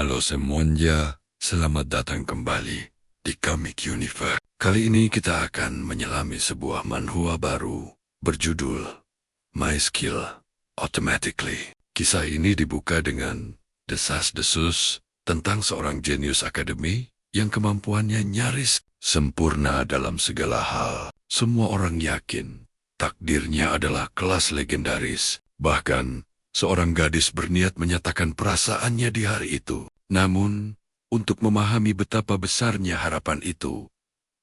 Halo semuanya, selamat datang kembali di Comic Universe. Kali ini kita akan menyelami sebuah manhwa baru berjudul My Skill Automatically. Kisah ini dibuka dengan desas-desus tentang seorang jenius akademi yang kemampuannya nyaris sempurna dalam segala hal. Semua orang yakin takdirnya adalah kelas legendaris. Bahkan seorang gadis berniat menyatakan perasaannya di hari itu. Namun, untuk memahami betapa besarnya harapan itu,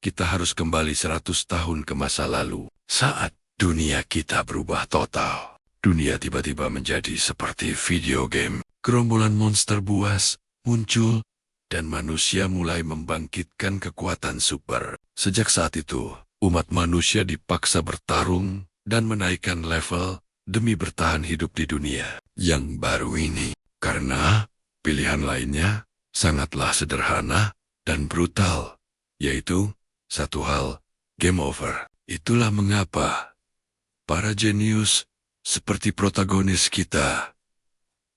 kita harus kembali 100 tahun ke masa lalu. Saat dunia kita berubah total, dunia tiba-tiba menjadi seperti video game. Gerombolan monster buas muncul, dan manusia mulai membangkitkan kekuatan super. Sejak saat itu, umat manusia dipaksa bertarung dan menaikkan level demi bertahan hidup di dunia yang baru ini. Karena pilihan lainnya sangatlah sederhana dan brutal, yaitu satu hal, game over. Itulah mengapa para jenius seperti protagonis kita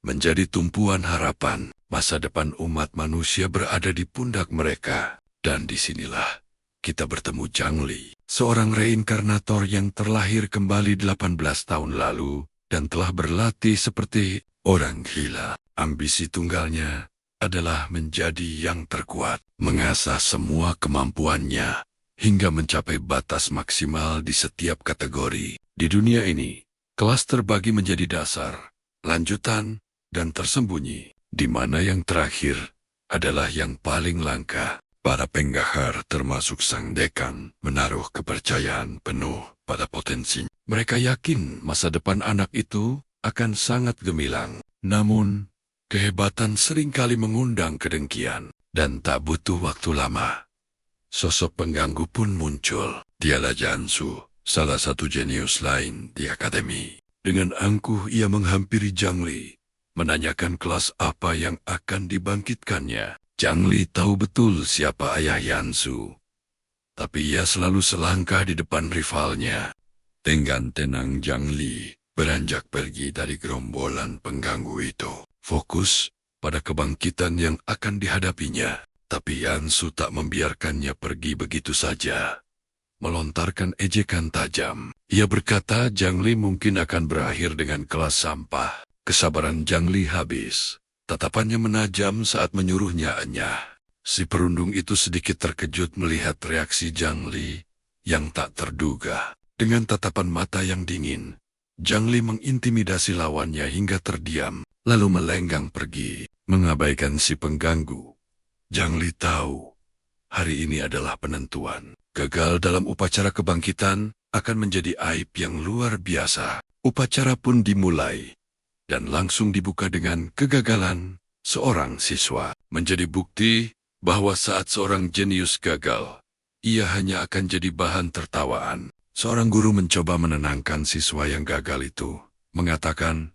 menjadi tumpuan harapan. Masa depan umat manusia berada di pundak mereka. Dan disinilah kita bertemu Zhangli, seorang reinkarnator yang terlahir kembali 18 tahun lalu dan telah berlatih seperti orang gila. Ambisi tunggalnya adalah menjadi yang terkuat, mengasah semua kemampuannya hingga mencapai batas maksimal di setiap kategori. Di dunia ini, kelas terbagi menjadi dasar, lanjutan, dan tersembunyi, di mana yang terakhir adalah yang paling langka. Para penggahar termasuk sang dekan menaruh kepercayaan penuh pada potensi. Mereka yakin masa depan anak itu akan sangat gemilang. Namun, kehebatan seringkali mengundang kedengkian dan tak butuh waktu lama. Sosok pengganggu pun muncul. Dialah Jansu, salah satu jenius lain di akademi. Dengan angkuh ia menghampiri Zhangli, menanyakan kelas apa yang akan dibangkitkannya. Zhangli tahu betul siapa ayah Yansu, tapi ia selalu selangkah di depan rivalnya. Dengan tenang Zhangli beranjak pergi dari gerombolan pengganggu itu, fokus pada kebangkitan yang akan dihadapinya. Tapi Yansu tak membiarkannya pergi begitu saja. Melontarkan ejekan tajam, ia berkata Zhangli mungkin akan berakhir dengan kelas sampah. Kesabaran Zhangli habis. Tatapannya menajam saat menyuruhnya enyah. Si perundung itu sedikit terkejut melihat reaksi Zhangli yang tak terduga. Dengan tatapan mata yang dingin, Zhangli mengintimidasi lawannya hingga terdiam, lalu melenggang pergi, mengabaikan si pengganggu. Zhangli tahu, hari ini adalah penentuan. Gagal dalam upacara kebangkitan akan menjadi aib yang luar biasa. Upacara pun dimulai, dan langsung dibuka dengan kegagalan seorang siswa. Menjadi bukti bahwa saat seorang jenius gagal, ia hanya akan jadi bahan tertawaan. Seorang guru mencoba menenangkan siswa yang gagal itu, mengatakan,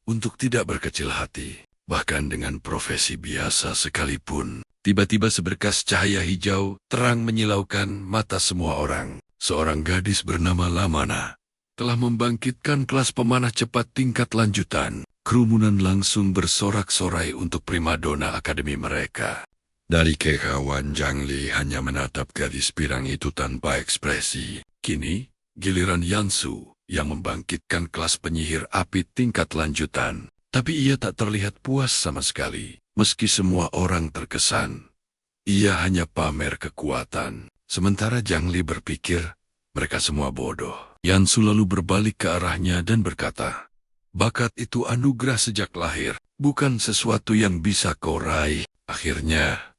untuk tidak berkecil hati, bahkan dengan profesi biasa sekalipun. Tiba-tiba seberkas cahaya hijau terang menyilaukan mata semua orang. Seorang gadis bernama Lamana telah membangkitkan kelas pemanah cepat tingkat lanjutan. Kerumunan langsung bersorak-sorai untuk primadona akademi mereka. Dari kekawan Zhangli hanya menatap gadis pirang itu tanpa ekspresi. Kini, giliran Yansu yang membangkitkan kelas penyihir api tingkat lanjutan. Tapi ia tak terlihat puas sama sekali. Meski semua orang terkesan, ia hanya pamer kekuatan. Sementara Zhangli berpikir, mereka semua bodoh. Yansu lalu berbalik ke arahnya dan berkata, bakat itu anugerah sejak lahir, bukan sesuatu yang bisa kau raih. Akhirnya,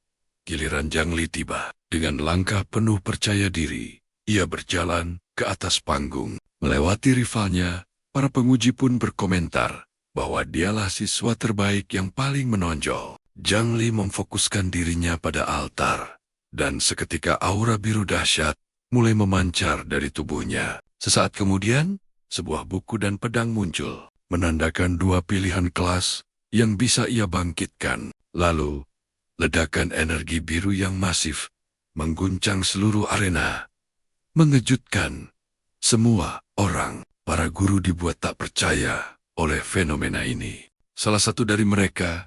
giliran Zhangli tiba. Dengan langkah penuh percaya diri, ia berjalan ke atas panggung. Melewati rivalnya, para penguji pun berkomentar bahwa dialah siswa terbaik yang paling menonjol. Zhangli memfokuskan dirinya pada altar, dan seketika aura biru dahsyat mulai memancar dari tubuhnya. Sesaat kemudian, sebuah buku dan pedang muncul, menandakan dua pilihan kelas yang bisa ia bangkitkan. Lalu, ledakan energi biru yang masif mengguncang seluruh arena. Mengejutkan semua orang. Para guru dibuat tak percaya oleh fenomena ini. Salah satu dari mereka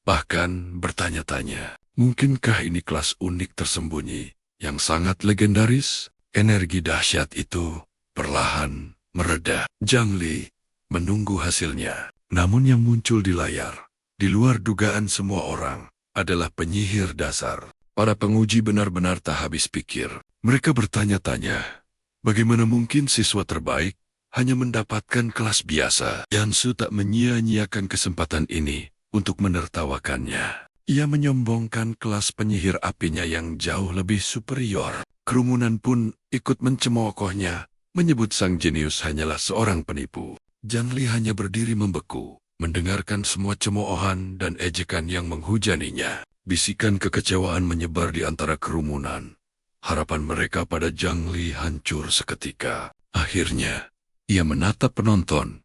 bahkan bertanya-tanya, mungkinkah ini kelas unik tersembunyi yang sangat legendaris? Energi dahsyat itu perlahan mereda. Zhang Li menunggu hasilnya. Namun yang muncul di layar, di luar dugaan semua orang, adalah penyihir dasar. Para penguji benar-benar tak habis pikir. Mereka bertanya-tanya, bagaimana mungkin siswa terbaik hanya mendapatkan kelas biasa? Yansu tak menyia-nyiakan kesempatan ini untuk menertawakannya. Ia menyombongkan kelas penyihir apinya yang jauh lebih superior. Kerumunan pun ikut mencemoohnya, menyebut sang jenius hanyalah seorang penipu. Zhang Li hanya berdiri membeku, mendengarkan semua cemoohan dan ejekan yang menghujaninya. Bisikan kekecewaan menyebar di antara kerumunan. Harapan mereka pada Zhang Li hancur seketika. Akhirnya, ia menatap penonton,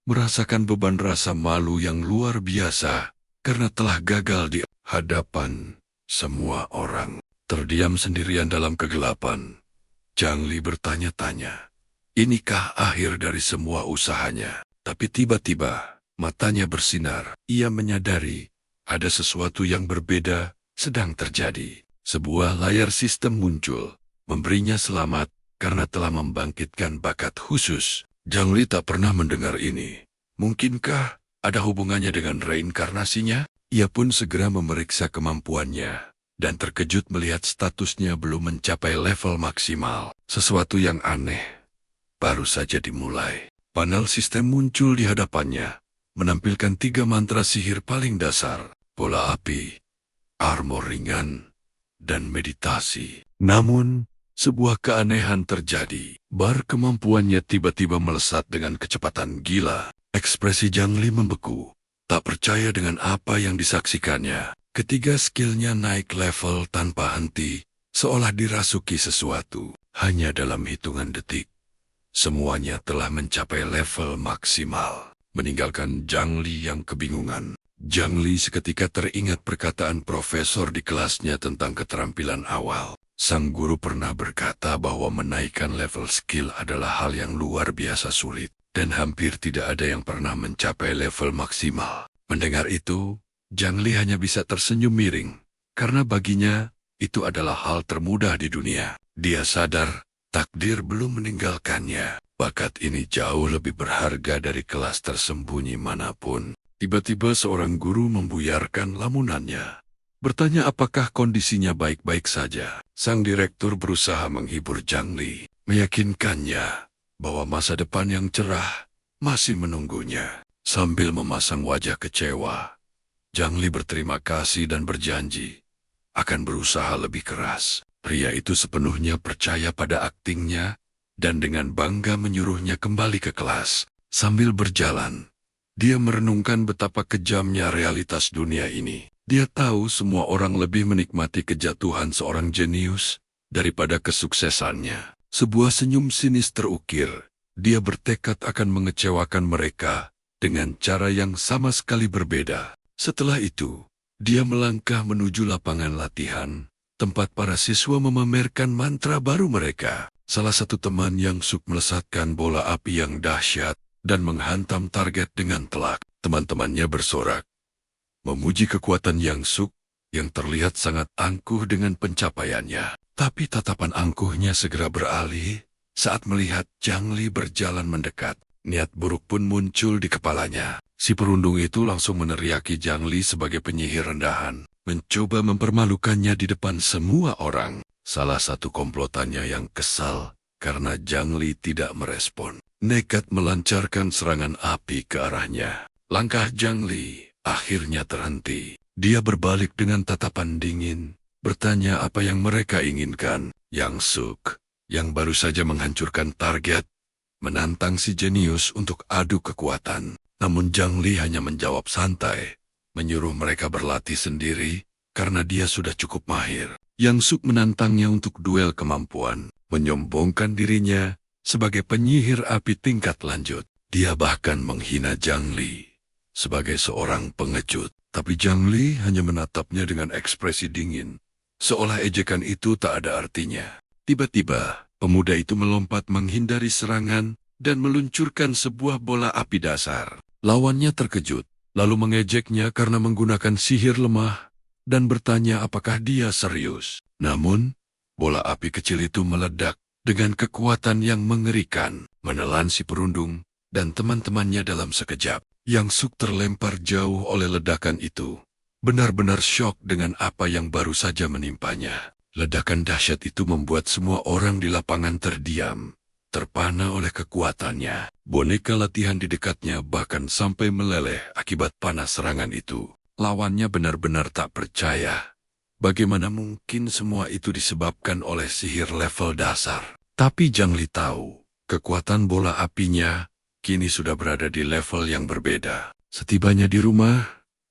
merasakan beban rasa malu yang luar biasa karena telah gagal di hadapan semua orang. Terdiam sendirian dalam kegelapan, Zhang Li bertanya-tanya, inikah akhir dari semua usahanya? Tapi tiba-tiba, matanya bersinar. Ia menyadari ada sesuatu yang berbeda sedang terjadi. Sebuah layar sistem muncul, memberinya selamat karena telah membangkitkan bakat khusus. Zhang Li tak pernah mendengar ini. Mungkinkah ada hubungannya dengan reinkarnasinya? Ia pun segera memeriksa kemampuannya, dan terkejut melihat statusnya belum mencapai level maksimal. Sesuatu yang aneh baru saja dimulai. Panel sistem muncul di hadapannya, menampilkan 3 mantra sihir paling dasar, bola api, armor ringan, dan meditasi. Namun, sebuah keanehan terjadi. Bar kemampuannya tiba-tiba melesat dengan kecepatan gila. Ekspresi Zhang Li membeku, tak percaya dengan apa yang disaksikannya. Ketiga skillnya naik level tanpa henti, seolah dirasuki sesuatu. Hanya dalam hitungan detik, semuanya telah mencapai level maksimal, meninggalkan Zhang Li yang kebingungan. Zhang Li seketika teringat perkataan profesor di kelasnya tentang keterampilan awal. Sang guru pernah berkata bahwa menaikkan level skill adalah hal yang luar biasa sulit, dan hampir tidak ada yang pernah mencapai level maksimal. Mendengar itu, Zhang Li hanya bisa tersenyum miring, karena baginya itu adalah hal termudah di dunia. Dia sadar takdir belum meninggalkannya. Bakat ini jauh lebih berharga dari kelas tersembunyi manapun. Tiba-tiba seorang guru membuyarkan lamunannya, bertanya apakah kondisinya baik-baik saja. Sang direktur berusaha menghibur Zhang Li, meyakinkannya bahwa masa depan yang cerah masih menunggunya. Sambil memasang wajah kecewa, Zhang Li berterima kasih dan berjanji akan berusaha lebih keras. Pria itu sepenuhnya percaya pada aktingnya dan dengan bangga menyuruhnya kembali ke kelas. Sambil berjalan, dia merenungkan betapa kejamnya realitas dunia ini. Dia tahu semua orang lebih menikmati kejatuhan seorang jenius daripada kesuksesannya. Sebuah senyum sinis terukir. Dia bertekad akan mengecewakan mereka dengan cara yang sama sekali berbeda. Setelah itu, dia melangkah menuju lapangan latihan, tempat para siswa memamerkan mantra baru mereka. Salah satu teman Yang Suk melesatkan bola api yang dahsyat dan menghantam target dengan telak. Teman-temannya bersorak, memuji kekuatan Yang Suk yang terlihat sangat angkuh dengan pencapaiannya. Tapi tatapan angkuhnya segera beralih saat melihat Zhang Li berjalan mendekat. Niat buruk pun muncul di kepalanya. Si perundung itu langsung meneriaki Zhang Li sebagai penyihir rendahan, mencoba mempermalukannya di depan semua orang. Salah satu komplotannya yang kesal karena Zhang Li tidak merespon, nekat melancarkan serangan api ke arahnya. Langkah Zhang Li akhirnya terhenti. Dia berbalik dengan tatapan dingin, bertanya apa yang mereka inginkan. Yang Suk, yang baru saja menghancurkan target, menantang si jenius untuk adu kekuatan. Namun Zhang Li hanya menjawab santai, menyuruh mereka berlatih sendiri karena dia sudah cukup mahir. Yang Suk menantangnya untuk duel kemampuan, menyombongkan dirinya sebagai penyihir api tingkat lanjut. Dia bahkan menghina Zhang Li sebagai seorang pengecut. Tapi Zhang Li hanya menatapnya dengan ekspresi dingin, seolah ejekan itu tak ada artinya. Tiba-tiba, pemuda itu melompat menghindari serangan dan meluncurkan sebuah bola api dasar. Lawannya terkejut, lalu mengejeknya karena menggunakan sihir lemah dan bertanya apakah dia serius. Namun, bola api kecil itu meledak dengan kekuatan yang mengerikan, menelan si perundung dan teman-temannya dalam sekejap. Yang Suk terlempar jauh oleh ledakan itu. Benar-benar syok dengan apa yang baru saja menimpanya. Ledakan dahsyat itu membuat semua orang di lapangan terdiam, terpana oleh kekuatannya. Boneka latihan di dekatnya bahkan sampai meleleh akibat panas serangan itu. Lawannya benar-benar tak percaya. Bagaimana mungkin semua itu disebabkan oleh sihir level dasar? Tapi Zhang Li tahu, kekuatan bola apinya kini sudah berada di level yang berbeda. Setibanya di rumah,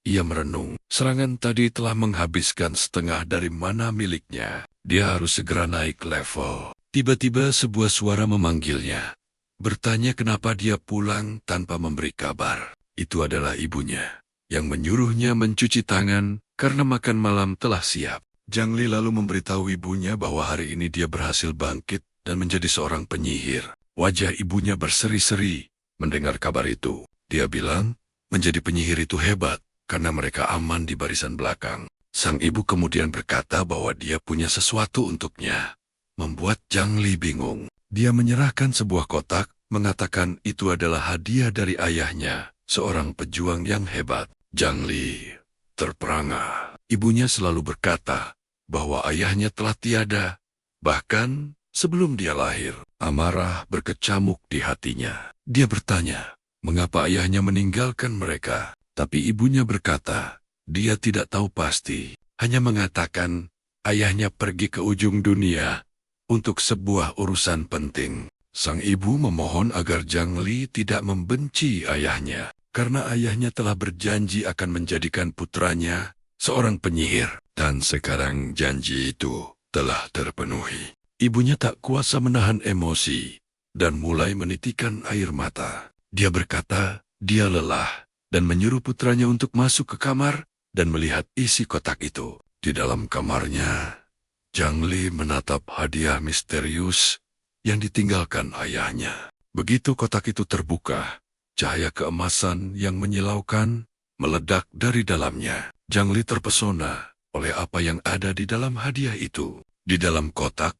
ia merenung. Serangan tadi telah menghabiskan setengah dari mana miliknya. Dia harus segera naik level. Tiba-tiba sebuah suara memanggilnya. Bertanya kenapa dia pulang tanpa memberi kabar. Itu adalah ibunya, yang menyuruhnya mencuci tangan karena makan malam telah siap. Zhang Li lalu memberitahu ibunya bahwa hari ini dia berhasil bangkit dan menjadi seorang penyihir. Wajah ibunya berseri-seri mendengar kabar itu. Dia bilang, menjadi penyihir itu hebat, karena mereka aman di barisan belakang. Sang ibu kemudian berkata bahwa dia punya sesuatu untuknya. Membuat Zhang Li bingung. Dia menyerahkan sebuah kotak, mengatakan itu adalah hadiah dari ayahnya, seorang pejuang yang hebat. Zhang Li terperangah. Ibunya selalu berkata bahwa ayahnya telah tiada, bahkan sebelum dia lahir. Amarah berkecamuk di hatinya. Dia bertanya, mengapa ayahnya meninggalkan mereka? Tapi ibunya berkata, dia tidak tahu pasti. Hanya mengatakan, ayahnya pergi ke ujung dunia untuk sebuah urusan penting. Sang ibu memohon agar Zhang Li tidak membenci ayahnya, karena ayahnya telah berjanji akan menjadikan putranya seorang penyihir. Dan sekarang janji itu telah terpenuhi. Ibunya tak kuasa menahan emosi dan mulai menitikan air mata. Dia berkata, dia lelah dan menyuruh putranya untuk masuk ke kamar dan melihat isi kotak itu. Di dalam kamarnya, Zhang Li menatap hadiah misterius yang ditinggalkan ayahnya. Begitu kotak itu terbuka, cahaya keemasan yang menyilaukan meledak dari dalamnya. Zhang Li terpesona oleh apa yang ada di dalam hadiah itu. Di dalam kotak,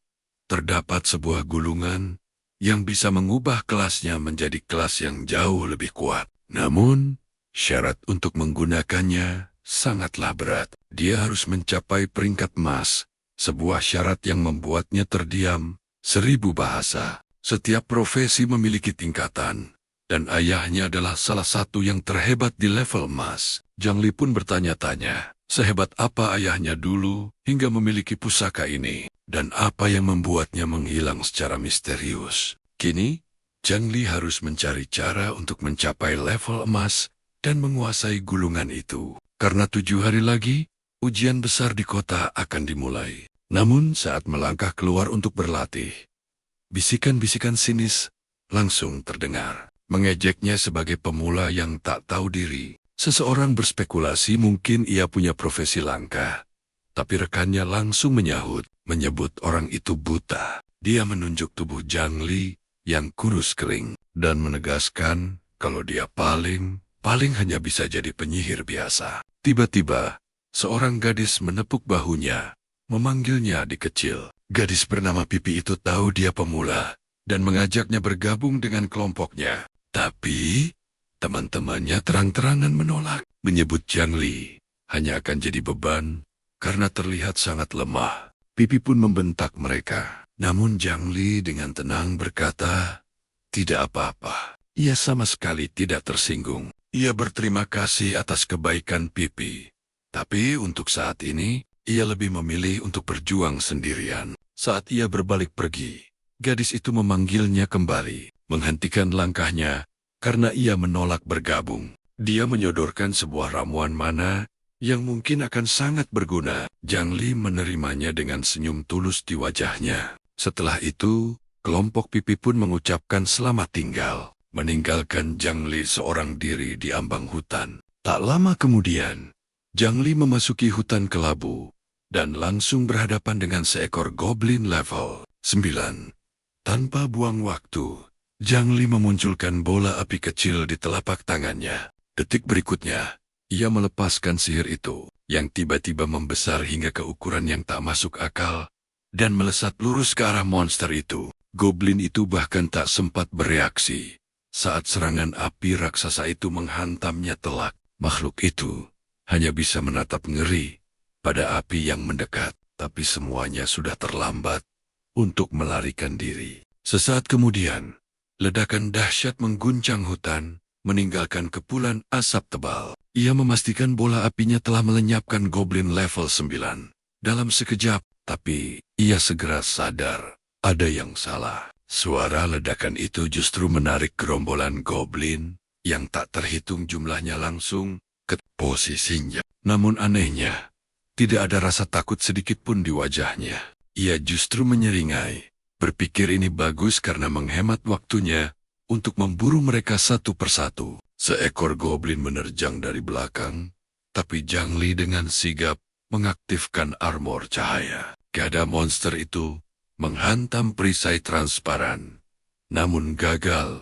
terdapat sebuah gulungan yang bisa mengubah kelasnya menjadi kelas yang jauh lebih kuat. Namun, syarat untuk menggunakannya sangatlah berat. Dia harus mencapai peringkat emas, sebuah syarat yang membuatnya terdiam 1000 bahasa. Setiap profesi memiliki tingkatan, dan ayahnya adalah salah satu yang terhebat di level emas. Zhang Li pun bertanya-tanya, sehebat apa ayahnya dulu hingga memiliki pusaka ini? Dan apa yang membuatnya menghilang secara misterius? Kini, Zhang Li harus mencari cara untuk mencapai level emas dan menguasai gulungan itu. Karena 7 hari lagi, ujian besar di kota akan dimulai. Namun saat melangkah keluar untuk berlatih, bisikan-bisikan sinis langsung terdengar. Mengejeknya sebagai pemula yang tak tahu diri. Seseorang berspekulasi mungkin ia punya profesi langka. Tapi rekannya langsung menyebut orang itu buta. Dia menunjuk tubuh Zhang Li yang kurus kering dan menegaskan kalau dia paling hanya bisa jadi penyihir biasa. Tiba-tiba, seorang gadis menepuk bahunya, memanggilnya adik kecil. Gadis bernama Pipi itu tahu dia pemula dan mengajaknya bergabung dengan kelompoknya. Tapi, teman-temannya terang-terangan menolak. Menyebut Zhang Li hanya akan jadi beban karena terlihat sangat lemah. Pipi pun membentak mereka. Namun Zhang Li dengan tenang berkata, tidak apa-apa. Ia sama sekali tidak tersinggung. Ia berterima kasih atas kebaikan Pipi. Tapi untuk saat ini, ia lebih memilih untuk berjuang sendirian. Saat ia berbalik pergi, gadis itu memanggilnya kembali, menghentikan langkahnya karena ia menolak bergabung. Dia menyodorkan sebuah ramuan mana yang mungkin akan sangat berguna. Zhang Li menerimanya dengan senyum tulus di wajahnya. Setelah itu, kelompok Pipi pun mengucapkan selamat tinggal, meninggalkan Zhang Li seorang diri di ambang hutan. Tak lama kemudian, Zhang Li memasuki hutan kelabu dan langsung berhadapan dengan seekor goblin level 9. Tanpa buang waktu, Zhang Li memunculkan bola api kecil di telapak tangannya. Detik berikutnya, ia melepaskan sihir itu, yang tiba-tiba membesar hingga ke ukuran yang tak masuk akal, dan melesat lurus ke arah monster itu. Goblin itu bahkan tak sempat bereaksi saat serangan api raksasa itu menghantamnya telak. Makhluk itu hanya bisa menatap ngeri pada api yang mendekat, tapi semuanya sudah terlambat untuk melarikan diri. Sesaat kemudian, ledakan dahsyat mengguncang hutan, meninggalkan kepulan asap tebal. Ia memastikan bola apinya telah melenyapkan goblin level 9 dalam sekejap, tapi ia segera sadar ada yang salah. Suara ledakan itu justru menarik gerombolan goblin yang tak terhitung jumlahnya langsung ke posisinya. Namun anehnya, tidak ada rasa takut sedikit pun di wajahnya. Ia justru menyeringai, berpikir ini bagus karena menghemat waktunya untuk memburu mereka satu persatu. Seekor goblin menerjang dari belakang, tapi Zhang Li dengan sigap mengaktifkan armor cahaya. Gada monster itu menghantam perisai transparan, namun gagal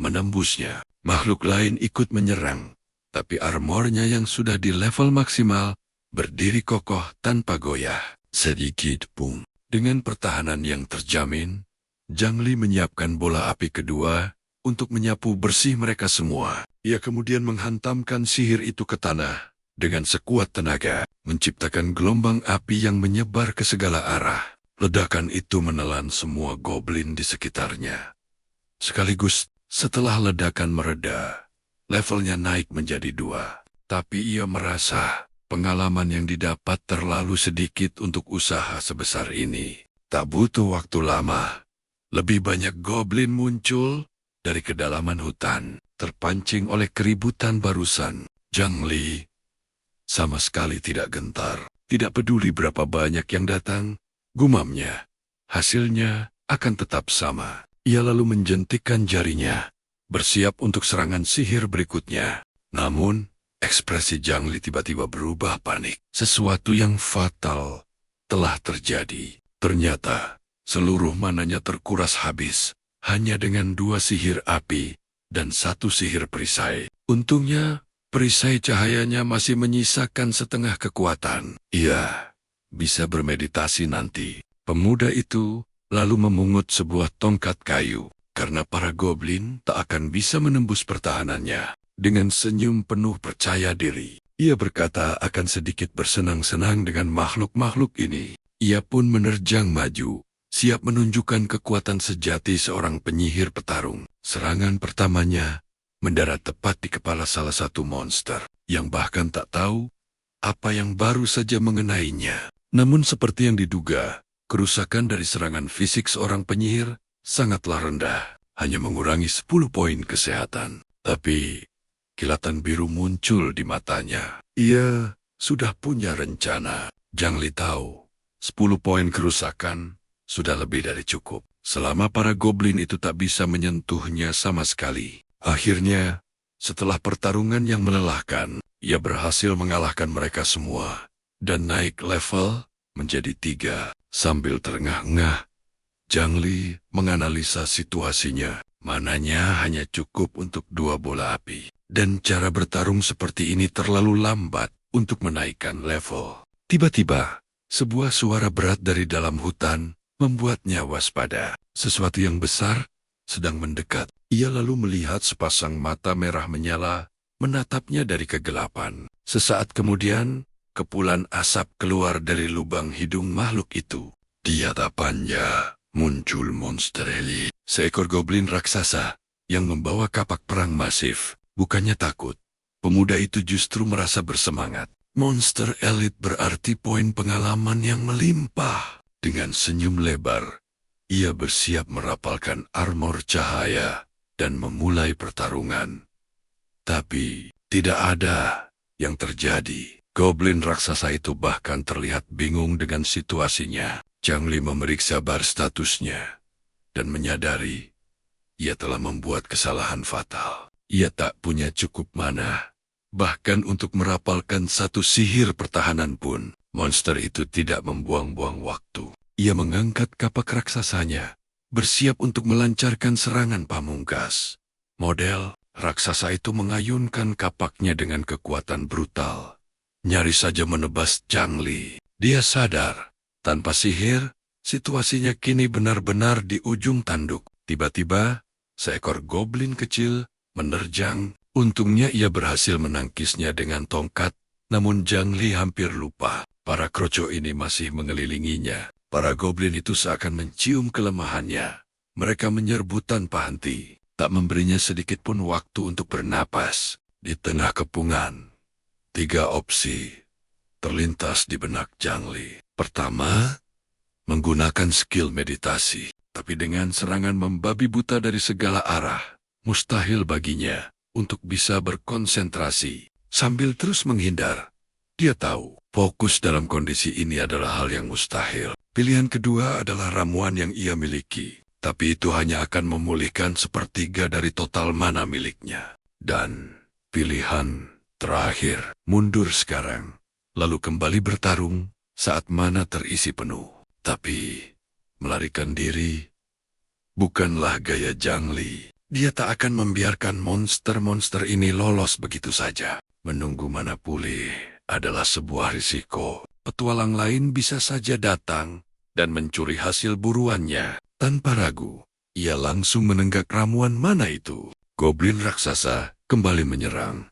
menembusnya. Makhluk lain ikut menyerang, tapi armornya yang sudah di level maksimal berdiri kokoh tanpa goyah sedikit pun. Dengan pertahanan yang terjamin, Zhang Li menyiapkan bola api kedua untuk menyapu bersih mereka semua. Ia kemudian menghantamkan sihir itu ke tanah dengan sekuat tenaga, menciptakan gelombang api yang menyebar ke segala arah. Ledakan itu menelan semua goblin di sekitarnya. Sekaligus, setelah ledakan mereda, levelnya naik menjadi 2. Tapi ia merasa pengalaman yang didapat terlalu sedikit untuk usaha sebesar ini. Tak butuh waktu lama, lebih banyak goblin muncul dari kedalaman hutan, terpancing oleh keributan barusan. Zhang Li sama sekali tidak gentar, tidak peduli berapa banyak yang datang, gumamnya. Hasilnya akan tetap sama. Ia lalu menjentikkan jarinya, bersiap untuk serangan sihir berikutnya. Namun, ekspresi Zhang Li tiba-tiba berubah panik. Sesuatu yang fatal telah terjadi. Ternyata, seluruh mananya terkuras habis, hanya dengan 2 sihir api dan 1 sihir perisai. Untungnya, perisai cahayanya masih menyisakan setengah kekuatan. Ia bisa bermeditasi nanti. Pemuda itu lalu memungut sebuah tongkat kayu, karena para goblin tak akan bisa menembus pertahanannya. Dengan senyum penuh percaya diri, ia berkata akan sedikit bersenang-senang dengan makhluk-makhluk ini. Ia pun menerjang maju, siap menunjukkan kekuatan sejati seorang penyihir petarung. Serangan pertamanya mendarat tepat di kepala salah satu monster, yang bahkan tak tahu apa yang baru saja mengenainya. Namun seperti yang diduga, kerusakan dari serangan fisik seorang penyihir sangatlah rendah, hanya mengurangi 10 poin kesehatan. Tapi, kilatan biru muncul di matanya. Ia sudah punya rencana. Zhang Li tahu, 10 poin kerusakan sudah lebih dari cukup. Selama para goblin itu tak bisa menyentuhnya sama sekali. Akhirnya, setelah pertarungan yang melelahkan, ia berhasil mengalahkan mereka semua dan naik level menjadi 3. Sambil terengah-engah, Zhang Li menganalisa situasinya. Mananya hanya cukup untuk 2 bola api, dan cara bertarung seperti ini terlalu lambat untuk menaikkan level. Tiba-tiba, sebuah suara berat dari dalam hutan membuatnya waspada. Sesuatu yang besar sedang mendekat. Ia lalu melihat sepasang mata merah menyala menatapnya dari kegelapan. Sesaat kemudian, kepulan asap keluar dari lubang hidung makhluk itu. Di hadapannya muncul monster elit, seekor goblin raksasa yang membawa kapak perang masif. Bukannya takut, pemuda itu justru merasa bersemangat. Monster elit berarti poin pengalaman yang melimpah. Dengan senyum lebar, ia bersiap merapalkan armor cahaya dan memulai pertarungan. Tapi, tidak ada yang terjadi. Goblin raksasa itu bahkan terlihat bingung dengan situasinya. Zhang Li memeriksa bar statusnya dan menyadari ia telah membuat kesalahan fatal. Ia tak punya cukup mana, bahkan untuk merapalkan 1 sihir pertahanan pun. Monster itu tidak membuang-buang waktu. Ia mengangkat kapak raksasanya, bersiap untuk melancarkan serangan pamungkas. Model Raksasa itu mengayunkan kapaknya dengan kekuatan brutal. Nyaris saja menebas Zhang Li. Dia sadar, tanpa sihir, situasinya kini benar-benar di ujung tanduk. Tiba-tiba, seekor goblin kecil menerjang. Untungnya ia berhasil menangkisnya dengan tongkat, namun Zhang Li hampir lupa. Para kroco ini masih mengelilinginya. Para goblin itu seakan mencium kelemahannya. Mereka menyerbu tanpa henti, tak memberinya sedikit pun waktu untuk bernapas. Di tengah kepungan, 3 opsi terlintas di benak Zhang Li. Pertama, menggunakan skill meditasi. Tapi dengan serangan membabi buta dari segala arah, mustahil baginya untuk bisa berkonsentrasi sambil terus menghindar. Dia tahu, fokus dalam kondisi ini adalah hal yang mustahil. Pilihan kedua adalah ramuan yang ia miliki, tapi itu hanya akan memulihkan sepertiga dari total mana miliknya. Dan pilihan terakhir, mundur sekarang, lalu kembali bertarung saat mana terisi penuh. Tapi melarikan diri bukanlah gaya Zhang Li. Dia tak akan membiarkan monster-monster ini lolos begitu saja. Menunggu mana pulih adalah sebuah risiko. Petualang lain bisa saja datang dan mencuri hasil buruannya. Tanpa ragu, ia langsung menenggak ramuan mana itu. Goblin raksasa kembali menyerang.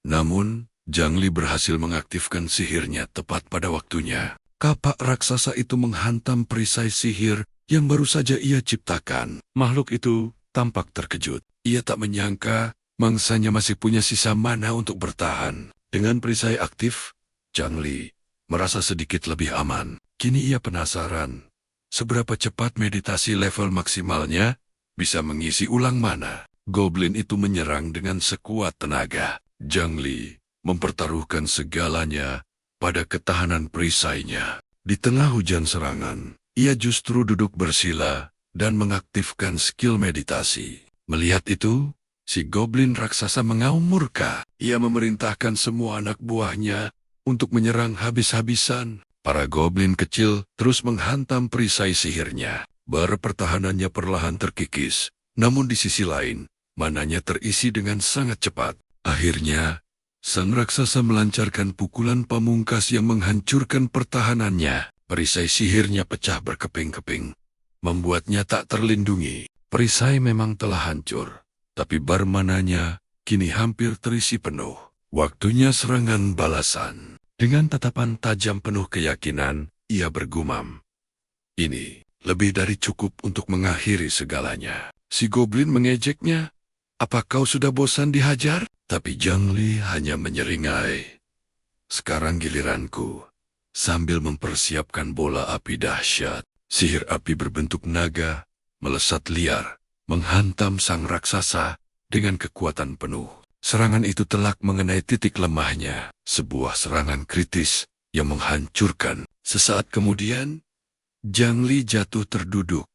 Namun, Zhang Li berhasil mengaktifkan sihirnya tepat pada waktunya. Kapak raksasa itu menghantam perisai sihir yang baru saja ia ciptakan. Makhluk itu tampak terkejut. Ia tak menyangka mangsanya masih punya sisa mana untuk bertahan. Dengan perisai aktif, Zhang Li merasa sedikit lebih aman. Kini ia penasaran, seberapa cepat meditasi level maksimalnya bisa mengisi ulang mana. Goblin itu menyerang dengan sekuat tenaga. Zhang Li mempertaruhkan segalanya pada ketahanan perisainya. Di tengah hujan serangan, ia justru duduk bersila dan mengaktifkan skill meditasi. Melihat itu, si goblin raksasa mengaum murka. Ia memerintahkan semua anak buahnya untuk menyerang habis-habisan. Para goblin kecil terus menghantam perisai sihirnya. Pertahanannya perlahan terkikis, namun di sisi lain, mananya terisi dengan sangat cepat. Akhirnya, sang raksasa melancarkan pukulan pamungkas yang menghancurkan pertahanannya. Perisai sihirnya pecah berkeping-keping, membuatnya tak terlindungi. Perisai memang telah hancur, tapi bar mananya kini hampir terisi penuh. Waktunya serangan balasan. Dengan tatapan tajam penuh keyakinan, ia bergumam, "Ini lebih dari cukup untuk mengakhiri segalanya." Si goblin mengejeknya, "Apa kau sudah bosan dihajar?" Tapi Zhang Li hanya menyeringai, "Sekarang giliranku." Sambil mempersiapkan bola api dahsyat, sihir api berbentuk naga melesat liar, menghantam sang raksasa dengan kekuatan penuh. Serangan itu telak mengenai titik lemahnya, sebuah serangan kritis yang menghancurkan. Sesaat kemudian, Zhang Li jatuh terduduk,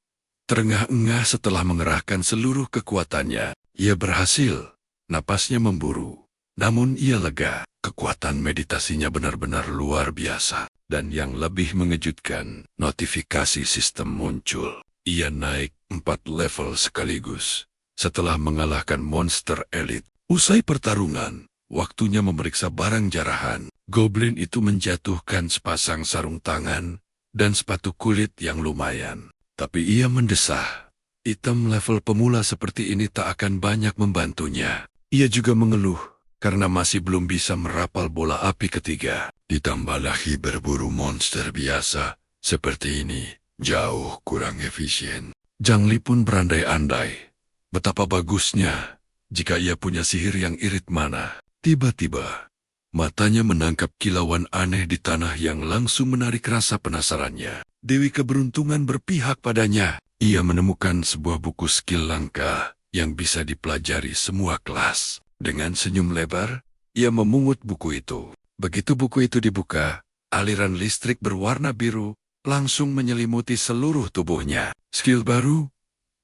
terengah-engah setelah mengerahkan seluruh kekuatannya. Ia berhasil. Napasnya memburu, namun ia lega. Kekuatan meditasinya benar-benar luar biasa. Dan yang lebih mengejutkan, notifikasi sistem muncul. Ia naik 4 level sekaligus setelah mengalahkan monster elit. Usai pertarungan, waktunya memeriksa barang jarahan. Goblin itu menjatuhkan sepasang sarung tangan dan sepatu kulit yang lumayan. Tapi ia mendesah. Item level pemula seperti ini tak akan banyak membantunya. Ia juga mengeluh karena masih belum bisa merapal bola api ketiga. Ditambah lagi berburu monster biasa seperti ini jauh kurang efisien. Zhang Li pun berandai-andai betapa bagusnya jika ia punya sihir yang irit mana. Tiba-tiba, matanya menangkap kilauan aneh di tanah yang langsung menarik rasa penasarannya. Dewi keberuntungan berpihak padanya. Ia menemukan sebuah buku skill langka yang bisa dipelajari semua kelas. Dengan senyum lebar, ia memungut buku itu. Begitu buku itu dibuka, aliran listrik berwarna biru langsung menyelimuti seluruh tubuhnya. Skill baru,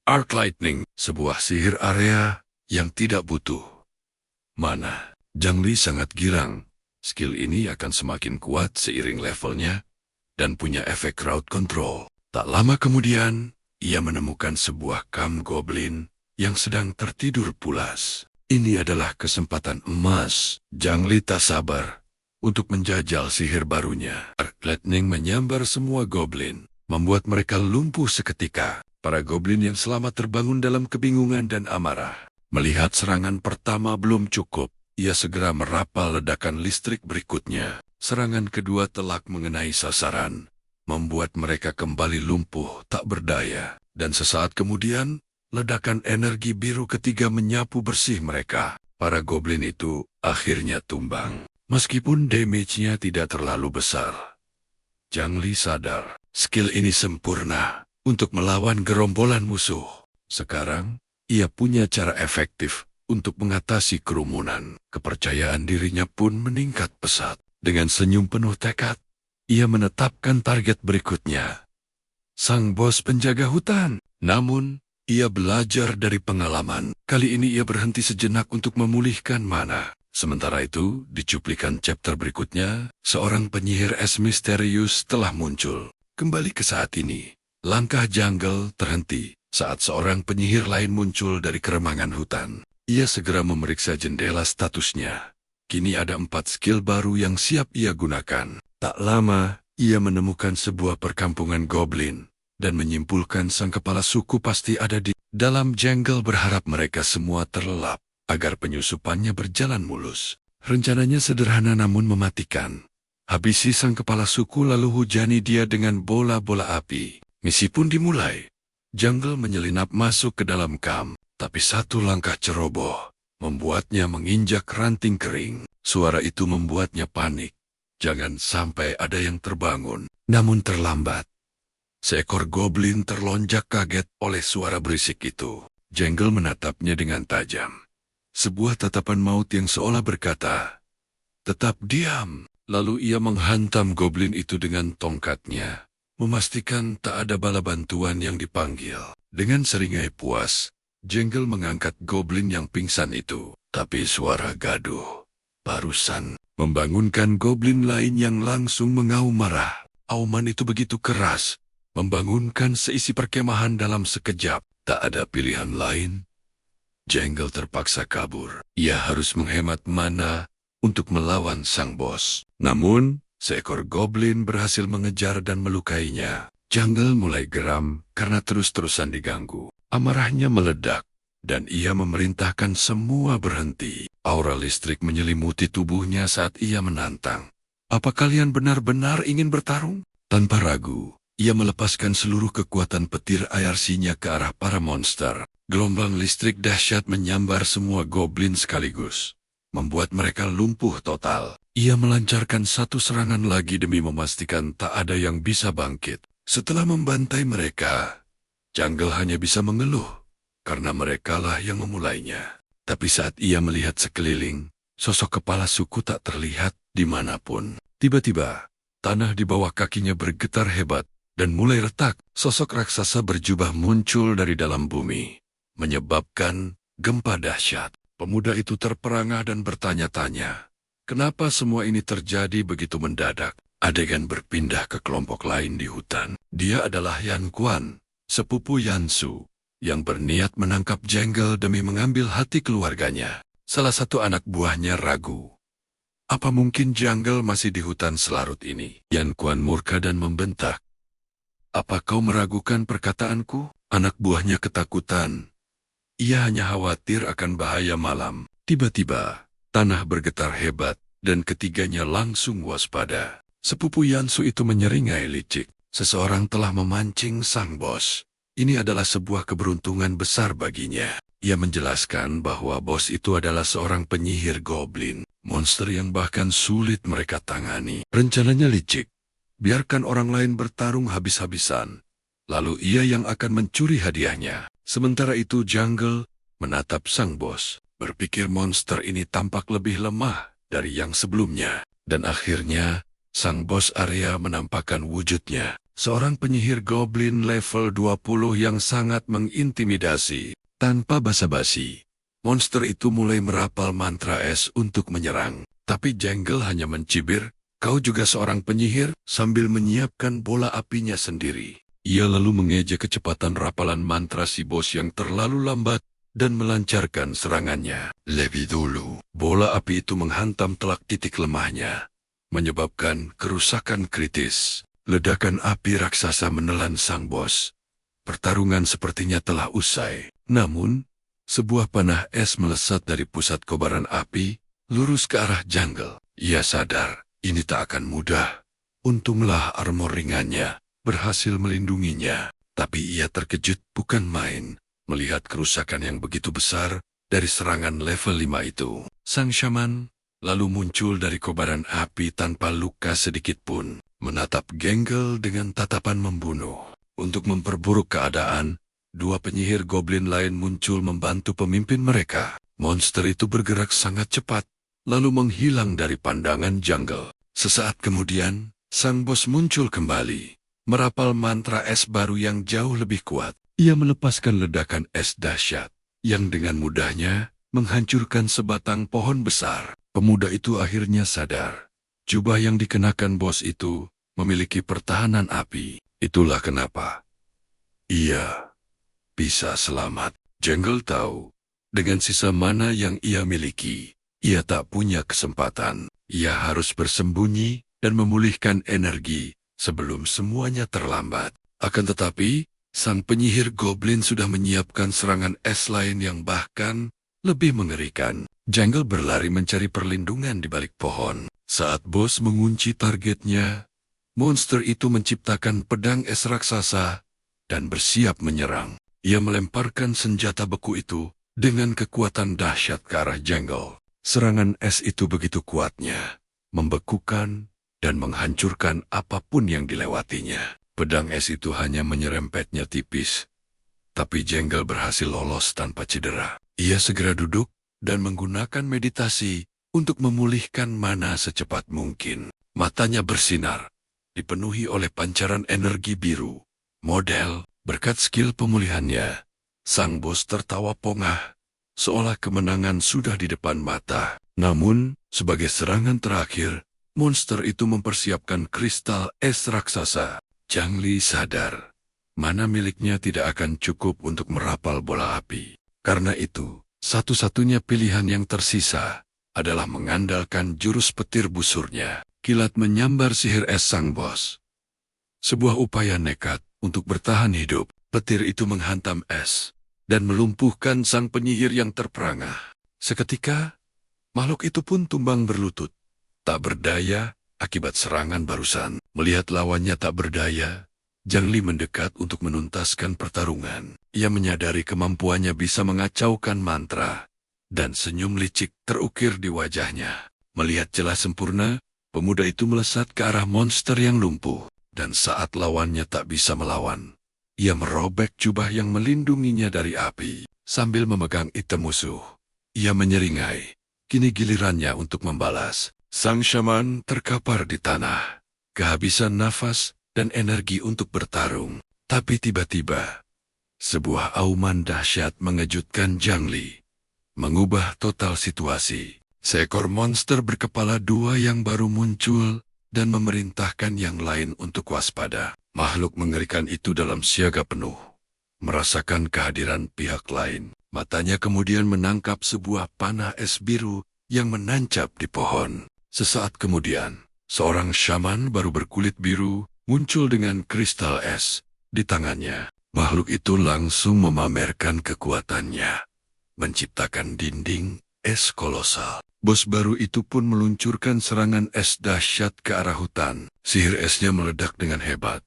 Arc Lightning, sebuah sihir area yang tidak butuh mana. Zhang Li sangat girang. Skill ini akan semakin kuat seiring levelnya dan punya efek crowd control. Tak lama kemudian, ia menemukan sebuah kam goblin yang sedang tertidur pulas. Ini adalah kesempatan emas. Zhang Li tak sabar untuk menjajal sihir barunya. Lightning menyambar semua goblin, membuat mereka lumpuh seketika. Para goblin yang selamat terbangun dalam kebingungan dan amarah. Melihat serangan pertama belum cukup, ia segera merapal ledakan listrik berikutnya. Serangan kedua telak mengenai sasaran, membuat mereka kembali lumpuh tak berdaya. Dan sesaat kemudian, ledakan energi biru ketiga menyapu bersih mereka. Para goblin itu akhirnya tumbang. Meskipun damage-nya tidak terlalu besar, Zhang Li sadar, skill ini sempurna untuk melawan gerombolan musuh. Sekarang, ia punya cara efektif untuk mengatasi kerumunan. Kepercayaan dirinya pun meningkat pesat. Dengan senyum penuh tekad, ia menetapkan target berikutnya. Sang bos penjaga hutan. Namun, ia belajar dari pengalaman. Kali ini ia berhenti sejenak untuk memulihkan mana. Sementara itu, di cuplikan chapter berikutnya, seorang penyihir es misterius telah muncul. Kembali ke saat ini, langkah Jungle terhenti saat seorang penyihir lain muncul dari keremangan hutan. Ia segera memeriksa jendela statusnya. Kini ada 4 skill baru yang siap ia gunakan. Tak lama, ia menemukan sebuah perkampungan goblin dan menyimpulkan sang kepala suku pasti ada di dalam jungle. Berharap mereka semua terlelap agar penyusupannya berjalan mulus. Rencananya sederhana namun mematikan. Habisi sang kepala suku lalu hujani dia dengan bola-bola api. Misi pun dimulai. Jungle menyelinap masuk ke dalam kamp, tapi satu langkah ceroboh membuatnya menginjak ranting kering. Suara itu membuatnya panik. Jangan sampai ada yang terbangun. Namun terlambat. Seekor goblin terlonjak kaget oleh suara berisik itu. Jungle menatapnya dengan tajam. Sebuah tatapan maut yang seolah berkata, "Tetap diam." Lalu ia menghantam goblin itu dengan tongkatnya, memastikan tak ada bala bantuan yang dipanggil. Dengan seringai puas, Jungle mengangkat goblin yang pingsan itu. Tapi suara gaduh barusan membangunkan goblin lain yang langsung mengaum marah. Auman itu begitu keras, membangunkan seisi perkemahan dalam sekejap. Tak ada pilihan lain. Jungle terpaksa kabur. Ia harus menghemat mana untuk melawan sang bos. Namun, seekor goblin berhasil mengejar dan melukainya. Jungle mulai geram karena terus-terusan diganggu. Amarahnya meledak, dan ia memerintahkan semua berhenti. Aura listrik menyelimuti tubuhnya saat ia menantang. "Apa kalian benar-benar ingin bertarung?" Tanpa ragu, ia melepaskan seluruh kekuatan petir IRC-nya ke arah para monster. Gelombang listrik dahsyat menyambar semua goblin sekaligus, membuat mereka lumpuh total. Ia melancarkan satu serangan lagi demi memastikan tak ada yang bisa bangkit. Setelah membantai mereka, Jungle hanya bisa mengeluh, karena merekalah yang memulainya. Tapi saat ia melihat sekeliling, sosok kepala suku tak terlihat dimanapun. Tiba-tiba, tanah di bawah kakinya bergetar hebat, dan mulai retak. Sosok raksasa berjubah muncul dari dalam bumi, menyebabkan gempa dahsyat. Pemuda itu terperangah dan bertanya-tanya, kenapa semua ini terjadi begitu mendadak? Adegan berpindah ke kelompok lain di hutan. Dia adalah Yan Quan, sepupu Yansu, yang berniat menangkap Jungle demi mengambil hati keluarganya. Salah satu anak buahnya ragu. Apa mungkin Jungle masih di hutan selarut ini? Yan Quan murka dan membentak. Apa kau meragukan perkataanku? Anak buahnya ketakutan. Ia hanya khawatir akan bahaya malam. Tiba-tiba, tanah bergetar hebat, dan ketiganya langsung waspada. Sepupu Yansu itu menyeringai licik. Seseorang telah memancing sang bos. Ini adalah sebuah keberuntungan besar baginya. Ia menjelaskan bahwa bos itu adalah seorang penyihir goblin, monster yang bahkan sulit mereka tangani. Rencananya licik. Biarkan orang lain bertarung habis-habisan. Lalu ia yang akan mencuri hadiahnya. Sementara itu Jungle menatap sang bos. Berpikir monster ini tampak lebih lemah dari yang sebelumnya. Dan akhirnya, sang bos area menampakkan wujudnya. Seorang penyihir goblin level 20 yang sangat mengintimidasi. Tanpa basa-basi, monster itu mulai merapal mantra es untuk menyerang. Tapi Jungle hanya mencibir, "Kau juga seorang penyihir?" sambil menyiapkan bola apinya sendiri. Ia lalu mengejek kecepatan rapalan mantra si bos yang terlalu lambat, dan melancarkan serangannya. Lebih dulu, bola api itu menghantam telak titik lemahnya, menyebabkan kerusakan kritis. Ledakan api raksasa menelan sang bos. Pertarungan sepertinya telah usai. Namun, sebuah panah es melesat dari pusat kobaran api, lurus ke arah jungle. Ia sadar, ini tak akan mudah. Untunglah armor ringannya berhasil melindunginya. Tapi ia terkejut bukan main melihat kerusakan yang begitu besar dari serangan level 5 itu. Sang syaman lalu muncul dari kobaran api tanpa luka sedikit pun, menatap Gangle dengan tatapan membunuh. Untuk memperburuk keadaan, dua penyihir goblin lain muncul membantu pemimpin mereka. Monster itu bergerak sangat cepat, lalu menghilang dari pandangan jungle. Sesaat kemudian, sang bos muncul kembali, merapal mantra es baru yang jauh lebih kuat. Ia melepaskan ledakan es dahsyat, yang dengan mudahnya menghancurkan sebatang pohon besar. Pemuda itu akhirnya sadar, jubah yang dikenakan bos itu memiliki pertahanan api. Itulah kenapa ia bisa selamat. Jungle tahu, dengan sisa mana yang ia miliki, ia tak punya kesempatan. Ia harus bersembunyi dan memulihkan energi sebelum semuanya terlambat. Akan tetapi, sang penyihir goblin sudah menyiapkan serangan es lain yang bahkan lebih mengerikan. Jungle berlari mencari perlindungan di balik pohon. Saat bos mengunci targetnya, monster itu menciptakan pedang es raksasa dan bersiap menyerang. Ia melemparkan senjata beku itu dengan kekuatan dahsyat ke arah Jungle. Serangan es itu begitu kuatnya, membekukan dan menghancurkan apapun yang dilewatinya. Pedang es itu hanya menyerempetnya tipis, tapi Jungle berhasil lolos tanpa cedera. Ia segera duduk dan menggunakan meditasi untuk memulihkan mana secepat mungkin. Matanya bersinar, dipenuhi oleh pancaran energi biru. Model, berkat skill pemulihannya, sang bos tertawa pongah, seolah kemenangan sudah di depan mata. Namun, sebagai serangan terakhir, monster itu mempersiapkan kristal es raksasa. Zhang Li sadar, mana miliknya tidak akan cukup untuk merapal bola api. Karena itu, satu-satunya pilihan yang tersisa adalah mengandalkan jurus petir busurnya. Kilat menyambar sihir es sang bos. Sebuah upaya nekat untuk bertahan hidup. Petir itu menghantam es dan melumpuhkan sang penyihir yang terperangah. Seketika, makhluk itu pun tumbang berlutut, tak berdaya akibat serangan barusan. Melihat lawannya tak berdaya, Zhang Li mendekat untuk menuntaskan pertarungan. Ia menyadari kemampuannya bisa mengacaukan mantra, dan senyum licik terukir di wajahnya. Melihat celah sempurna, pemuda itu melesat ke arah monster yang lumpuh. Dan saat lawannya tak bisa melawan, ia merobek jubah yang melindunginya dari api. Sambil memegang item musuh, ia menyeringai. Kini gilirannya untuk membalas. Sang syaman terkapar di tanah, kehabisan nafas dan energi untuk bertarung. Tapi tiba-tiba, sebuah auman dahsyat mengejutkan Zhang Li, mengubah total situasi. Seekor monster berkepala dua yang baru muncul dan memerintahkan yang lain untuk waspada. Makhluk mengerikan itu dalam siaga penuh, merasakan kehadiran pihak lain. Matanya kemudian menangkap sebuah panah es biru yang menancap di pohon. Sesaat kemudian, seorang syaman baru berkulit biru muncul dengan kristal es di tangannya. Makhluk itu langsung memamerkan kekuatannya, menciptakan dinding es kolosal. Bos baru itu pun meluncurkan serangan es dahsyat ke arah hutan. Sihir esnya meledak dengan hebat.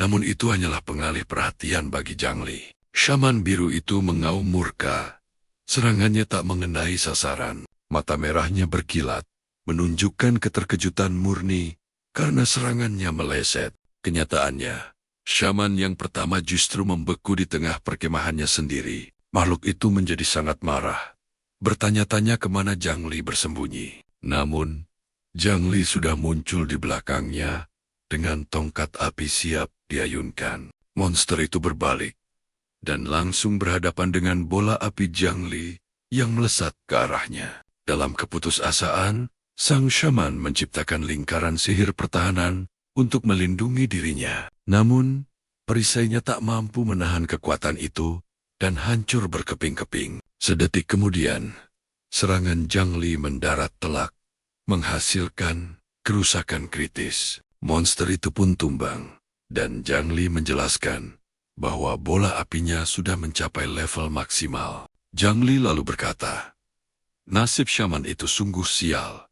Namun itu hanyalah pengalih perhatian bagi Zhang Li. Syaman biru itu mengaum murka. Serangannya tak mengenai sasaran. Mata merahnya berkilat, menunjukkan keterkejutan murni karena serangannya meleset. Kenyataannya, syaman yang pertama justru membeku di tengah perkemahannya sendiri. Makhluk itu menjadi sangat marah, bertanya-tanya kemana Zhang Li bersembunyi. Namun, Zhang Li sudah muncul di belakangnya dengan tongkat api siap diayunkan. Monster itu berbalik dan langsung berhadapan dengan bola api Zhang Li yang melesat ke arahnya. Dalam keputusasaan, sang syaman menciptakan lingkaran sihir pertahanan untuk melindungi dirinya. Namun, perisainya tak mampu menahan kekuatan itu dan hancur berkeping-keping. Sedetik kemudian, serangan Zhang Li mendarat telak, menghasilkan kerusakan kritis. Monster itu pun tumbang, dan Zhang Li menjelaskan bahwa bola apinya sudah mencapai level maksimal. Zhang Li lalu berkata, nasib syaman itu sungguh sial,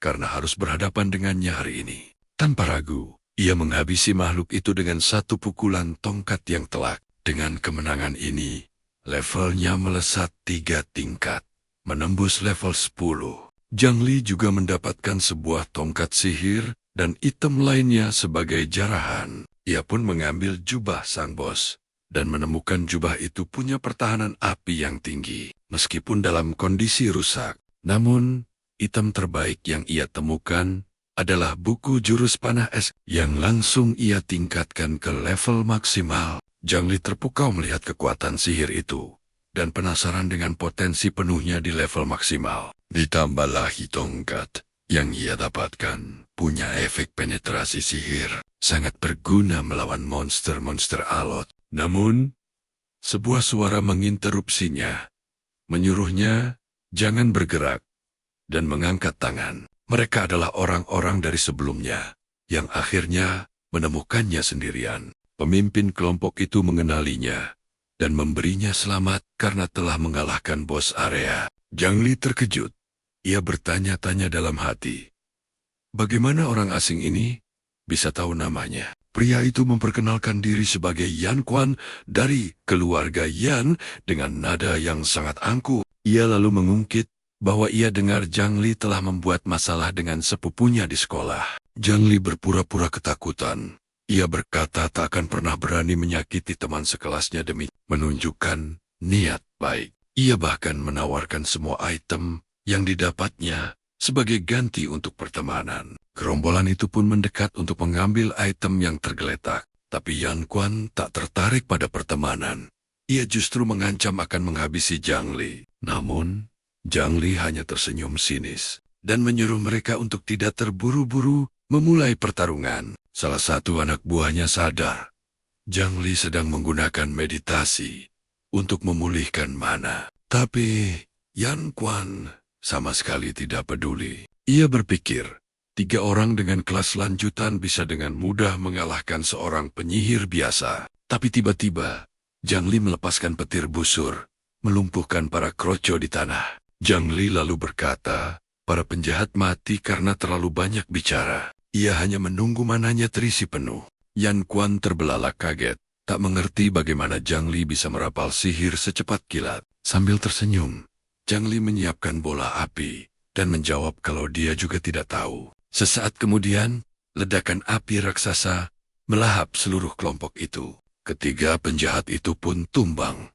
karena harus berhadapan dengannya hari ini. Tanpa ragu, ia menghabisi makhluk itu dengan satu pukulan tongkat yang telak. Dengan kemenangan ini, levelnya melesat 3 tingkat, menembus level 10. Zhang Li juga mendapatkan sebuah tongkat sihir dan item lainnya sebagai jarahan. Ia pun mengambil jubah sang bos, dan menemukan jubah itu punya pertahanan api yang tinggi. Meskipun dalam kondisi rusak, namun item terbaik yang ia temukan adalah buku jurus panah es yang langsung ia tingkatkan ke level maksimal. Zhang Li terpukau melihat kekuatan sihir itu, dan penasaran dengan potensi penuhnya di level maksimal. Ditambah lagi tongkat yang ia dapatkan punya efek penetrasi sihir, sangat berguna melawan monster-monster alot. Namun, sebuah suara menginterupsinya, menyuruhnya jangan bergerak dan mengangkat tangan. Mereka adalah orang-orang dari sebelumnya, yang akhirnya menemukannya sendirian. Pemimpin kelompok itu mengenalinya, dan memberinya selamat karena telah mengalahkan bos area. Zhang Li terkejut. Ia bertanya-tanya dalam hati, bagaimana orang asing ini bisa tahu namanya? Pria itu memperkenalkan diri sebagai Yan Quan dari keluarga Yan dengan nada yang sangat angkuh. Ia lalu mengungkit bahwa ia dengar Zhang Li telah membuat masalah dengan sepupunya di sekolah. Zhang Li berpura-pura ketakutan. Ia berkata tak akan pernah berani menyakiti teman sekelasnya demi menunjukkan niat baik. Ia bahkan menawarkan semua item yang didapatnya sebagai ganti untuk pertemanan. Gerombolan itu pun mendekat untuk mengambil item yang tergeletak. Tapi Yan Quan tak tertarik pada pertemanan. Ia justru mengancam akan menghabisi Zhang Li. Namun, Zhang Li hanya tersenyum sinis dan menyuruh mereka untuk tidak terburu-buru memulai pertarungan. Salah satu anak buahnya sadar Zhang Li sedang menggunakan meditasi untuk memulihkan mana. Tapi Yan Quan sama sekali tidak peduli. Ia berpikir, 3 orang dengan kelas lanjutan bisa dengan mudah mengalahkan seorang penyihir biasa. Tapi tiba-tiba, Zhang Li melepaskan petir busur, melumpuhkan para kroco di tanah. Zhang Li lalu berkata, para penjahat mati karena terlalu banyak bicara. Ia hanya menunggu mananya terisi penuh. Yan Quan terbelalak kaget, tak mengerti bagaimana Zhang Li bisa merapal sihir secepat kilat. Sambil tersenyum, Zhang Li menyiapkan bola api dan menjawab kalau dia juga tidak tahu. Sesaat kemudian, ledakan api raksasa melahap seluruh kelompok itu. Ketiga penjahat itu pun tumbang.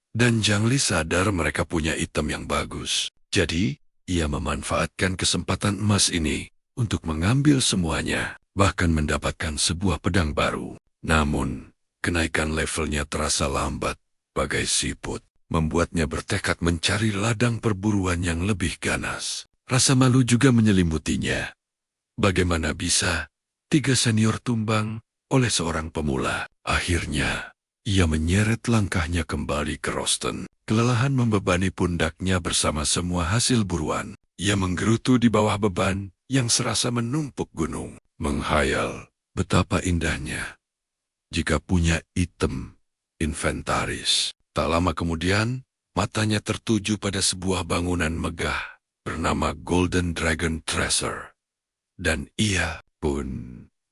Dan Zhang Li sadar mereka punya item yang bagus. Jadi, ia memanfaatkan kesempatan emas ini untuk mengambil semuanya, bahkan mendapatkan sebuah pedang baru. Namun, kenaikan levelnya terasa lambat, bagai siput, membuatnya bertekad mencari ladang perburuan yang lebih ganas. Rasa malu juga menyelimutinya. Bagaimana bisa 3 senior tumbang oleh seorang pemula? Akhirnya, ia menyeret langkahnya kembali ke Rosten. Kelelahan membebani pundaknya bersama semua hasil buruan. Ia menggerutu di bawah beban yang serasa menumpuk gunung. Menghayal betapa indahnya jika punya item inventaris. Tak lama kemudian, matanya tertuju pada sebuah bangunan megah bernama Golden Dragon Treasure. Dan ia pun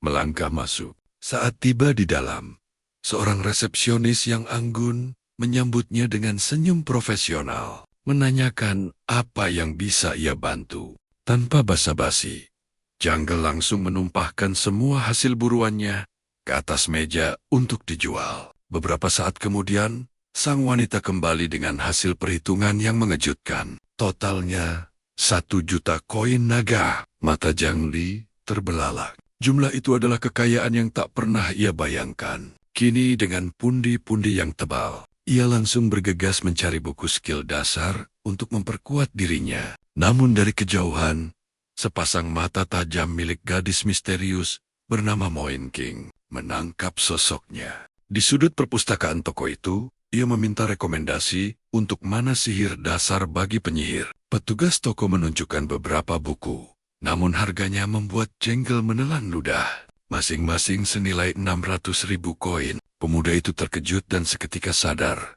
melangkah masuk. Saat tiba di dalam, seorang resepsionis yang anggun menyambutnya dengan senyum profesional, menanyakan apa yang bisa ia bantu. Tanpa basa-basi, Jungle langsung menumpahkan semua hasil buruannya ke atas meja untuk dijual. Beberapa saat kemudian, sang wanita kembali dengan hasil perhitungan yang mengejutkan. Totalnya 1 juta koin naga. Mata Zhang Li terbelalak. Jumlah itu adalah kekayaan yang tak pernah ia bayangkan. Kini dengan pundi-pundi yang tebal, ia langsung bergegas mencari buku skill dasar untuk memperkuat dirinya. Namun dari kejauhan, sepasang mata tajam milik gadis misterius bernama Moin King menangkap sosoknya. Di sudut perpustakaan toko itu, Ia meminta rekomendasi untuk mana sihir dasar bagi penyihir. Petugas toko menunjukkan beberapa buku, namun harganya membuat Jengle menelan ludah. Masing-masing senilai 600.000 koin. Pemuda itu terkejut dan seketika sadar.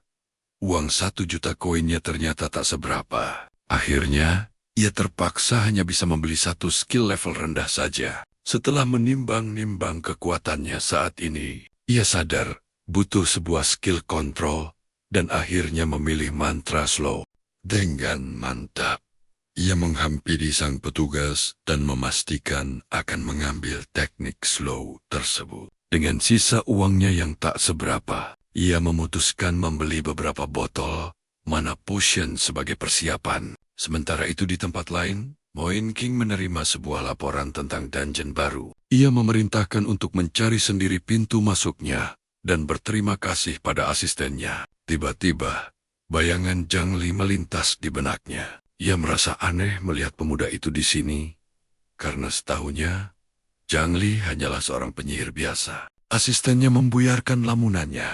Uang 1 juta koinnya ternyata tak seberapa. Akhirnya, ia terpaksa hanya bisa membeli 1 skill level rendah saja. Setelah menimbang-nimbang kekuatannya saat ini, ia sadar butuh sebuah skill kontrol, dan akhirnya memilih mantra slow. Dengan mantap, ia menghampiri sang petugas dan memastikan akan mengambil teknik slow tersebut. Dengan sisa uangnya yang tak seberapa, ia memutuskan membeli beberapa botol mana potion sebagai persiapan. Sementara itu di tempat lain, Moin King menerima sebuah laporan tentang dungeon baru. Ia memerintahkan untuk mencari sendiri pintu masuknya dan berterima kasih pada asistennya. Tiba-tiba, bayangan Zhang Li melintas di benaknya. Ia merasa aneh melihat pemuda itu di sini, karena setahunya, Zhang Li hanyalah seorang penyihir biasa. Asistennya membuyarkan lamunannya,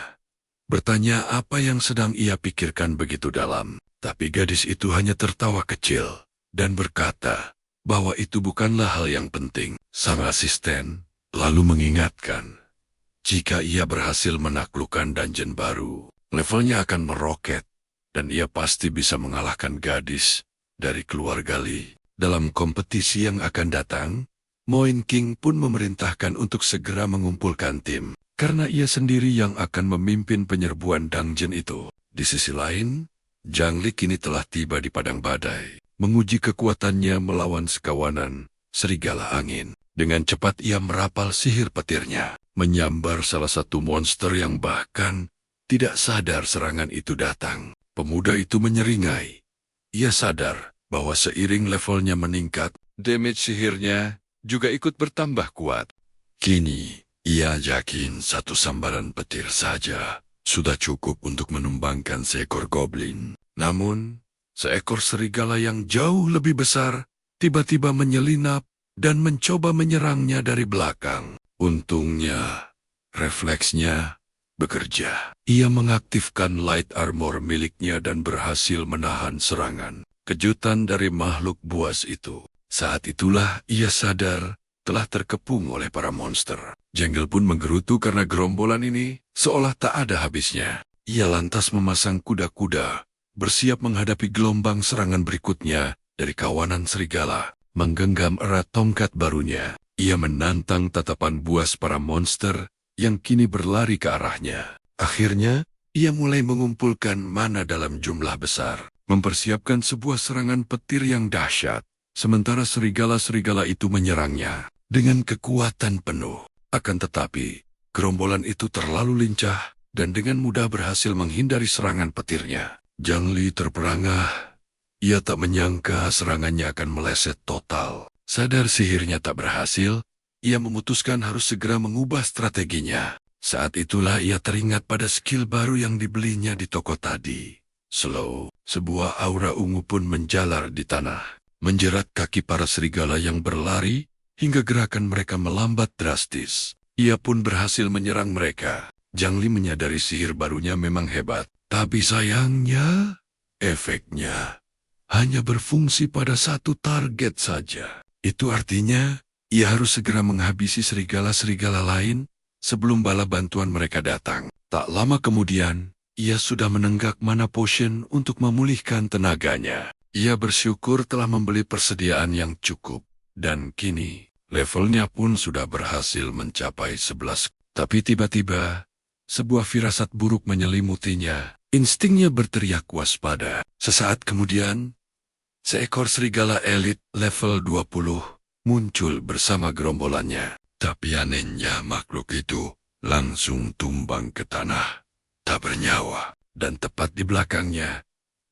bertanya apa yang sedang ia pikirkan begitu dalam. Tapi gadis itu hanya tertawa kecil dan berkata bahwa itu bukanlah hal yang penting. Sang asisten lalu mengingatkan, jika ia berhasil menaklukkan dungeon baru, levelnya akan meroket, dan ia pasti bisa mengalahkan gadis dari keluarga Li. Dalam kompetisi yang akan datang, Moin King pun memerintahkan untuk segera mengumpulkan tim, karena ia sendiri yang akan memimpin penyerbuan dungeon itu. Di sisi lain, Zhang Li kini telah tiba di padang badai, menguji kekuatannya melawan sekawanan serigala angin. Dengan cepat ia merapal sihir petirnya, menyambar salah satu monster yang bahkan tidak sadar serangan itu datang. Pemuda itu menyeringai. Ia sadar bahwa seiring levelnya meningkat, damage sihirnya juga ikut bertambah kuat. Kini, ia yakin satu sambaran petir saja sudah cukup untuk menumbangkan seekor goblin. Namun, seekor serigala yang jauh lebih besar tiba-tiba menyelinap dan mencoba menyerangnya dari belakang. Untungnya, refleksnya bekerja. Ia mengaktifkan light armor miliknya dan berhasil menahan serangan kejutan dari makhluk buas itu. Saat itulah ia sadar telah terkepung oleh para monster. Jengle pun menggerutu karena gerombolan ini seolah tak ada habisnya. Ia lantas memasang kuda-kuda, bersiap menghadapi gelombang serangan berikutnya dari kawanan serigala. Menggenggam erat tongkat barunya, ia menantang tatapan buas para monster yang kini berlari ke arahnya. Akhirnya, ia mulai mengumpulkan mana dalam jumlah besar, mempersiapkan sebuah serangan petir yang dahsyat, sementara serigala-serigala itu menyerangnya dengan kekuatan penuh. Akan tetapi, gerombolan itu terlalu lincah dan dengan mudah berhasil menghindari serangan petirnya. Zhang Li terperangah. Ia tak menyangka serangannya akan meleset total. Sadar sihirnya tak berhasil, ia memutuskan harus segera mengubah strateginya. Saat itulah ia teringat pada skill baru yang dibelinya di toko tadi. Slow, sebuah aura ungu pun menjalar di tanah, menjerat kaki para serigala yang berlari, hingga gerakan mereka melambat drastis. Ia pun berhasil menyerang mereka. Zhang Li menyadari sihir barunya memang hebat, tapi sayangnya, efeknya hanya berfungsi pada satu target saja. Itu artinya, ia harus segera menghabisi serigala-serigala lain sebelum bala bantuan mereka datang. Tak lama kemudian, ia sudah menenggak mana potion untuk memulihkan tenaganya. Ia bersyukur telah membeli persediaan yang cukup, dan kini, levelnya pun sudah berhasil mencapai 11. Tapi tiba-tiba, sebuah firasat buruk menyelimutinya. Instingnya berteriak waspada. Sesaat kemudian, seekor serigala elit level 20 muncul bersama gerombolannya. Tapi anehnya makhluk itu langsung tumbang ke tanah, tak bernyawa. Dan tepat di belakangnya,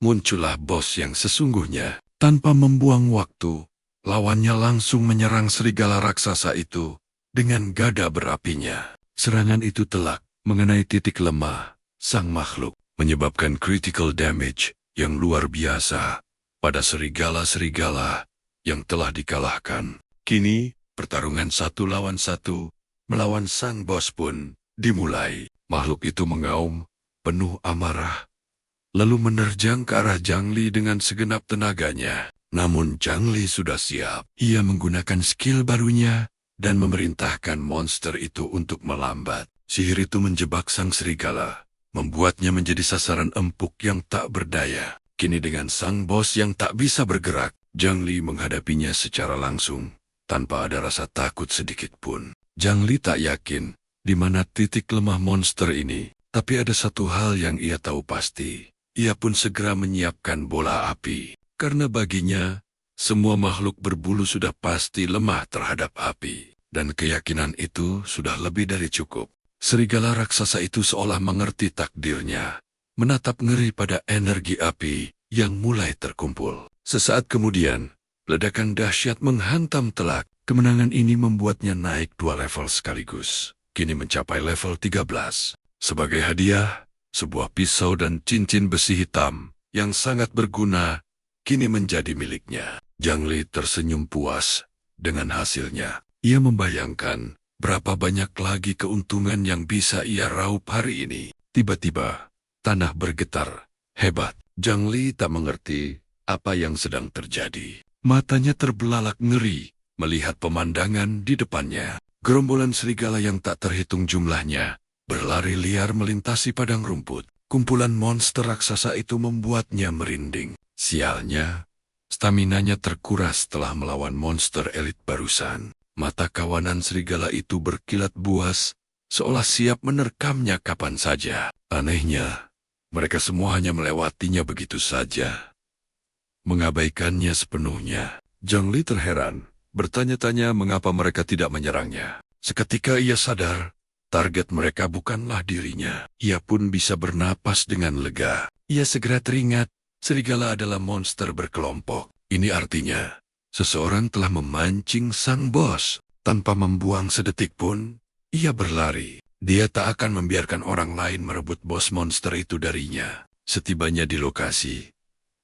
muncullah bos yang sesungguhnya. Tanpa membuang waktu, lawannya langsung menyerang serigala raksasa itu dengan gada berapinya. Serangan itu telak mengenai titik lemah sang makhluk, menyebabkan critical damage yang luar biasa pada serigala-serigala yang telah dikalahkan. Kini, pertarungan 1 lawan 1 melawan sang bos pun dimulai. Makhluk itu mengaum penuh amarah, lalu menerjang ke arah Zhang Li dengan segenap tenaganya. Namun Zhang Li sudah siap. Ia menggunakan skill barunya dan memerintahkan monster itu untuk melambat. Sihir itu menjebak sang serigala, membuatnya menjadi sasaran empuk yang tak berdaya. Kini dengan sang bos yang tak bisa bergerak, Zhang Li menghadapinya secara langsung, tanpa ada rasa takut sedikit pun. Zhang Li tak yakin di mana titik lemah monster ini, tapi ada satu hal yang ia tahu pasti. Ia pun segera menyiapkan bola api, karena baginya, semua makhluk berbulu sudah pasti lemah terhadap api, dan keyakinan itu sudah lebih dari cukup. Serigala raksasa itu seolah mengerti takdirnya, menatap ngeri pada energi api yang mulai terkumpul. Sesaat kemudian, ledakan dahsyat menghantam telak. Kemenangan ini membuatnya naik 2 level sekaligus, kini mencapai level 13. Sebagai hadiah, sebuah pisau dan cincin besi hitam yang sangat berguna kini menjadi miliknya. Zhang Li tersenyum puas dengan hasilnya. Ia membayangkan berapa banyak lagi keuntungan yang bisa ia raup hari ini. Tiba-tiba, tanah bergetar. Hebat. Zhang Li tak mengerti apa yang sedang terjadi. Matanya terbelalak ngeri melihat pemandangan di depannya. Gerombolan serigala yang tak terhitung jumlahnya berlari liar melintasi padang rumput. Kumpulan monster raksasa itu membuatnya merinding. Sialnya, staminanya terkuras setelah melawan monster elit barusan. Mata kawanan serigala itu berkilat buas, seolah siap menerkamnya kapan saja. Anehnya, mereka semua hanya melewatinya begitu saja, mengabaikannya sepenuhnya. Zhang Li terheran, bertanya-tanya mengapa mereka tidak menyerangnya. Seketika ia sadar, target mereka bukanlah dirinya. Ia pun bisa bernapas dengan lega. Ia segera teringat, serigala adalah monster berkelompok. Ini artinya, seseorang telah memancing sang bos. Tanpa membuang sedetik pun, ia berlari. Dia tak akan membiarkan orang lain merebut bos monster itu darinya. Setibanya di lokasi,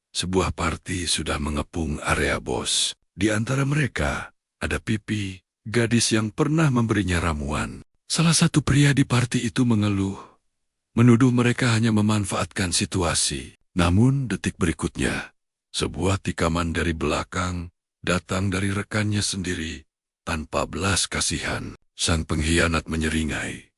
sebuah party sudah mengepung area bos. Di antara mereka, ada Pipi, gadis yang pernah memberinya ramuan. Salah satu pria di party itu mengeluh, menuduh mereka hanya memanfaatkan situasi. Namun detik berikutnya, sebuah tikaman dari belakang datang dari rekannya sendiri. Tanpa belas kasihan, sang pengkhianat menyeringai.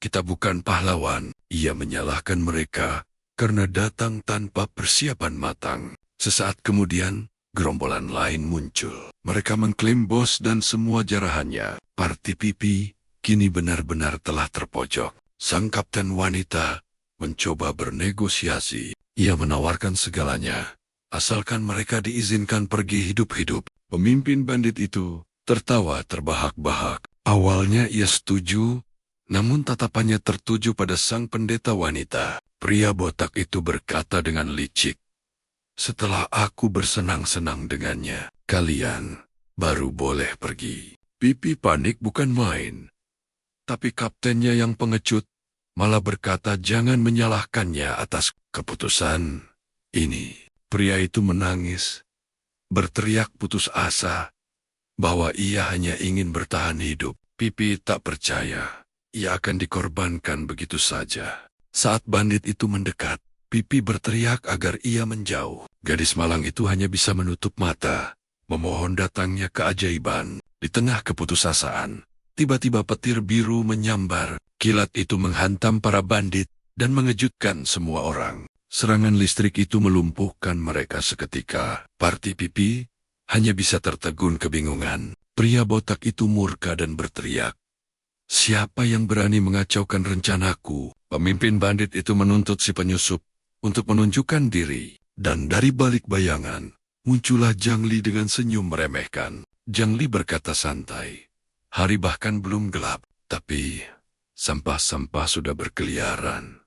Kita bukan pahlawan. Ia menyalahkan mereka karena datang tanpa persiapan matang. Sesaat kemudian, gerombolan lain muncul. Mereka mengklaim bos dan semua jarahannya. Party Pipi kini benar-benar telah terpojok. Sang kapten wanita mencoba bernegosiasi. Ia menawarkan segalanya, asalkan mereka diizinkan pergi hidup-hidup. Pemimpin bandit itu tertawa terbahak-bahak. Awalnya ia setuju, namun tatapannya tertuju pada sang pendeta wanita. Pria botak itu berkata dengan licik, "Setelah aku bersenang-senang dengannya, kalian baru boleh pergi." Pipi panik bukan main. Tapi kaptennya yang pengecut malah berkata jangan menyalahkannya atas keputusan ini. Pria itu menangis, berteriak putus asa bahwa ia hanya ingin bertahan hidup. Pipi tak percaya ia akan dikorbankan begitu saja. Saat bandit itu mendekat, Pipi berteriak agar ia menjauh. Gadis malang itu hanya bisa menutup mata, memohon datangnya keajaiban. Di tengah keputusasaan, tiba-tiba petir biru menyambar. Kilat itu menghantam para bandit dan mengejutkan semua orang. Serangan listrik itu melumpuhkan mereka seketika. Party Pipi hanya bisa tertegun kebingungan. Pria botak itu murka dan berteriak, "Siapa yang berani mengacaukan rencanaku?" Pemimpin bandit itu menuntut si penyusup untuk menunjukkan diri. Dan dari balik bayangan, muncullah Zhang Li dengan senyum meremehkan. Zhang Li berkata santai, "Hari bahkan belum gelap, tapi sampah-sampah sudah berkeliaran,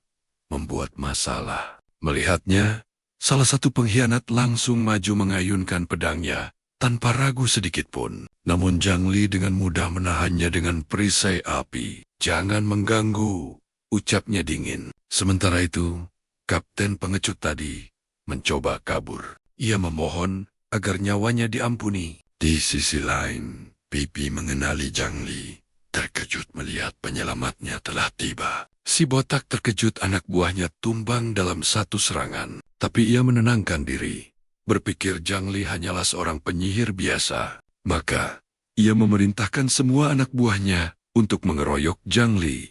membuat masalah." Melihatnya, salah satu pengkhianat langsung maju mengayunkan pedangnya, tanpa ragu sedikit pun. Namun Zhang Li dengan mudah menahannya dengan perisai api. "Jangan mengganggu," ucapnya dingin. Sementara itu, kapten pengecut tadi mencoba kabur. Ia memohon agar nyawanya diampuni. Di sisi lain, Pipi mengenali Zhang Li, terkejut melihat penyelamatnya telah tiba. Si botak terkejut anak buahnya tumbang dalam satu serangan. Tapi ia menenangkan diri. Berpikir Zhang Li hanyalah seorang penyihir biasa. Maka, ia memerintahkan semua anak buahnya untuk mengeroyok Zhang Li.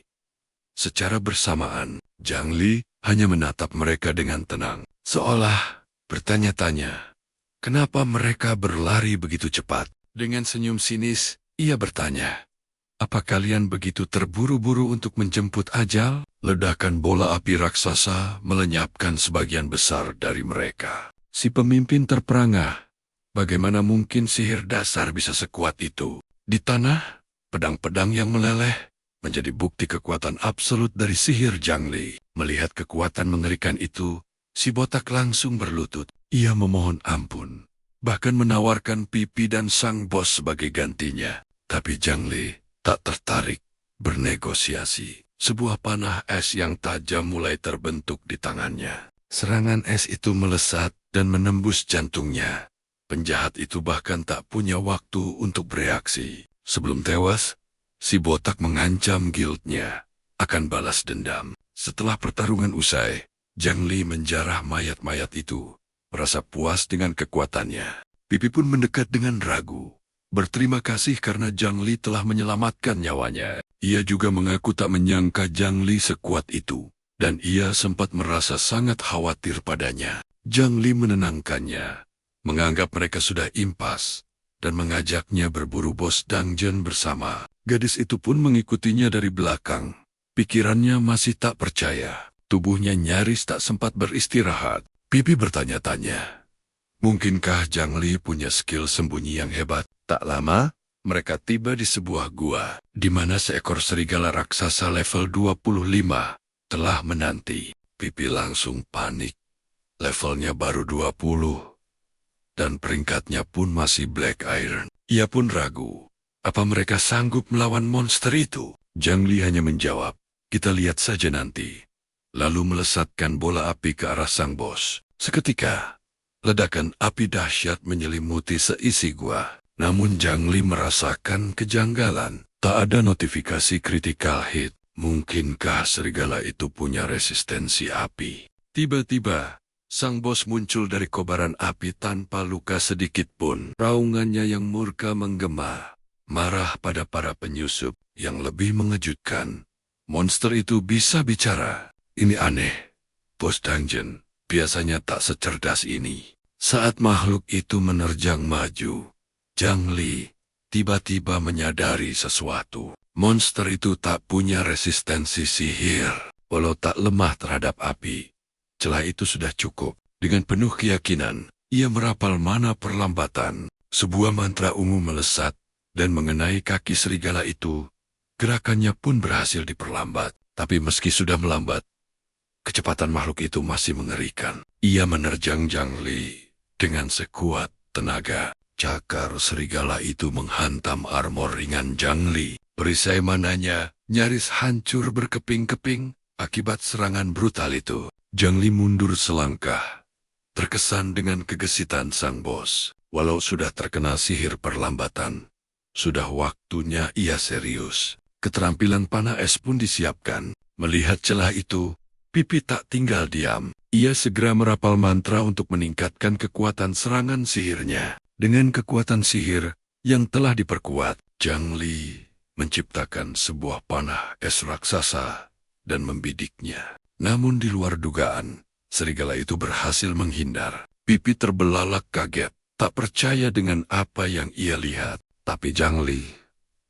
Secara bersamaan, Zhang Li hanya menatap mereka dengan tenang. Seolah bertanya-tanya, kenapa mereka berlari begitu cepat? Dengan senyum sinis, ia bertanya, apa kalian begitu terburu-buru untuk menjemput ajal? Ledakan bola api raksasa melenyapkan sebagian besar dari mereka. Si pemimpin terperangah. Bagaimana mungkin sihir dasar bisa sekuat itu? Di tanah, pedang-pedang yang meleleh menjadi bukti kekuatan absolut dari sihir Zhang Li. Melihat kekuatan mengerikan itu, si botak langsung berlutut. Ia memohon ampun, bahkan menawarkan pipi dan sang bos sebagai gantinya. Tapi Zhang Li tak tertarik bernegosiasi. Sebuah panah es yang tajam mulai terbentuk di tangannya. Serangan es itu melesat dan menembus jantungnya. Penjahat itu bahkan tak punya waktu untuk bereaksi. Sebelum tewas, si botak mengancam guildnya akan balas dendam. Setelah pertarungan usai, Zhang Li menjarah mayat-mayat itu, merasa puas dengan kekuatannya. Pipi pun mendekat dengan ragu. Berterima kasih karena Zhang Li telah menyelamatkan nyawanya. Ia juga mengaku tak menyangka Zhang Li sekuat itu, dan ia sempat merasa sangat khawatir padanya. Zhang Li menenangkannya, menganggap mereka sudah impas, dan mengajaknya berburu bos dungeon bersama. Gadis itu pun mengikutinya dari belakang. Pikirannya masih tak percaya. Tubuhnya nyaris tak sempat beristirahat. Pipi bertanya-tanya, mungkinkah Zhang Li punya skill sembunyi yang hebat? Tak lama, mereka tiba di sebuah gua, di mana seekor serigala raksasa level 25 telah menanti. Pipi langsung panik. Levelnya baru 20, dan peringkatnya pun masih Black Iron. Ia pun ragu, apa mereka sanggup melawan monster itu? Zhang Li hanya menjawab, kita lihat saja nanti. Lalu melesatkan bola api ke arah sang bos. Seketika, ledakan api dahsyat menyelimuti seisi gua. Namun Zhang Li merasakan kejanggalan. Tak ada notifikasi critical hit. Mungkinkah serigala itu punya resistensi api? Tiba-tiba, sang bos muncul dari kobaran api tanpa luka sedikit pun. Raungannya yang murka menggema, marah pada para penyusup. Yang lebih mengejutkan, monster itu bisa bicara. Ini aneh. Bos dungeon biasanya tak secerdas ini. Saat makhluk itu menerjang maju, Zhang Li tiba-tiba menyadari sesuatu. Monster itu tak punya resistensi sihir, walau tak lemah terhadap api. Celah itu sudah cukup. Dengan penuh keyakinan, ia merapal mana perlambatan. Sebuah mantra ungu melesat dan mengenai kaki serigala itu. Gerakannya pun berhasil diperlambat. Tapi meski sudah melambat, kecepatan makhluk itu masih mengerikan. Ia menerjang Zhang Li dengan sekuat tenaga. Cakar serigala itu menghantam armor ringan Zhang Li. Perisai mananya nyaris hancur berkeping-keping akibat serangan brutal itu. Zhang Li mundur selangkah, terkesan dengan kegesitan sang bos. Walau sudah terkena sihir perlambatan, sudah waktunya ia serius. Keterampilan panah es pun disiapkan. Melihat celah itu, Pipi tak tinggal diam. Ia segera merapal mantra untuk meningkatkan kekuatan serangan sihirnya. Dengan kekuatan sihir yang telah diperkuat, Zhang Li menciptakan sebuah panah es raksasa dan membidiknya. Namun di luar dugaan, serigala itu berhasil menghindar. Pipi terbelalak kaget, tak percaya dengan apa yang ia lihat. Tapi Zhang Li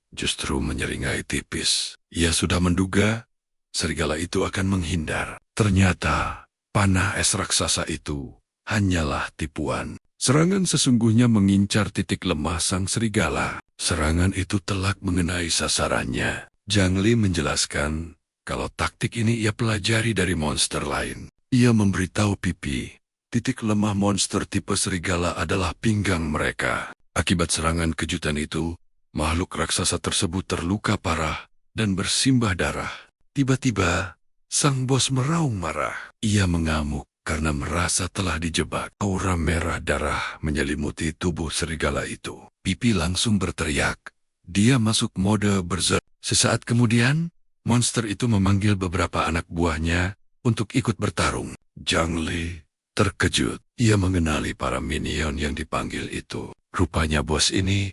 justru menyeringai tipis. Ia sudah menduga serigala itu akan menghindar. Ternyata panah es raksasa itu hanyalah tipuan. Serangan sesungguhnya mengincar titik lemah sang serigala. Serangan itu telak mengenai sasarannya. Zhang Li menjelaskan kalau taktik ini ia pelajari dari monster lain. Ia memberitahu Pipi, titik lemah monster tipe serigala adalah pinggang mereka. Akibat serangan kejutan itu, makhluk raksasa tersebut terluka parah dan bersimbah darah. Tiba-tiba, sang bos meraung marah. Ia mengamuk karena merasa telah dijebak. Aura merah darah menyelimuti tubuh serigala itu. Pipi langsung berteriak. Dia masuk mode berserk. Sesaat kemudian, monster itu memanggil beberapa anak buahnya untuk ikut bertarung. Zhang Li terkejut. Ia mengenali para minion yang dipanggil itu. Rupanya bos ini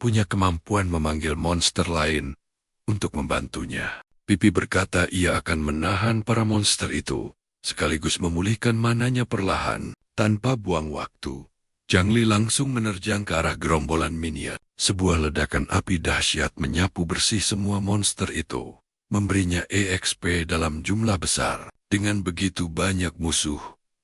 punya kemampuan memanggil monster lain untuk membantunya. Pipi berkata ia akan menahan para monster itu, sekaligus memulihkan mananya perlahan, tanpa buang waktu. Zhang Li langsung menerjang ke arah gerombolan minion. Sebuah ledakan api dahsyat menyapu bersih semua monster itu, memberinya EXP dalam jumlah besar. Dengan begitu banyak musuh,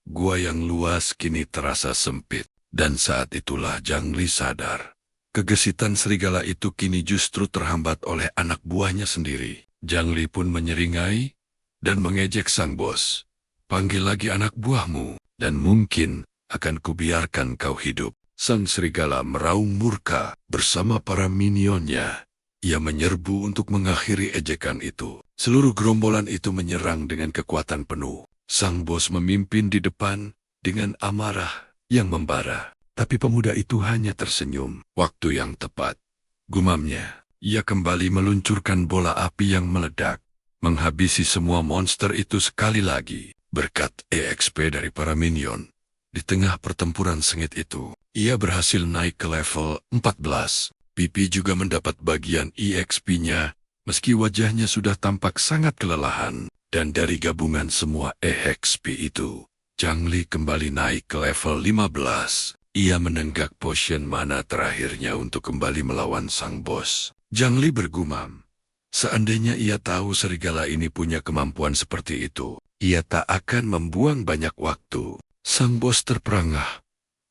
gua yang luas kini terasa sempit. Dan saat itulah Zhang Li sadar. Kegesitan serigala itu kini justru terhambat oleh anak buahnya sendiri. Zhang Li pun menyeringai dan mengejek sang bos. Panggil lagi anak buahmu, dan mungkin akan kubiarkan kau hidup. Sang serigala meraung murka bersama para minionnya. Ia menyerbu untuk mengakhiri ejekan itu. Seluruh gerombolan itu menyerang dengan kekuatan penuh. Sang bos memimpin di depan dengan amarah yang membara. Tapi pemuda itu hanya tersenyum. Waktu yang tepat, gumamnya. Ia kembali meluncurkan bola api yang meledak, menghabisi semua monster itu sekali lagi. Berkat EXP dari para minion, di tengah pertempuran sengit itu, ia berhasil naik ke level 14. Pipi juga mendapat bagian EXP-nya, meski wajahnya sudah tampak sangat kelelahan. Dan dari gabungan semua EXP itu, Zhang Li kembali naik ke level 15. Ia menenggak potion mana terakhirnya untuk kembali melawan sang bos. Zhang Li bergumam, seandainya ia tahu serigala ini punya kemampuan seperti itu, ia tak akan membuang banyak waktu. Sang bos terperangah,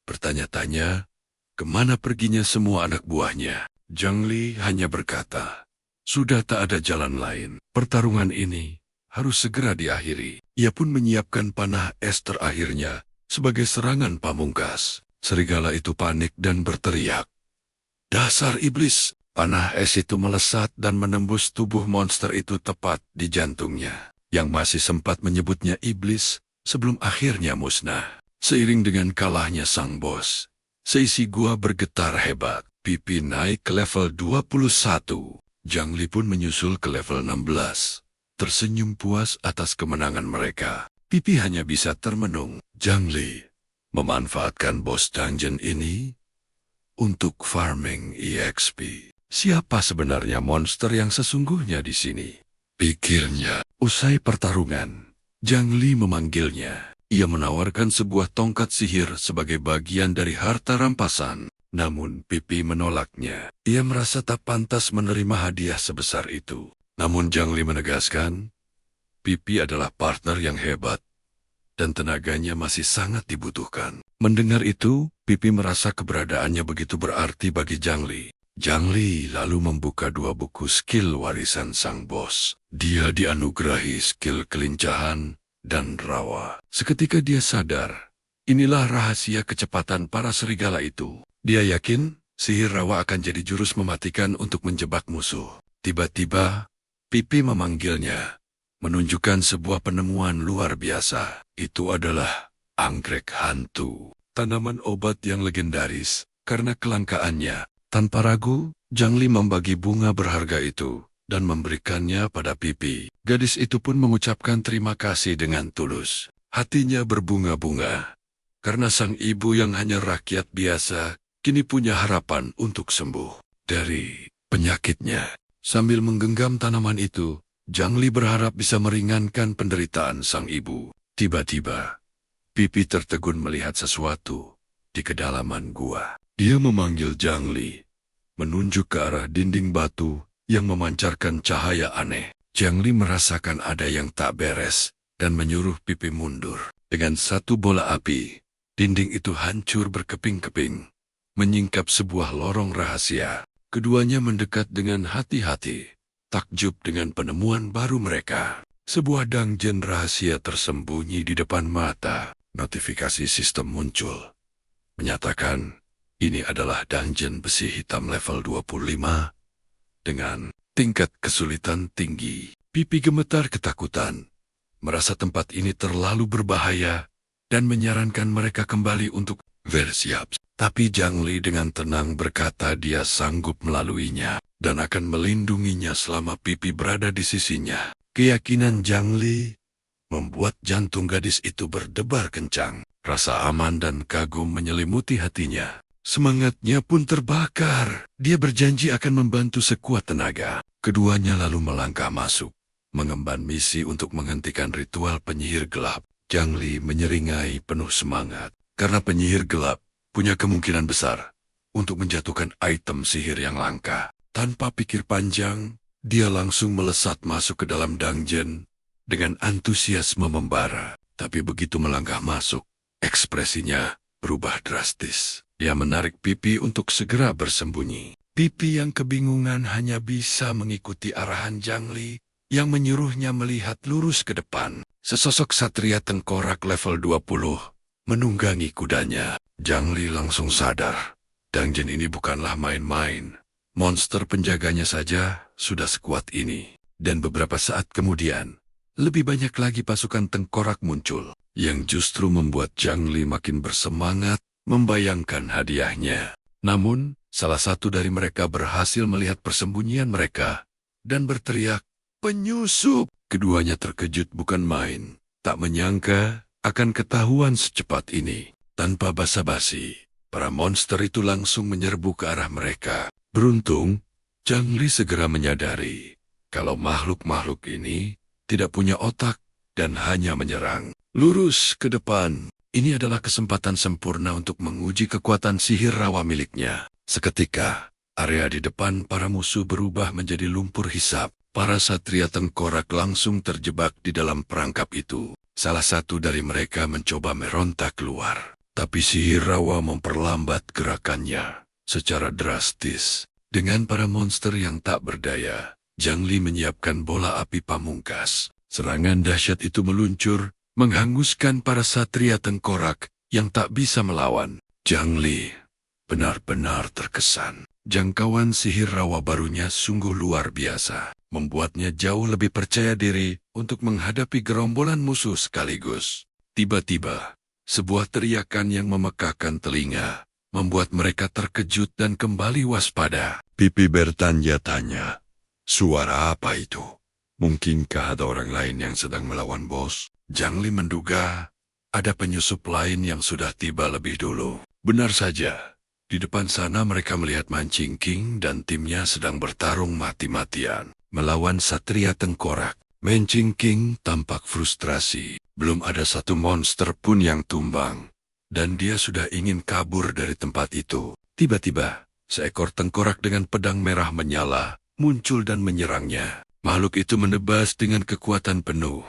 bertanya-tanya, kemana perginya semua anak buahnya? Zhang Li hanya berkata, sudah tak ada jalan lain. Pertarungan ini harus segera diakhiri. Ia pun menyiapkan panah es terakhirnya sebagai serangan pamungkas. Serigala itu panik dan berteriak, dasar iblis! Panah es itu melesat dan menembus tubuh monster itu tepat di jantungnya, yang masih sempat menyebutnya iblis sebelum akhirnya musnah. Seiring dengan kalahnya sang bos, seisi gua bergetar hebat. Pipi naik ke level 21. Zhang Li pun menyusul ke level 16. Tersenyum puas atas kemenangan mereka. Pipi hanya bisa termenung. Zhang Li memanfaatkan bos dungeon ini untuk farming EXP. Siapa sebenarnya monster yang sesungguhnya di sini? Pikirnya. Usai pertarungan, Zhang Li memanggilnya. Ia menawarkan sebuah tongkat sihir sebagai bagian dari harta rampasan. Namun Pipi menolaknya. Ia merasa tak pantas menerima hadiah sebesar itu. Namun Zhang Li menegaskan, Pipi adalah partner yang hebat, dan tenaganya masih sangat dibutuhkan. Mendengar itu, Pipi merasa keberadaannya begitu berarti bagi Zhang Li. Zhang Li lalu membuka 2 buku skill warisan sang bos. Dia dianugerahi skill kelincahan dan rawa. Seketika dia sadar, inilah rahasia kecepatan para serigala itu. Dia yakin sihir rawa akan jadi jurus mematikan untuk menjebak musuh. Tiba-tiba, Pipi memanggilnya, menunjukkan sebuah penemuan luar biasa. Itu adalah anggrek hantu, tanaman obat yang legendaris karena kelangkaannya. Tanpa ragu, Zhang Li membagi bunga berharga itu dan memberikannya pada Pipi. Gadis itu pun mengucapkan terima kasih dengan tulus. Hatinya berbunga-bunga, karena sang ibu yang hanya rakyat biasa kini punya harapan untuk sembuh dari penyakitnya. Sambil menggenggam tanaman itu, Zhang Li berharap bisa meringankan penderitaan sang ibu. Tiba-tiba, Pipi tertegun melihat sesuatu di kedalaman gua. Dia memanggil Zhang Li, menunjuk ke arah dinding batu yang memancarkan cahaya aneh. Zhang Li merasakan ada yang tak beres dan menyuruh Pipi mundur. Dengan satu bola api, dinding itu hancur berkeping-keping, menyingkap sebuah lorong rahasia. Keduanya mendekat dengan hati-hati, takjub dengan penemuan baru mereka. Sebuah dungeon rahasia tersembunyi di depan mata. Notifikasi sistem muncul, menyatakan ini adalah dungeon besi hitam level 25 dengan tingkat kesulitan tinggi. Pipi gemetar ketakutan, merasa tempat ini terlalu berbahaya dan menyarankan mereka kembali untuk bersiap. Tapi Zhang Li dengan tenang berkata dia sanggup melaluinya. dan akan melindunginya selama Pipi berada di sisinya. Keyakinan Zhang Li membuat jantung gadis itu berdebar kencang. Rasa aman dan kagum menyelimuti hatinya. Semangatnya pun terbakar. Dia berjanji akan membantu sekuat tenaga. Keduanya lalu melangkah masuk, mengemban misi untuk menghentikan ritual penyihir gelap. Zhang Li menyeringai penuh semangat. Karena penyihir gelap punya kemungkinan besar untuk menjatuhkan item sihir yang langka. Tanpa pikir panjang, dia langsung melesat masuk ke dalam dungeon dengan antusiasme membara. Tapi begitu melangkah masuk, ekspresinya berubah drastis. Dia menarik Pipi untuk segera bersembunyi. Pipi yang kebingungan hanya bisa mengikuti arahan Zhang Li yang menyuruhnya melihat lurus ke depan. Sesosok satria tengkorak level 20 menunggangi kudanya. Zhang Li langsung sadar, dungeon ini bukanlah main-main. Monster penjaganya saja sudah sekuat ini. Dan beberapa saat kemudian, lebih banyak lagi pasukan tengkorak muncul, yang justru membuat Zhang Li makin bersemangat membayangkan hadiahnya. Namun, salah satu dari mereka berhasil melihat persembunyian mereka dan berteriak, "Penyusup!" Keduanya terkejut bukan main, tak menyangka akan ketahuan secepat ini. Tanpa basa-basi, para monster itu langsung menyerbu ke arah mereka. Beruntung, Zhang Li segera menyadari kalau makhluk-makhluk ini tidak punya otak dan hanya menyerang. Lurus ke depan. Ini adalah kesempatan sempurna untuk menguji kekuatan sihir rawa miliknya. Seketika, area di depan para musuh berubah menjadi lumpur hisap. Para satria tengkorak langsung terjebak di dalam perangkap itu. Salah satu dari mereka mencoba meronta keluar, tapi sihir rawa memperlambat gerakannya secara drastis. Dengan para monster yang tak berdaya, Zhang Li menyiapkan bola api pamungkas. Serangan dahsyat itu meluncur, menghanguskan para satria tengkorak yang tak bisa melawan. Zhang Li benar-benar terkesan. Jangkauan sihir rawa barunya sungguh luar biasa, membuatnya jauh lebih percaya diri untuk menghadapi gerombolan musuh sekaligus. Tiba-tiba, sebuah teriakan yang memekakkan telinga membuat mereka terkejut dan kembali waspada. Pipi bertanya-tanya, "Suara apa itu? Mungkinkah ada orang lain yang sedang melawan bos?" Zhang Li menduga ada penyusup lain yang sudah tiba lebih dulu. Benar saja, di depan sana mereka melihat Mancing King dan timnya sedang bertarung mati-matian melawan satria tengkorak. Mancing King tampak frustrasi. Belum ada satu monster pun yang tumbang, dan dia sudah ingin kabur dari tempat itu. Tiba-tiba, seekor tengkorak dengan pedang merah menyala muncul dan menyerangnya. Makhluk itu menebas dengan kekuatan penuh,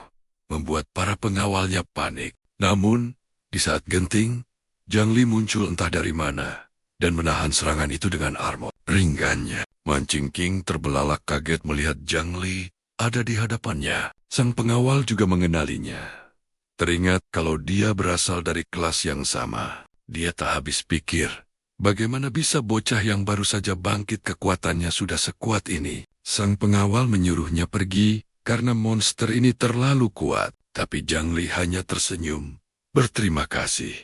membuat para pengawalnya panik. Namun, di saat genting, Zhang Li muncul entah dari mana dan menahan serangan itu dengan armor ringannya. Mancing King terbelalak kaget melihat Zhang Li ada di hadapannya. Sang pengawal juga mengenalinya. Teringat kalau dia berasal dari kelas yang sama. Dia tak habis pikir, bagaimana bisa bocah yang baru saja bangkit kekuatannya sudah sekuat ini. Sang pengawal menyuruhnya pergi karena monster ini terlalu kuat. Tapi Zhang Li hanya tersenyum, berterima kasih,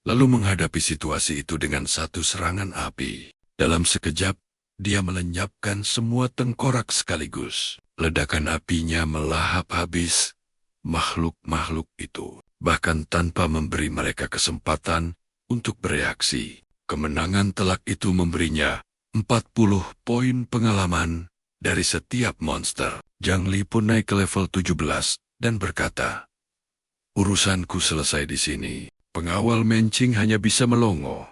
lalu menghadapi situasi itu dengan satu serangan api. Dalam sekejap, dia melenyapkan semua tengkorak sekaligus. Ledakan apinya melahap habis makhluk-makhluk itu, bahkan tanpa memberi mereka kesempatan untuk bereaksi. Kemenangan telak itu memberinya 40 poin pengalaman dari setiap monster. Zhang Li pun naik ke level 17 dan berkata, "Urusanku selesai di sini." Pengawal Mancing hanya bisa melongo.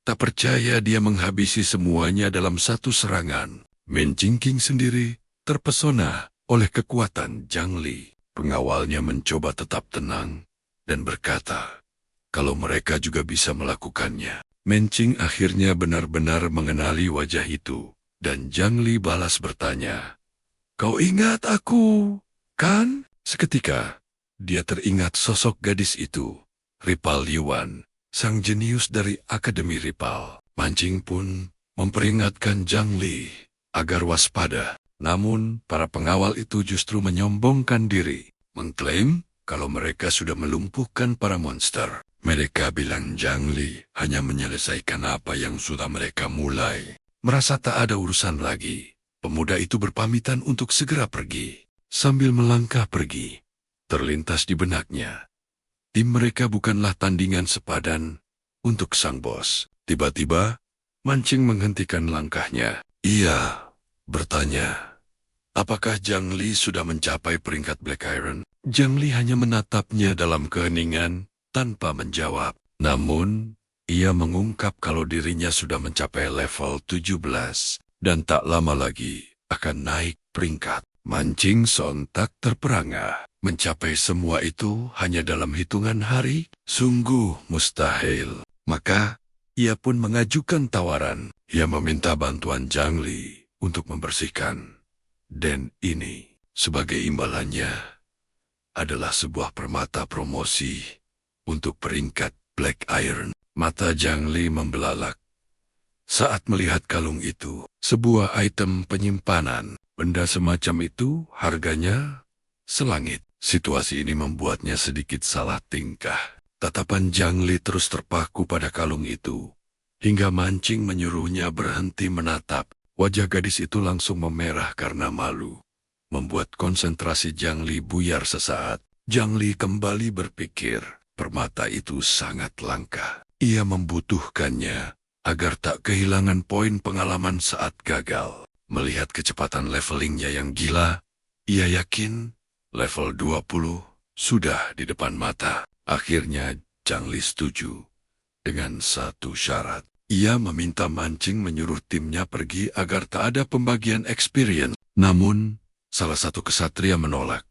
Tak percaya dia menghabisi semuanya dalam satu serangan. Mancing King sendiri terpesona oleh kekuatan Zhang Li. Pengawalnya mencoba tetap tenang dan berkata, kalau mereka juga bisa melakukannya. Mancing akhirnya benar-benar mengenali wajah itu, dan Zhang Li balas bertanya, "Kau ingat aku, kan?" Seketika, dia teringat sosok gadis itu, Ripal Yuan, sang jenius dari Akademi Ripal. Mancing pun memperingatkan Zhang Li agar waspada. Namun, para pengawal itu justru menyombongkan diri, mengklaim kalau mereka sudah melumpuhkan para monster. Mereka bilang Zhang Li hanya menyelesaikan apa yang sudah mereka mulai. Merasa tak ada urusan lagi, Pemuda itu berpamitan untuk segera pergi. Sambil melangkah pergi, terlintas di benaknya, tim mereka bukanlah tandingan sepadan untuk sang bos. Tiba-tiba, Mancing menghentikan langkahnya. Ia bertanya, apakah Zhang Li sudah mencapai peringkat Black Iron? Zhang Li hanya menatapnya dalam keheningan tanpa menjawab. Namun, ia mengungkap kalau dirinya sudah mencapai level 17 dan tak lama lagi akan naik peringkat. Mancing sontak terperangah. Mencapai semua itu hanya dalam hitungan hari? Sungguh mustahil. Maka, ia pun mengajukan tawaran. Ia meminta bantuan Zhang Li untuk membersihkan. Dan ini, sebagai imbalannya, adalah sebuah permata promosi untuk peringkat Black Iron. Mata Zhang Li membelalak saat melihat kalung itu. Sebuah item penyimpanan. Benda semacam itu harganya selangit. Situasi ini membuatnya sedikit salah tingkah. Tatapan Zhang Li terus terpaku pada kalung itu, hingga Mancing menyuruhnya berhenti menatap. Wajah gadis itu langsung memerah karena malu, membuat konsentrasi Zhang Li buyar sesaat. Zhang Li kembali berpikir, permata itu sangat langka. Ia membutuhkannya agar tak kehilangan poin pengalaman saat gagal. Melihat kecepatan levelingnya yang gila, ia yakin level 20 sudah di depan mata. Akhirnya Zhang Li setuju dengan satu syarat. Ia meminta Mancing menyuruh timnya pergi agar tak ada pembagian experience. Namun, salah satu kesatria menolak.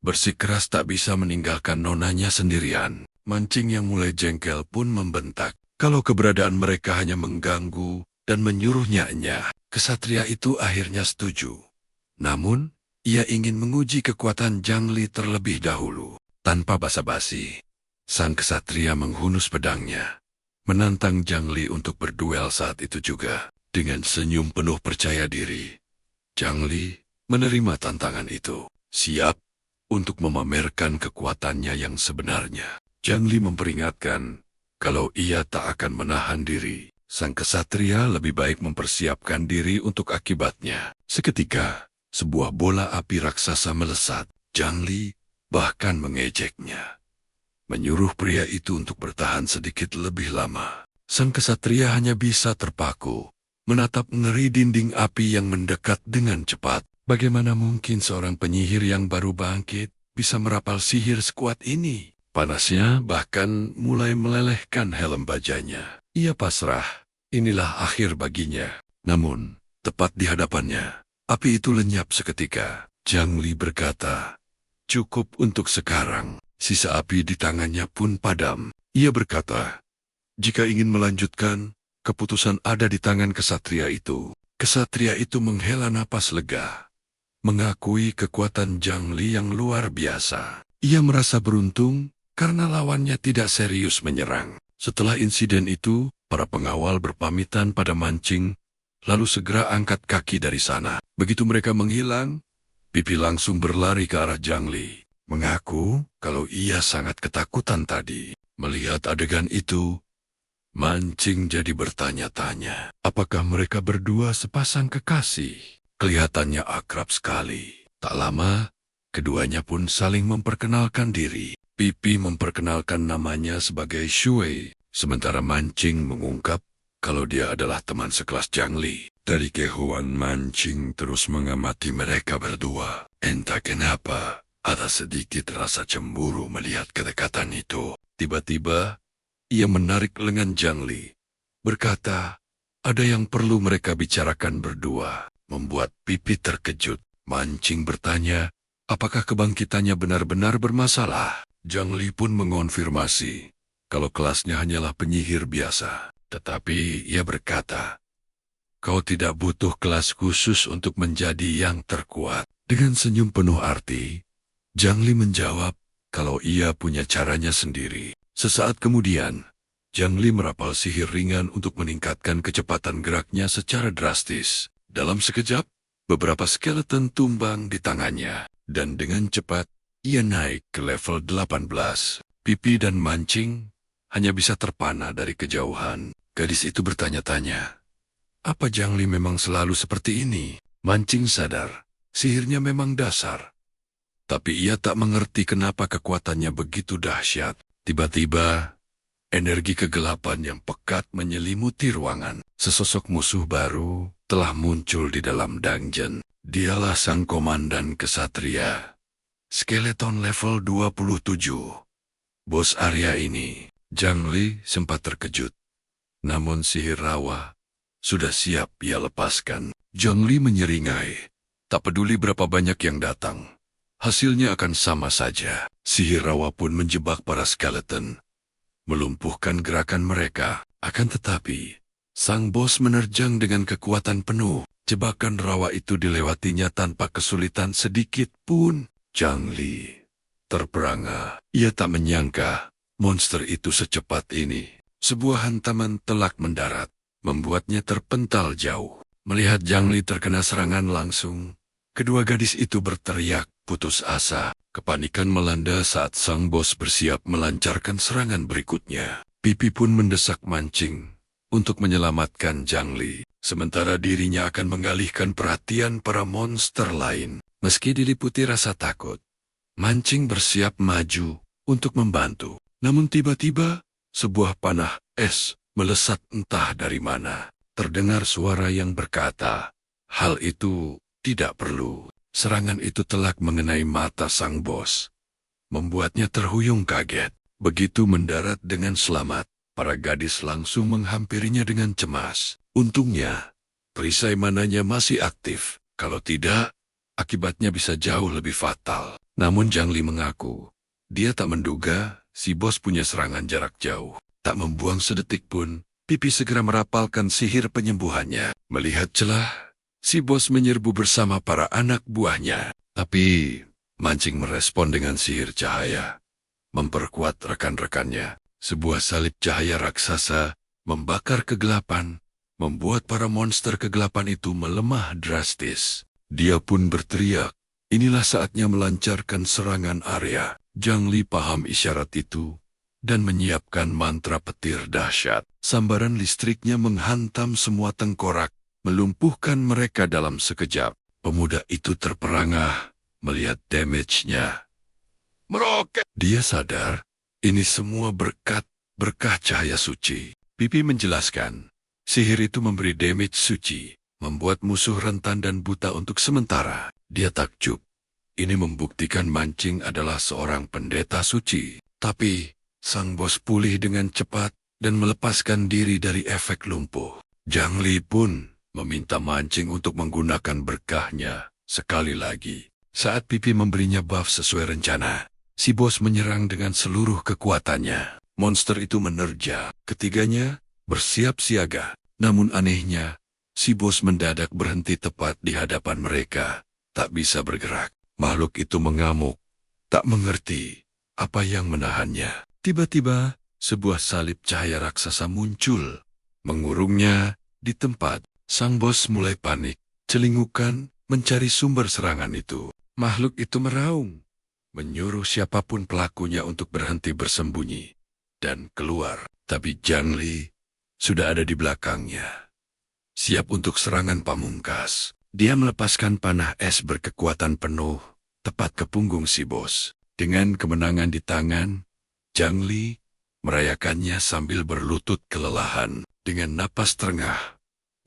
Bersikeras tak bisa meninggalkan nonanya sendirian. Mancing yang mulai jengkel pun membentak kalau keberadaan mereka hanya mengganggu dan menyuruhnya. Kesatria itu akhirnya setuju. Namun, ia ingin menguji kekuatan Zhang Li terlebih dahulu. Tanpa basa-basi, sang kesatria menghunus pedangnya, menantang Zhang Li untuk berduel saat itu juga. Dengan senyum penuh percaya diri, Zhang Li menerima tantangan itu, siap untuk memamerkan kekuatannya yang sebenarnya. Zhang Li memperingatkan kalau ia tak akan menahan diri. Sang kesatria lebih baik mempersiapkan diri untuk akibatnya. Seketika, sebuah bola api raksasa melesat. Zhang Li bahkan mengejeknya, menyuruh pria itu untuk bertahan sedikit lebih lama. Sang kesatria hanya bisa terpaku, menatap ngeri dinding api yang mendekat dengan cepat. Bagaimana mungkin seorang penyihir yang baru bangkit bisa merapal sihir sekuat ini? Panasnya bahkan mulai melelehkan helm bajanya. Ia pasrah. Inilah akhir baginya. Namun, tepat di hadapannya, api itu lenyap seketika. Zhang Li berkata, cukup untuk sekarang. Sisa api di tangannya pun padam. Ia berkata, jika ingin melanjutkan, keputusan ada di tangan kesatria itu. Kesatria itu menghela napas lega, mengakui kekuatan Zhang Li yang luar biasa. Ia merasa beruntung karena lawannya tidak serius menyerang. Setelah insiden itu, para pengawal berpamitan pada Mancing, lalu segera angkat kaki dari sana. Begitu mereka menghilang, Pipi langsung berlari ke arah Zhang Li, mengaku kalau ia sangat ketakutan tadi. Melihat adegan itu, Mancing jadi bertanya-tanya, apakah mereka berdua sepasang kekasih? Kelihatannya akrab sekali. Tak lama, keduanya pun saling memperkenalkan diri. Pipi memperkenalkan namanya sebagai Shui, sementara Mancing mengungkap kalau dia adalah teman sekelas Zhang Li. Dari kejauhan Mancing terus mengamati mereka berdua. Entah kenapa, ada sedikit rasa cemburu melihat kedekatan itu. Tiba-tiba, ia menarik lengan Zhang Li, berkata, ada yang perlu mereka bicarakan berdua. Membuat Pipi terkejut. Mancing bertanya, apakah kebangkitannya benar-benar bermasalah? Zhang Li pun mengonfirmasi kalau kelasnya hanyalah penyihir biasa. Tetapi ia berkata, kau tidak butuh kelas khusus untuk menjadi yang terkuat. Dengan senyum penuh arti, Zhang Li menjawab kalau ia punya caranya sendiri. Sesaat kemudian, Zhang Li merapal sihir ringan untuk meningkatkan kecepatan geraknya secara drastis. Dalam sekejap, beberapa skeleton tumbang di tangannya, dan dengan cepat, ia naik ke level 18. Pipi dan Mancing hanya bisa terpana dari kejauhan. Gadis itu bertanya-tanya, apa Zhang Li memang selalu seperti ini? Mancing sadar, sihirnya memang dasar. Tapi ia tak mengerti kenapa kekuatannya begitu dahsyat. Tiba-tiba, energi kegelapan yang pekat menyelimuti ruangan. Sesosok musuh baru telah muncul di dalam dungeon. Dialah sang komandan kesatria. Skeleton level 27. Bos area ini, Zhang Li sempat terkejut. Namun sihir rawa sudah siap ia lepaskan. Zhang Li menyeringai. Tak peduli berapa banyak yang datang, hasilnya akan sama saja. Sihir rawa pun menjebak para skeleton, melumpuhkan gerakan mereka. Akan tetapi, sang bos menerjang dengan kekuatan penuh. Jebakan rawa itu dilewatinya tanpa kesulitan sedikit pun. Zhang Li terperangah. Ia tak menyangka monster itu secepat ini. Sebuah hantaman telak mendarat, membuatnya terpental jauh. Melihat Zhang Li terkena serangan langsung, kedua gadis itu berteriak putus asa. Kepanikan melanda saat sang bos bersiap melancarkan serangan berikutnya. Pipi pun mendesak mancing untuk menyelamatkan Zhang Li, sementara dirinya akan mengalihkan perhatian para monster lain. Meski diliputi rasa takut, mancing bersiap maju untuk membantu. Namun tiba-tiba, sebuah panah es melesat entah dari mana. Terdengar suara yang berkata, hal itu tidak perlu. Serangan itu telak mengenai mata sang bos, membuatnya terhuyung kaget. Begitu mendarat dengan selamat, para gadis langsung menghampirinya dengan cemas. Untungnya, perisai mananya masih aktif. Kalau tidak, akibatnya bisa jauh lebih fatal. Namun Zhang Li mengaku, dia tak menduga si bos punya serangan jarak jauh. Tak membuang sedetik pun, Pipi segera merapalkan sihir penyembuhannya. Melihat celah, si bos menyerbu bersama para anak buahnya. Tapi, mancing merespon dengan sihir cahaya, memperkuat rekan-rekannya. Sebuah salib cahaya raksasa membakar kegelapan, membuat para monster kegelapan itu melemah drastis. Dia pun berteriak, inilah saatnya melancarkan serangan area. Zhang Li paham isyarat itu dan menyiapkan mantra petir dahsyat. Sambaran listriknya menghantam semua tengkorak, melumpuhkan mereka dalam sekejap. Pemuda itu terperangah melihat damage-nya. Meroket! Dia sadar, ini semua berkah cahaya suci. Pipi menjelaskan, sihir itu memberi damage suci, membuat musuh rentan dan buta untuk sementara. Dia takjub. Ini membuktikan mancing adalah seorang pendeta suci. Tapi, sang bos pulih dengan cepat dan melepaskan diri dari efek lumpuh. Zhang Li pun meminta mancing untuk menggunakan berkahnya sekali lagi. Saat Pipi memberinya buff sesuai rencana, si bos menyerang dengan seluruh kekuatannya. Monster itu menerja. Ketiganya bersiap siaga. Namun anehnya, si bos mendadak berhenti tepat di hadapan mereka. Tak bisa bergerak. Makhluk itu mengamuk. Tak mengerti apa yang menahannya. Tiba-tiba, sebuah salib cahaya raksasa muncul, mengurungnya di tempat. Sang bos mulai panik, celingukan mencari sumber serangan itu. Makhluk itu meraung, menyuruh siapapun pelakunya untuk berhenti bersembunyi dan keluar. Tapi Zhang Li sudah ada di belakangnya, siap untuk serangan pamungkas. Dia melepaskan panah es berkekuatan penuh, tepat ke punggung si bos. Dengan kemenangan di tangan, Zhang Li merayakannya sambil berlutut kelelahan. Dengan napas terengah,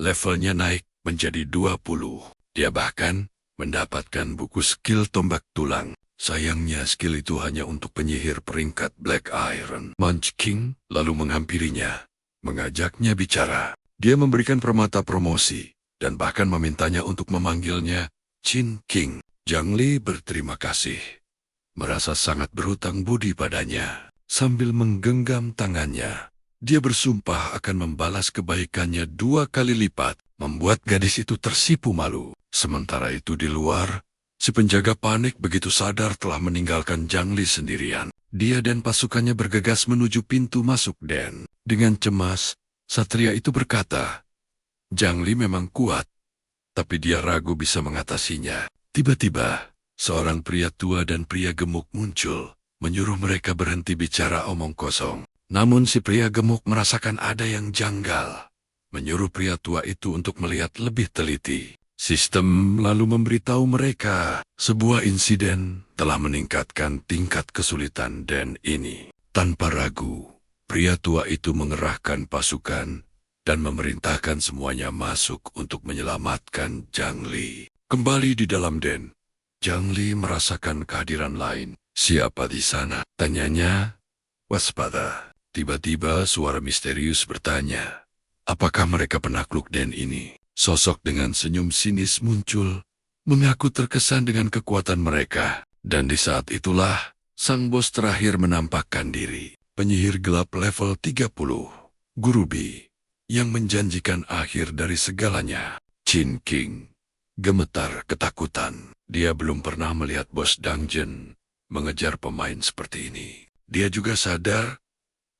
levelnya naik menjadi 20. Dia bahkan mendapatkan buku skill tombak tulang. Sayangnya skill itu hanya untuk penyihir peringkat Black Iron. Munch King lalu menghampirinya, mengajaknya bicara. Dia memberikan permata promosi, dan bahkan memintanya untuk memanggilnya Qin King. Zhang Li berterima kasih, merasa sangat berhutang budi padanya. Sambil menggenggam tangannya, dia bersumpah akan membalas kebaikannya 2 kali lipat, membuat gadis itu tersipu malu. Sementara itu di luar, si penjaga panik begitu sadar telah meninggalkan Zhang Li sendirian. Dia dan pasukannya bergegas menuju pintu masuk den. Dengan cemas, satria itu berkata, Zhang Li memang kuat, tapi dia ragu bisa mengatasinya. Tiba-tiba, seorang pria tua dan pria gemuk muncul, menyuruh mereka berhenti bicara omong kosong. Namun si pria gemuk merasakan ada yang janggal, menyuruh pria tua itu untuk melihat lebih teliti. Sistem lalu memberitahu mereka sebuah insiden telah meningkatkan tingkat kesulitan Den ini. Tanpa ragu, pria tua itu mengerahkan pasukan dan memerintahkan semuanya masuk untuk menyelamatkan Zhang Li. Kembali di dalam Den, Zhang Li merasakan kehadiran lain. Siapa di sana? Tanyanya. Waspada. Tiba-tiba suara misterius bertanya, apakah mereka penakluk Den ini? Sosok dengan senyum sinis muncul, mengaku terkesan dengan kekuatan mereka. Dan di saat itulah, sang bos terakhir menampakkan diri. Penyihir gelap level 30, Gurubi, yang menjanjikan akhir dari segalanya. Qin King gemetar ketakutan. Dia belum pernah melihat bos dungeon mengejar pemain seperti ini. Dia juga sadar,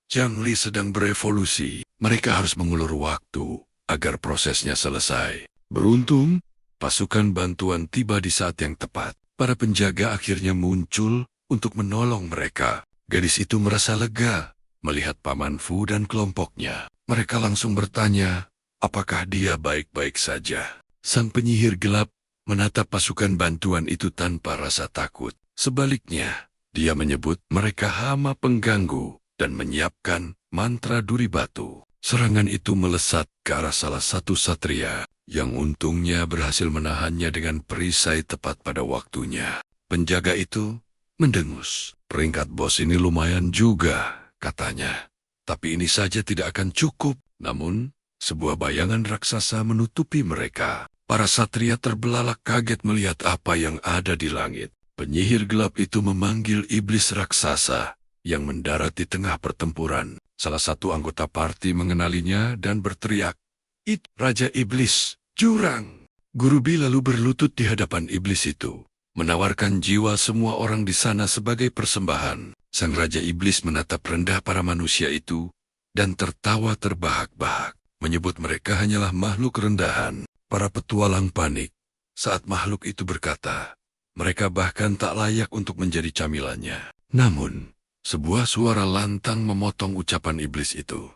Zhang Li sedang berevolusi. Mereka harus mengulur waktu agar prosesnya selesai. Beruntung, pasukan bantuan tiba di saat yang tepat. Para penjaga akhirnya muncul untuk menolong mereka. Gadis itu merasa lega melihat Paman Fu dan kelompoknya. Mereka langsung bertanya, apakah dia baik-baik saja? Sang penyihir gelap menatap pasukan bantuan itu tanpa rasa takut. Sebaliknya, dia menyebut mereka hama pengganggu dan menyiapkan mantra duri batu. Serangan itu melesat ke arah salah satu satria, yang untungnya berhasil menahannya dengan perisai tepat pada waktunya. Penjaga itu mendengus. Peringkat bos ini lumayan juga, katanya. Tapi ini saja tidak akan cukup. Namun, sebuah bayangan raksasa menutupi mereka. Para satria terbelalak kaget melihat apa yang ada di langit. Penyihir gelap itu memanggil iblis raksasa yang mendarat di tengah pertempuran. Salah satu anggota parti mengenalinya dan berteriak, "It, Raja Iblis, jurang!" Gurubi lalu berlutut di hadapan iblis itu, menawarkan jiwa semua orang di sana sebagai persembahan. Sang Raja Iblis menatap rendah para manusia itu dan tertawa terbahak-bahak, menyebut mereka hanyalah makhluk rendahan. Para petualang panik saat makhluk itu berkata, mereka bahkan tak layak untuk menjadi camilannya. Namun, sebuah suara lantang memotong ucapan iblis itu.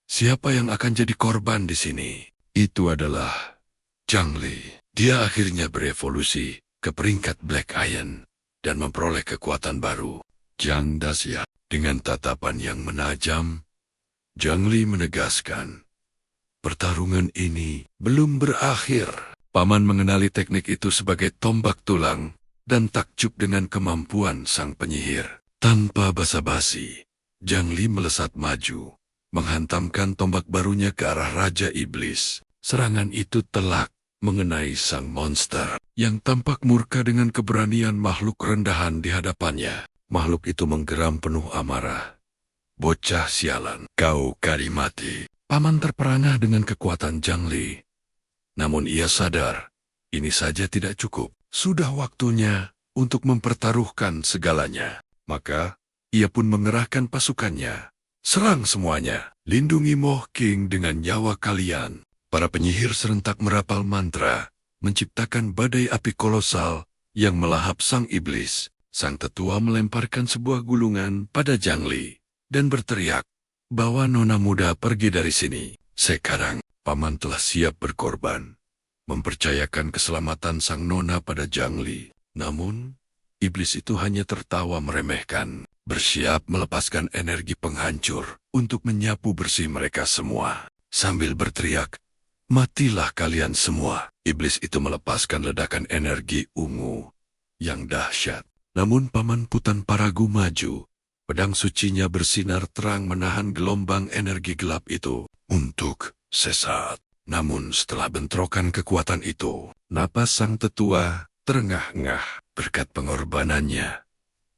Siapa yang akan jadi korban di sini? Itu adalah Zhang Li. Dia akhirnya berevolusi ke peringkat Black Iron dan memperoleh kekuatan baru. Zhang Daxia. Dengan tatapan yang menajam, Zhang Li menegaskan, pertarungan ini belum berakhir. Paman mengenali teknik itu sebagai tombak tulang dan takjub dengan kemampuan sang penyihir. Tanpa basa-basi, Zhang Li melesat maju, menghantamkan tombak barunya ke arah Raja Iblis. Serangan itu telak mengenai sang monster yang tampak murka dengan keberanian makhluk rendahan di hadapannya. Makhluk itu menggeram penuh amarah. Bocah sialan, kau kali mati. Paman terperangah dengan kekuatan Zhang Li. Namun ia sadar, ini saja tidak cukup. Sudah waktunya untuk mempertaruhkan segalanya. Maka, ia pun mengerahkan pasukannya. Serang semuanya. Lindungi Mo King dengan nyawa kalian. Para penyihir serentak merapal mantra, menciptakan badai api kolosal yang melahap sang iblis. Sang tetua melemparkan sebuah gulungan pada Zhang Li dan berteriak, bawa nona muda pergi dari sini. Sekarang, paman telah siap berkorban, mempercayakan keselamatan sang nona pada Zhang Li. Namun, iblis itu hanya tertawa meremehkan, bersiap melepaskan energi penghancur untuk menyapu bersih mereka semua. Sambil berteriak, matilah kalian semua. Iblis itu melepaskan ledakan energi ungu yang dahsyat. Namun Paman Putan Paragu maju. Pedang sucinya bersinar terang menahan gelombang energi gelap itu untuk sesaat. Namun setelah bentrokan kekuatan itu, napas sang tetua terengah-engah. Berkat pengorbanannya,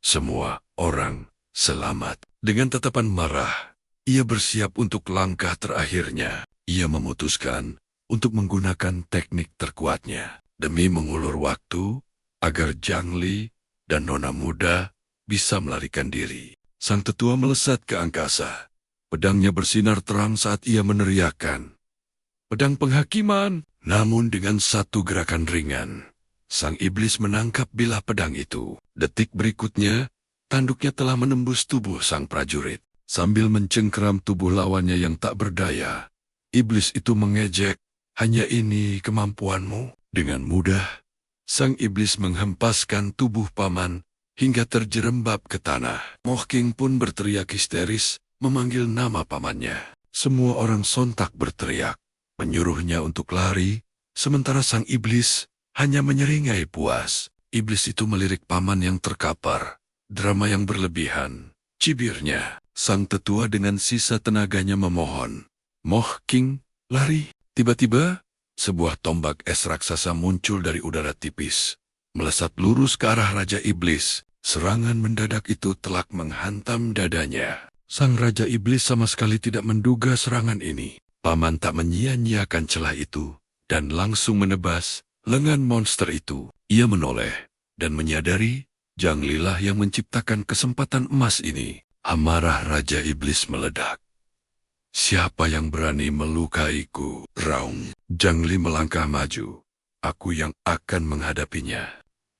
semua orang selamat. Dengan tatapan marah, ia bersiap untuk langkah terakhirnya. Ia memutuskan untuk menggunakan teknik terkuatnya demi mengulur waktu agar Zhang Li dan nona muda bisa melarikan diri. Sang tetua melesat ke angkasa. Pedangnya bersinar terang saat ia meneriakkan, pedang penghakiman. Namun dengan satu gerakan ringan, sang iblis menangkap bilah pedang itu. Detik berikutnya, tanduknya telah menembus tubuh sang prajurit. Sambil mencengkeram tubuh lawannya yang tak berdaya, iblis itu mengejek, hanya ini kemampuanmu. Dengan mudah, sang iblis menghempaskan tubuh paman hingga terjerembab ke tanah. Moh King pun berteriak histeris, memanggil nama pamannya. Semua orang sontak berteriak, menyuruhnya untuk lari, sementara sang iblis hanya menyeringai puas. Iblis itu melirik paman yang terkapar. Drama yang berlebihan. Cibirnya, sang tetua dengan sisa tenaganya memohon. Moh King, lari. Tiba-tiba, sebuah tombak es raksasa muncul dari udara tipis, melesat lurus ke arah Raja Iblis. Serangan mendadak itu telak menghantam dadanya. Sang Raja Iblis sama sekali tidak menduga serangan ini. Paman tak menyia-nyiakan celah itu, dan langsung menebas lengan monster itu. Ia menoleh, dan menyadari Zhang Li lah yang menciptakan kesempatan emas ini. Amarah Raja Iblis meledak. Siapa yang berani melukaiku? Raung. Zhang Li melangkah maju. Aku yang akan menghadapinya.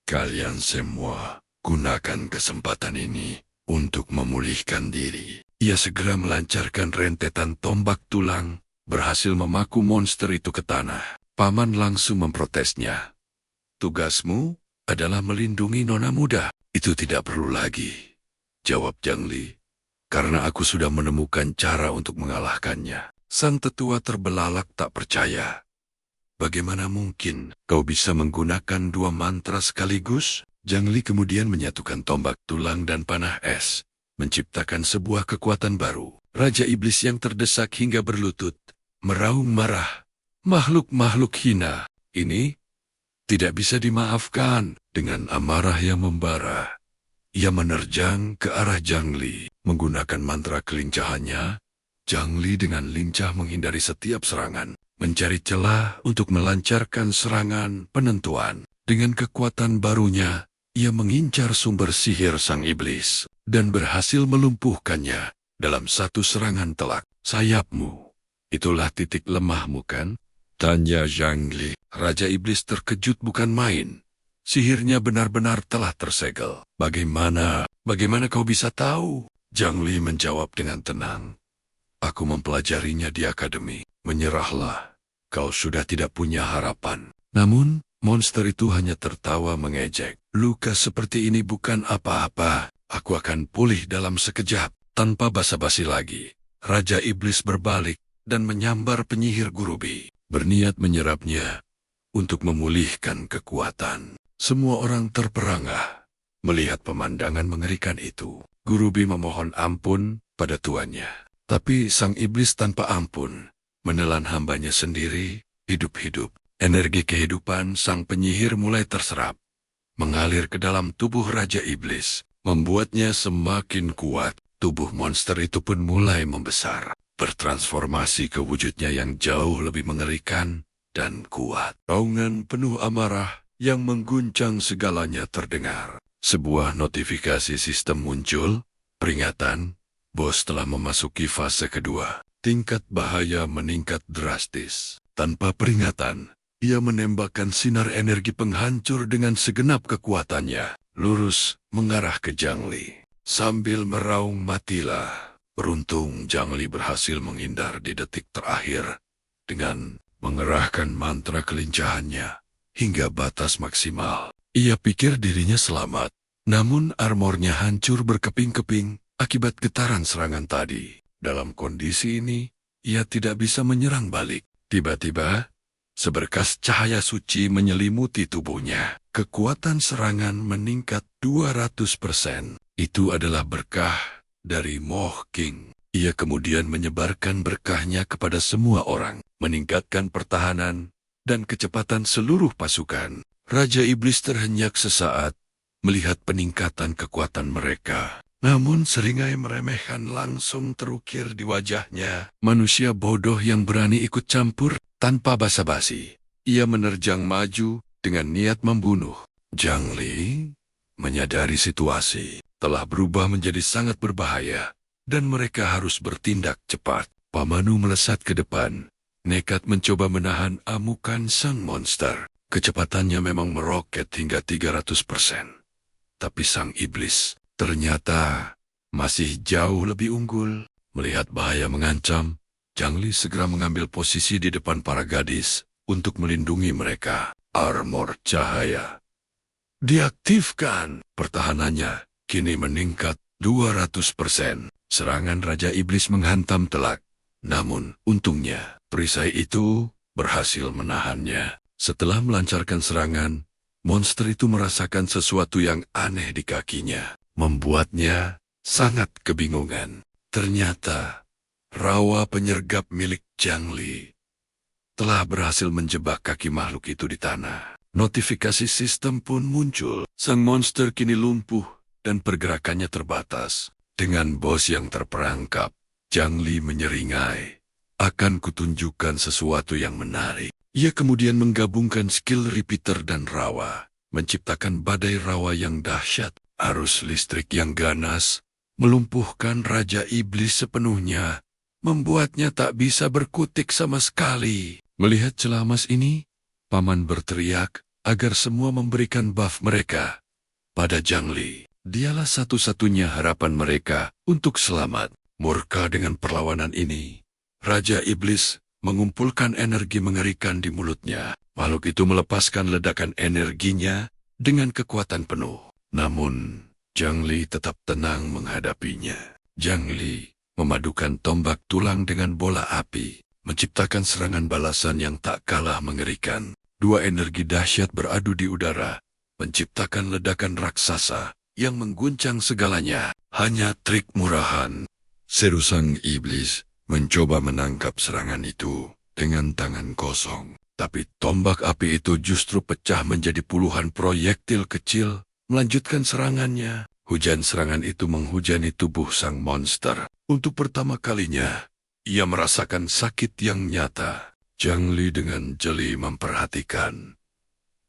Kalian semua gunakan kesempatan ini untuk memulihkan diri. Ia segera melancarkan rentetan tombak tulang, berhasil memaku monster itu ke tanah. Paman langsung memprotesnya. Tugasmu adalah melindungi nona muda. Itu tidak perlu lagi, jawab Zhang Li. Karena aku sudah menemukan cara untuk mengalahkannya. Sang tetua terbelalak tak percaya. Bagaimana mungkin kau bisa menggunakan dua mantra sekaligus? Zhang Li kemudian menyatukan tombak tulang dan panah es, menciptakan sebuah kekuatan baru. Raja Iblis yang terdesak hingga berlutut, meraung marah. Makhluk-makhluk hina, ini tidak bisa dimaafkan. Dengan amarah yang membara, ia menerjang ke arah Zhang Li. Menggunakan mantra kelincahannya, Zhang Li dengan lincah menghindari setiap serangan, mencari celah untuk melancarkan serangan penentuan. Dengan kekuatan barunya, ia mengincar sumber sihir sang iblis, dan berhasil melumpuhkannya dalam satu serangan telak. Sayapmu, itulah titik lemahmu kan? Tanya Zhang Li. Raja Iblis terkejut bukan main. Sihirnya benar-benar telah tersegel. Bagaimana kau bisa tahu? Zhang Li menjawab dengan tenang. Aku mempelajarinya di akademi. Menyerahlah, kau sudah tidak punya harapan. Namun, monster itu hanya tertawa mengejek. Luka seperti ini bukan apa-apa. Aku akan pulih dalam sekejap. Tanpa basa-basi lagi, Raja Iblis berbalik dan menyambar penyihir Gurubi, berniat menyerapnya untuk memulihkan kekuatan. Semua orang terperangah melihat pemandangan mengerikan itu. Gurubi memohon ampun pada tuannya. Tapi sang iblis tanpa ampun menelan hambanya sendiri hidup-hidup. Energi kehidupan sang penyihir mulai terserap, mengalir ke dalam tubuh Raja Iblis, membuatnya semakin kuat. Tubuh monster itu pun mulai membesar, bertransformasi ke wujudnya yang jauh lebih mengerikan dan kuat. Raungan penuh amarah yang mengguncang segalanya terdengar. Sebuah notifikasi sistem muncul, peringatan, bos telah memasuki fase kedua. Tingkat bahaya meningkat drastis. Tanpa peringatan, ia menembakkan sinar energi penghancur dengan segenap kekuatannya, lurus mengarah ke Zhang Li. Sambil meraung matilah, beruntung Zhang Li berhasil menghindar di detik terakhir dengan mengerahkan mantra kelincahannya hingga batas maksimal. Ia pikir dirinya selamat, namun armornya hancur berkeping-keping akibat getaran serangan tadi. Dalam kondisi ini, ia tidak bisa menyerang balik. Tiba-tiba, seberkas cahaya suci menyelimuti tubuhnya. Kekuatan serangan meningkat 200%. Itu adalah berkah dari Moh King. Ia kemudian menyebarkan berkahnya kepada semua orang, meningkatkan pertahanan dan kecepatan seluruh pasukan. Raja Iblis terhenyak sesaat melihat peningkatan kekuatan mereka. Namun seringai meremehkan langsung terukir di wajahnya. Manusia bodoh yang berani ikut campur tanpa basa-basi. Ia menerjang maju dengan niat membunuh. Zhang Li menyadari situasi telah berubah menjadi sangat berbahaya, dan mereka harus bertindak cepat. Pamanu melesat ke depan, nekat mencoba menahan amukan sang monster. Kecepatannya memang meroket hingga 300%. Tapi sang iblis ternyata masih jauh lebih unggul. Melihat bahaya mengancam, Zhang Li segera mengambil posisi di depan para gadis untuk melindungi mereka. armor cahaya. Diaktifkan. Pertahanannya kini meningkat 200%. Serangan Raja Iblis menghantam telak. Namun, untungnya, perisai itu berhasil menahannya. Setelah melancarkan serangan, monster itu merasakan sesuatu yang aneh di kakinya, membuatnya sangat kebingungan. Ternyata, rawa penyergap milik Zhang Li telah berhasil menjebak kaki makhluk itu di tanah. Notifikasi sistem pun muncul. Sang monster kini lumpuh dan pergerakannya terbatas. Dengan bos yang terperangkap, Zhang Li menyeringai. Akan kutunjukkan sesuatu yang menarik. Ia kemudian menggabungkan skill repeater dan rawa, menciptakan badai rawa yang dahsyat. Arus listrik yang ganas melumpuhkan Raja Iblis sepenuhnya, membuatnya tak bisa berkutik sama sekali. Melihat celah emas ini, Paman berteriak agar semua memberikan buff mereka pada Zhang Li. Dialah satu-satunya harapan mereka untuk selamat. Murka dengan perlawanan ini, Raja Iblis mengumpulkan energi mengerikan di mulutnya. Makhluk itu melepaskan ledakan energinya dengan kekuatan penuh. Namun, Zhang Li tetap tenang menghadapinya. Zhang Li memadukan tombak tulang dengan bola api, menciptakan serangan balasan yang tak kalah mengerikan. Dua energi dahsyat beradu di udara, menciptakan ledakan raksasa yang mengguncang segalanya. Hanya trik murahan. Seru sang iblis mencoba menangkap serangan itu dengan tangan kosong. Tapi tombak api itu justru pecah menjadi puluhan proyektil kecil, melanjutkan serangannya. Hujan serangan itu menghujani tubuh sang monster. Untuk pertama kalinya, ia merasakan sakit yang nyata. Zhang Li dengan jeli memperhatikan.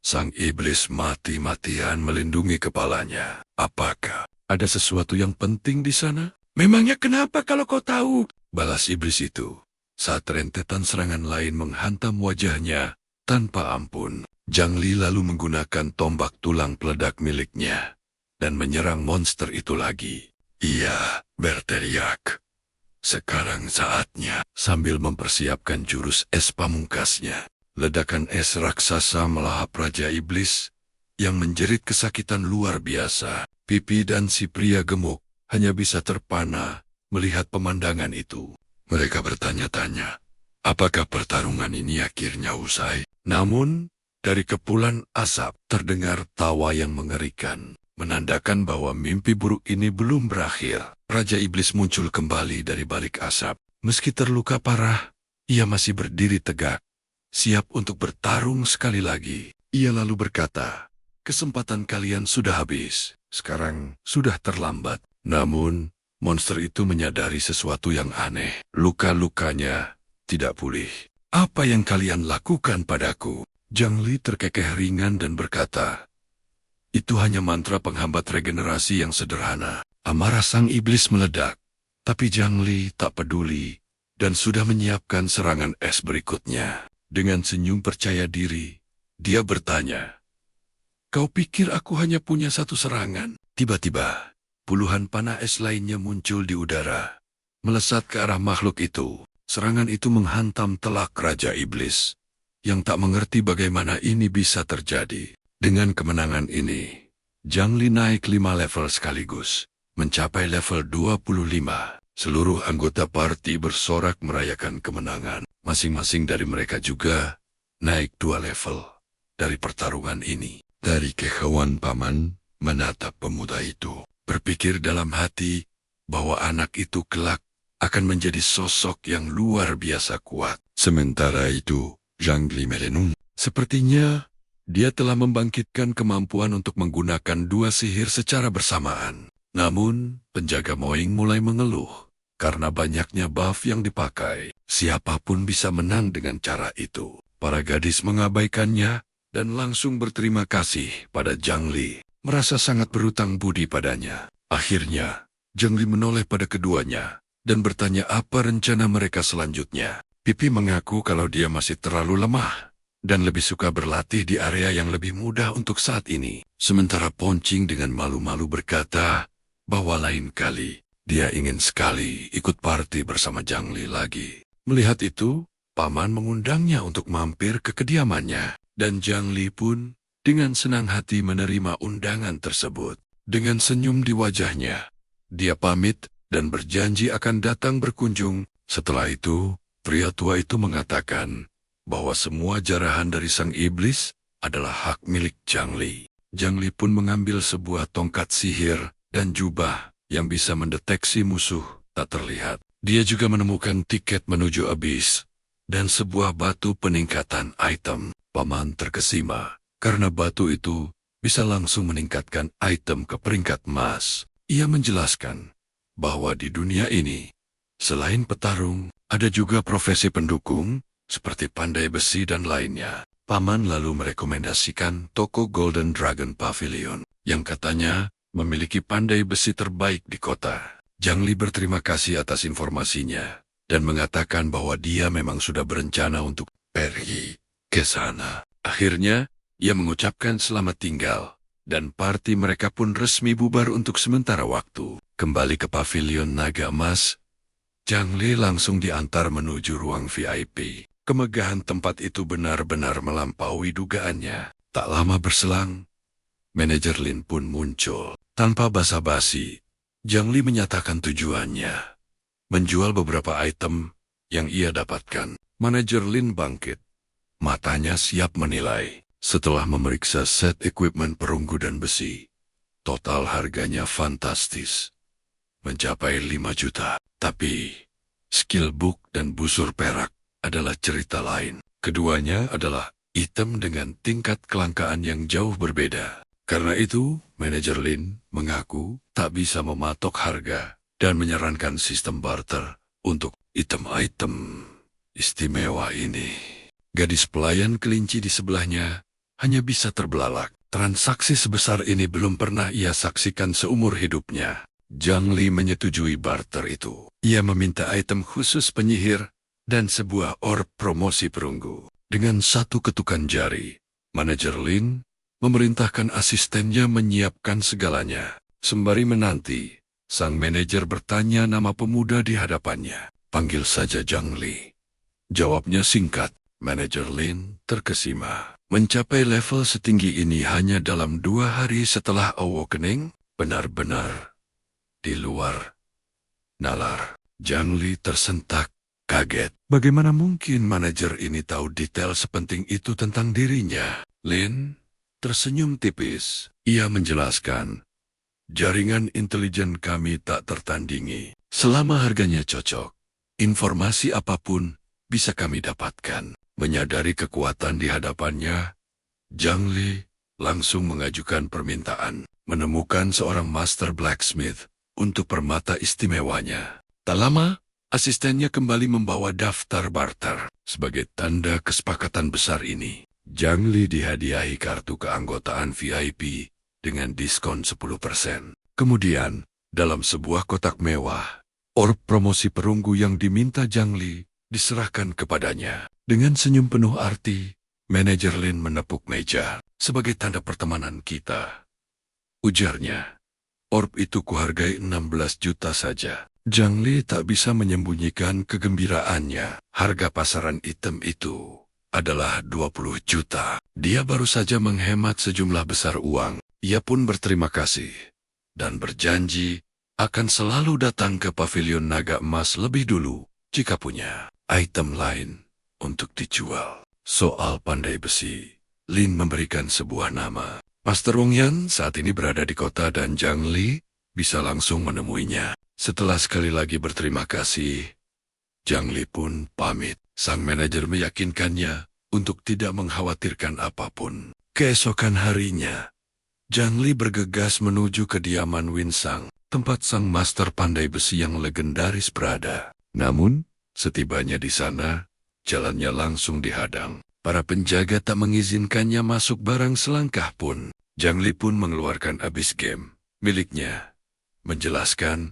Sang iblis mati-matian melindungi kepalanya. Apakah ada sesuatu yang penting di sana? Memangnya kenapa kalau kau tahu? Balas iblis itu. Saat rentetan serangan lain menghantam wajahnya tanpa ampun, Zhang Li lalu menggunakan tombak tulang peledak miliknya dan menyerang monster itu lagi. Ia berteriak. Sekarang saatnya. Sambil mempersiapkan jurus es pamungkasnya, ledakan es raksasa melahap Raja Iblis yang menjerit kesakitan luar biasa. Pipi dan si pria gemuk hanya bisa terpana melihat pemandangan itu. Mereka bertanya-tanya, apakah pertarungan ini akhirnya usai? Namun, dari kepulan asap terdengar tawa yang mengerikan, menandakan bahwa mimpi buruk ini belum berakhir. Raja Iblis muncul kembali dari balik asap. Meski terluka parah, ia masih berdiri tegak, siap untuk bertarung sekali lagi. Ia lalu berkata, kesempatan kalian sudah habis, sekarang sudah terlambat. Namun, monster itu menyadari sesuatu yang aneh. Luka-lukanya tidak pulih. Apa yang kalian lakukan padaku? Zhang Li terkekeh ringan dan berkata, itu hanya mantra penghambat regenerasi yang sederhana. Amarah sang iblis meledak. Tapi Zhang Li tak peduli dan sudah menyiapkan serangan es berikutnya. Dengan senyum percaya diri, dia bertanya, kau pikir aku hanya punya satu serangan? Tiba-tiba, puluhan panah es lainnya muncul di udara, melesat ke arah makhluk itu. Serangan itu menghantam telak Raja Iblis, yang tak mengerti bagaimana ini bisa terjadi. Dengan kemenangan ini, Zhang Li naik 5 level sekaligus, mencapai level 25. Seluruh anggota parti bersorak merayakan kemenangan. Masing-masing dari mereka juga naik 2 level dari pertarungan ini. Dari kehauan paman menatap pemuda itu, berpikir dalam hati bahwa anak itu kelak akan menjadi sosok yang luar biasa kuat. Sementara itu, Zhang Li merenung. Sepertinya dia telah membangkitkan kemampuan untuk menggunakan 2 sihir secara bersamaan. Namun, penjaga Moing mulai mengeluh karena banyaknya buff yang dipakai. Siapapun bisa menang dengan cara itu. Para gadis mengabaikannya dan langsung berterima kasih pada Zhang Li, merasa sangat berutang budi padanya. Akhirnya, Zhang Li menoleh pada keduanya dan bertanya apa rencana mereka selanjutnya. Pipi mengaku kalau dia masih terlalu lemah dan lebih suka berlatih di area yang lebih mudah untuk saat ini. Sementara Poncing dengan malu-malu berkata bahwa lain kali dia ingin sekali ikut party bersama Zhang Li lagi. Melihat itu, paman mengundangnya untuk mampir ke kediamannya. Dan Zhang Li pun dengan senang hati menerima undangan tersebut. Dengan senyum di wajahnya, dia pamit dan berjanji akan datang berkunjung. Setelah itu, pria tua itu mengatakan bahwa semua jarahan dari sang iblis adalah hak milik Zhang Li. Zhang Li pun mengambil sebuah tongkat sihir dan jubah yang bisa mendeteksi musuh tak terlihat. Dia juga menemukan tiket menuju abis dan sebuah batu peningkatan item. Paman terkesima karena batu itu bisa langsung meningkatkan item ke peringkat emas. Ia menjelaskan bahwa di dunia ini, selain petarung, ada juga profesi pendukung seperti pandai besi dan lainnya. Paman lalu merekomendasikan toko Golden Dragon Pavilion yang katanya memiliki pandai besi terbaik di kota. Zhang Li berterima kasih atas informasinya dan mengatakan bahwa dia memang sudah berencana untuk pergi ke sana. Akhirnya, ia mengucapkan selamat tinggal dan parti mereka pun resmi bubar untuk sementara waktu. Kembali ke Pavilion Naga Emas, Zhang Li langsung diantar menuju ruang VIP. Kemegahan tempat itu benar-benar melampaui dugaannya. Tak lama berselang, manajer Lin pun muncul. Tanpa basa-basi, Zhang Li menyatakan tujuannya, menjual beberapa item yang ia dapatkan. Manajer Lin bangkit. Matanya siap menilai. Setelah memeriksa set equipment perunggu dan besi, total harganya fantastis, mencapai 5 juta. Tapi, skill book dan busur perak adalah cerita lain. Keduanya adalah item dengan tingkat kelangkaan yang jauh berbeda. Karena itu, manajer Lin mengaku tak bisa mematok harga dan menyarankan sistem barter untuk item-item istimewa ini. Gadis pelayan kelinci di sebelahnya hanya bisa terbelalak. Transaksi sebesar ini belum pernah ia saksikan seumur hidupnya. Zhang Li menyetujui barter itu. Ia meminta item khusus penyihir dan sebuah orb promosi perunggu. Dengan satu ketukan jari, manajer Lin memerintahkan asistennya menyiapkan segalanya. Sembari menanti, sang manajer bertanya nama pemuda di hadapannya. Panggil saja Zhang Li. Jawabnya singkat. Manajer Lin terkesima. Mencapai level setinggi ini hanya dalam 2 hari setelah awakening, benar-benar di luar nalar. Zhang Li tersentak, kaget. Bagaimana mungkin manajer ini tahu detail sepenting itu tentang dirinya? Lin tersenyum tipis. Ia menjelaskan, jaringan intelijen kami tak tertandingi. Selama harganya cocok, informasi apapun bisa kami dapatkan. Menyadari kekuatan di hadapannya, Zhang Li langsung mengajukan permintaan, menemukan seorang master blacksmith untuk permata istimewanya. Tak lama, asistennya kembali membawa daftar barter. Sebagai tanda kesepakatan besar ini, Zhang Li dihadiahi kartu keanggotaan VIP dengan diskon 10%. Kemudian, dalam sebuah kotak mewah, orb promosi perunggu yang diminta Zhang Li diserahkan kepadanya. Dengan senyum penuh arti, manajer Lin menepuk meja. Sebagai tanda pertemanan kita, ujarnya, orb itu kuhargai 16 juta saja. Zhang Li tak bisa menyembunyikan kegembiraannya. Harga pasaran item itu adalah 20 juta. Dia baru saja menghemat sejumlah besar uang. Ia pun berterima kasih dan berjanji akan selalu datang ke Pavilion Naga Emas lebih dulu jika punya item lain untuk dijual. Soal pandai besi, Lin memberikan sebuah nama. Master Wong Yan saat ini berada di kota dan Zhang Li bisa langsung menemuinya. Setelah sekali lagi berterima kasih, Zhang Li pun pamit. Sang manajer meyakinkannya untuk tidak mengkhawatirkan apapun. Keesokan harinya, Zhang Li bergegas menuju kediaman Winsang, tempat sang master pandai besi yang legendaris berada. Namun, setibanya di sana, jalannya langsung dihadang. Para penjaga tak mengizinkannya masuk barang selangkah pun. Zhang Li pun mengeluarkan abis game miliknya, menjelaskan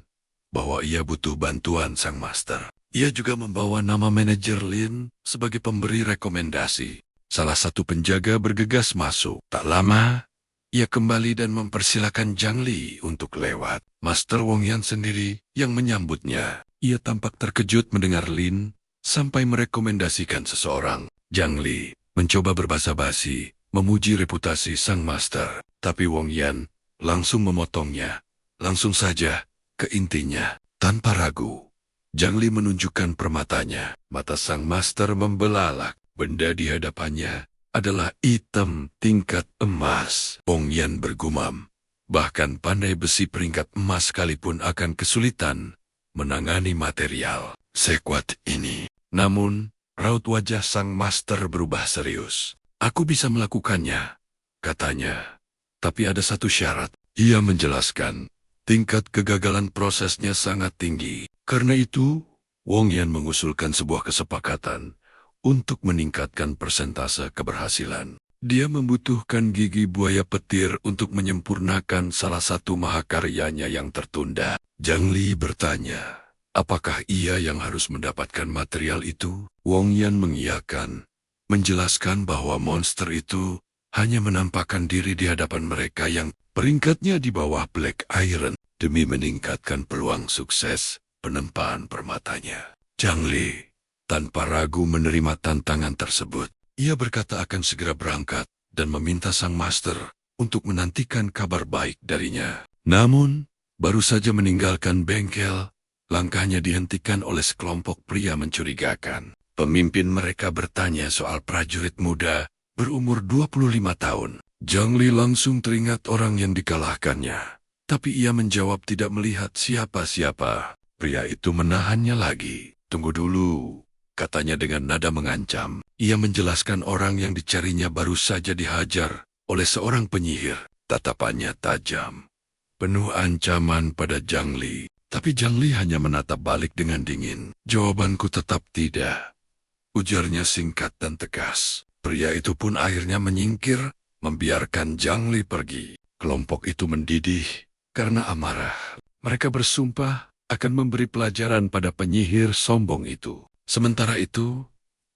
bahwa ia butuh bantuan sang master. Ia juga membawa nama manajer Lin sebagai pemberi rekomendasi. Salah satu penjaga bergegas masuk. Tak lama, ia kembali dan mempersilakan Zhang Li untuk lewat. Master Wong Yan sendiri yang menyambutnya. Ia tampak terkejut mendengar Lin sampai merekomendasikan seseorang. Zhang Li mencoba berbasa-basi, memuji reputasi sang master. Tapi Wong Yan langsung memotongnya. Langsung saja ke intinya, tanpa ragu. Zhang Li menunjukkan permatanya. Mata sang master membelalak. Benda di hadapannya adalah item tingkat emas. Wong Yan bergumam. Bahkan pandai besi peringkat emas sekalipun akan kesulitan menangani material sekuat ini. Namun, raut wajah sang master berubah serius. Aku bisa melakukannya, katanya. Tapi ada satu syarat. Ia menjelaskan, tingkat kegagalan prosesnya sangat tinggi. Karena itu, Wong Yan mengusulkan sebuah kesepakatan untuk meningkatkan persentase keberhasilan. Dia membutuhkan gigi buaya petir untuk menyempurnakan salah satu mahakaryanya yang tertunda. Zhang Li bertanya, apakah ia yang harus mendapatkan material itu? Wong Yan mengiyakan, menjelaskan bahwa monster itu hanya menampakkan diri di hadapan mereka yang peringkatnya di bawah Black Iron demi meningkatkan peluang sukses penempaan permatanya. Zhang Li tanpa ragu menerima tantangan tersebut. Ia berkata akan segera berangkat dan meminta sang master untuk menantikan kabar baik darinya. Namun, baru saja meninggalkan bengkel, langkahnya dihentikan oleh sekelompok pria mencurigakan. Pemimpin mereka bertanya soal prajurit muda berumur 25 tahun. Zhang Li langsung teringat orang yang dikalahkannya. Tapi ia menjawab tidak melihat siapa-siapa. Pria itu menahannya lagi. Tunggu dulu, katanya dengan nada mengancam. Ia menjelaskan orang yang dicarinya baru saja dihajar oleh seorang penyihir. Tatapannya tajam, penuh ancaman pada Zhang Li. Tapi Zhang Li hanya menatap balik dengan dingin. Jawabanku tetap tidak, ujarnya singkat dan tegas. Pria itu pun akhirnya menyingkir, membiarkan Zhang Li pergi. Kelompok itu mendidih karena amarah. Mereka bersumpah akan memberi pelajaran pada penyihir sombong itu. Sementara itu,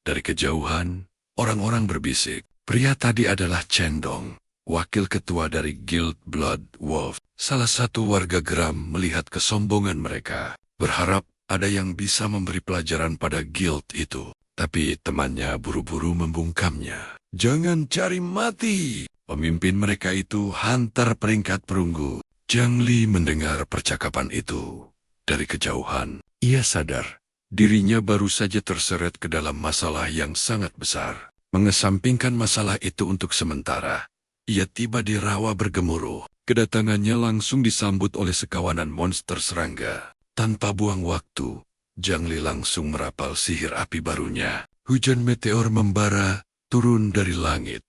dari kejauhan, orang-orang berbisik. Pria tadi adalah Chen Dong, wakil ketua dari Guild Blood Wolf. Salah satu warga geram melihat kesombongan mereka, berharap ada yang bisa memberi pelajaran pada guild itu. Tapi temannya buru-buru membungkamnya. Jangan cari mati! Pemimpin mereka itu hantar peringkat perunggu. Zhang Li mendengar percakapan itu. Dari kejauhan, ia sadar dirinya baru saja terseret ke dalam masalah yang sangat besar. Mengesampingkan masalah itu untuk sementara, ia tiba di rawa bergemuruh. Kedatangannya langsung disambut oleh sekawanan monster serangga. Tanpa buang waktu, Zhang Li langsung merapal sihir api barunya. Hujan meteor membara turun dari langit,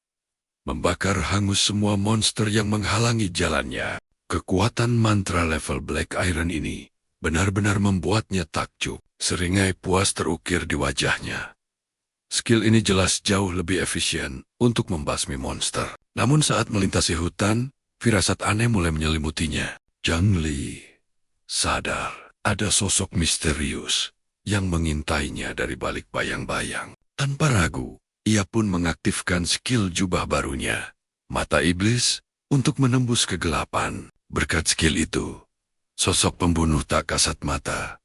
membakar hangus semua monster yang menghalangi jalannya. Kekuatan mantra level Black Iron ini benar-benar membuatnya takjub. Seringai puas terukir di wajahnya. Skill ini jelas jauh lebih efisien untuk membasmi monster. Namun saat melintasi hutan, firasat aneh mulai menyelimutinya. Zhang Li sadar ada sosok misterius yang mengintainya dari balik bayang-bayang. Tanpa ragu, ia pun mengaktifkan skill jubah barunya, Mata Iblis, untuk menembus kegelapan. Berkat skill itu, sosok pembunuh tak kasat mata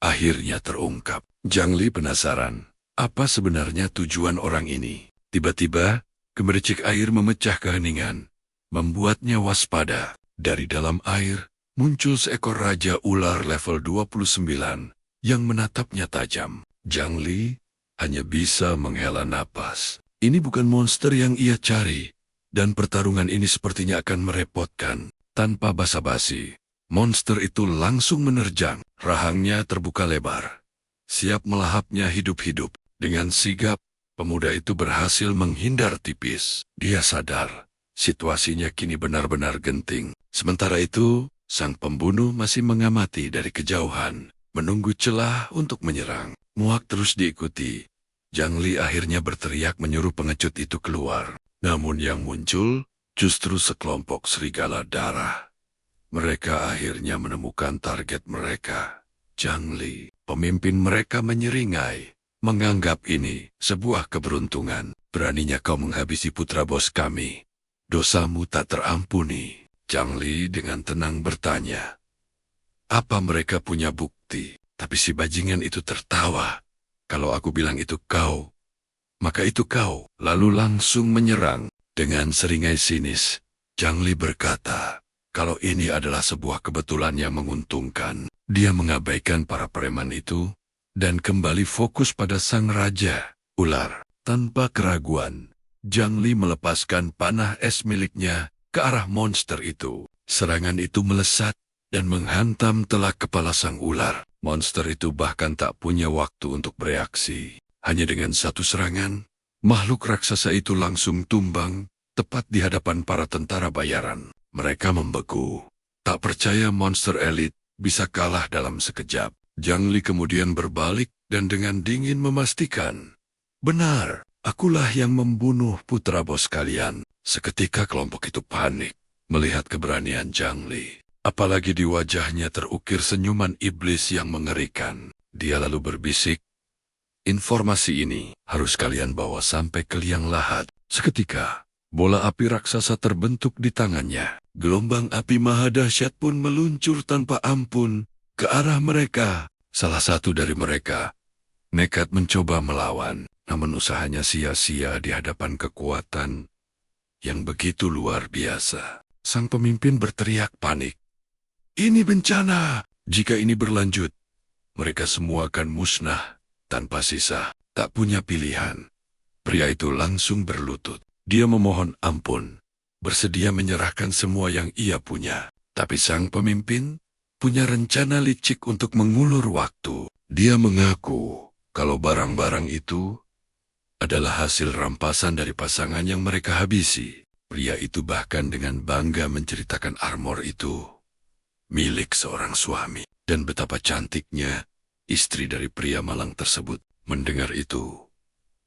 akhirnya terungkap. Zhang Li penasaran, apa sebenarnya tujuan orang ini? Tiba-tiba, gemericik air memecah keheningan, membuatnya waspada. Dari dalam air, muncul seekor raja ular level 29 yang menatapnya tajam. Zhang Li hanya bisa menghela napas. Ini bukan monster yang ia cari, dan pertarungan ini sepertinya akan merepotkan. Tanpa basa-basi, monster itu langsung menerjang. Rahangnya terbuka lebar, siap melahapnya hidup-hidup. Dengan sigap, pemuda itu berhasil menghindar tipis. Dia sadar, situasinya kini benar-benar genting. Sementara itu, sang pembunuh masih mengamati dari kejauhan, menunggu celah untuk menyerang. Muak terus diikuti. Zhang Li akhirnya berteriak menyuruh pengecut itu keluar. Namun yang muncul justru sekelompok serigala darah. Mereka akhirnya menemukan target mereka, Zhang Li. Pemimpin mereka menyeringai, menganggap ini sebuah keberuntungan. Beraninya kau menghabisi putra bos kami. Dosamu tak terampuni. Zhang Li dengan tenang bertanya, apa mereka punya bukti? Tapi si bajingan itu tertawa. Kalau aku bilang itu kau maka itu kau. Lalu langsung menyerang. Dengan seringai sinis, Zhang Li berkata, kalau ini adalah sebuah kebetulan yang menguntungkan. Dia mengabaikan para preman itu, dan kembali fokus pada sang raja, ular. Tanpa keraguan, Zhang Li melepaskan panah es miliknya ke arah monster itu. Serangan itu melesat dan menghantam telak kepala sang ular. Monster itu bahkan tak punya waktu untuk bereaksi. Hanya dengan satu serangan, makhluk raksasa itu langsung tumbang, tepat di hadapan para tentara bayaran. Mereka membeku. Tak percaya monster elit bisa kalah dalam sekejap. Zhang Li kemudian berbalik dan dengan dingin memastikan, benar, akulah yang membunuh putra bos kalian. Seketika kelompok itu panik melihat keberanian Zhang Li. Apalagi di wajahnya terukir senyuman iblis yang mengerikan. Dia lalu berbisik, informasi ini harus kalian bawa sampai ke liang lahat. Seketika, bola api raksasa terbentuk di tangannya. Gelombang api maha dahsyat pun meluncur tanpa ampun ke arah mereka. Salah satu dari mereka nekat mencoba melawan, namun usahanya sia-sia di hadapan kekuatan yang begitu luar biasa. Sang pemimpin berteriak panik. Ini bencana. Jika ini berlanjut, mereka semua akan musnah tanpa sisa. Tak punya pilihan. Pria itu langsung berlutut. Dia memohon ampun, bersedia menyerahkan semua yang ia punya. Tapi sang pemimpin punya rencana licik untuk mengulur waktu. Dia mengaku kalau barang-barang itu adalah hasil rampasan dari pasangan yang mereka habisi. Pria itu bahkan dengan bangga menceritakan armor itu milik seorang suami. Dan betapa cantiknya istri dari pria malang tersebut. Mendengar itu,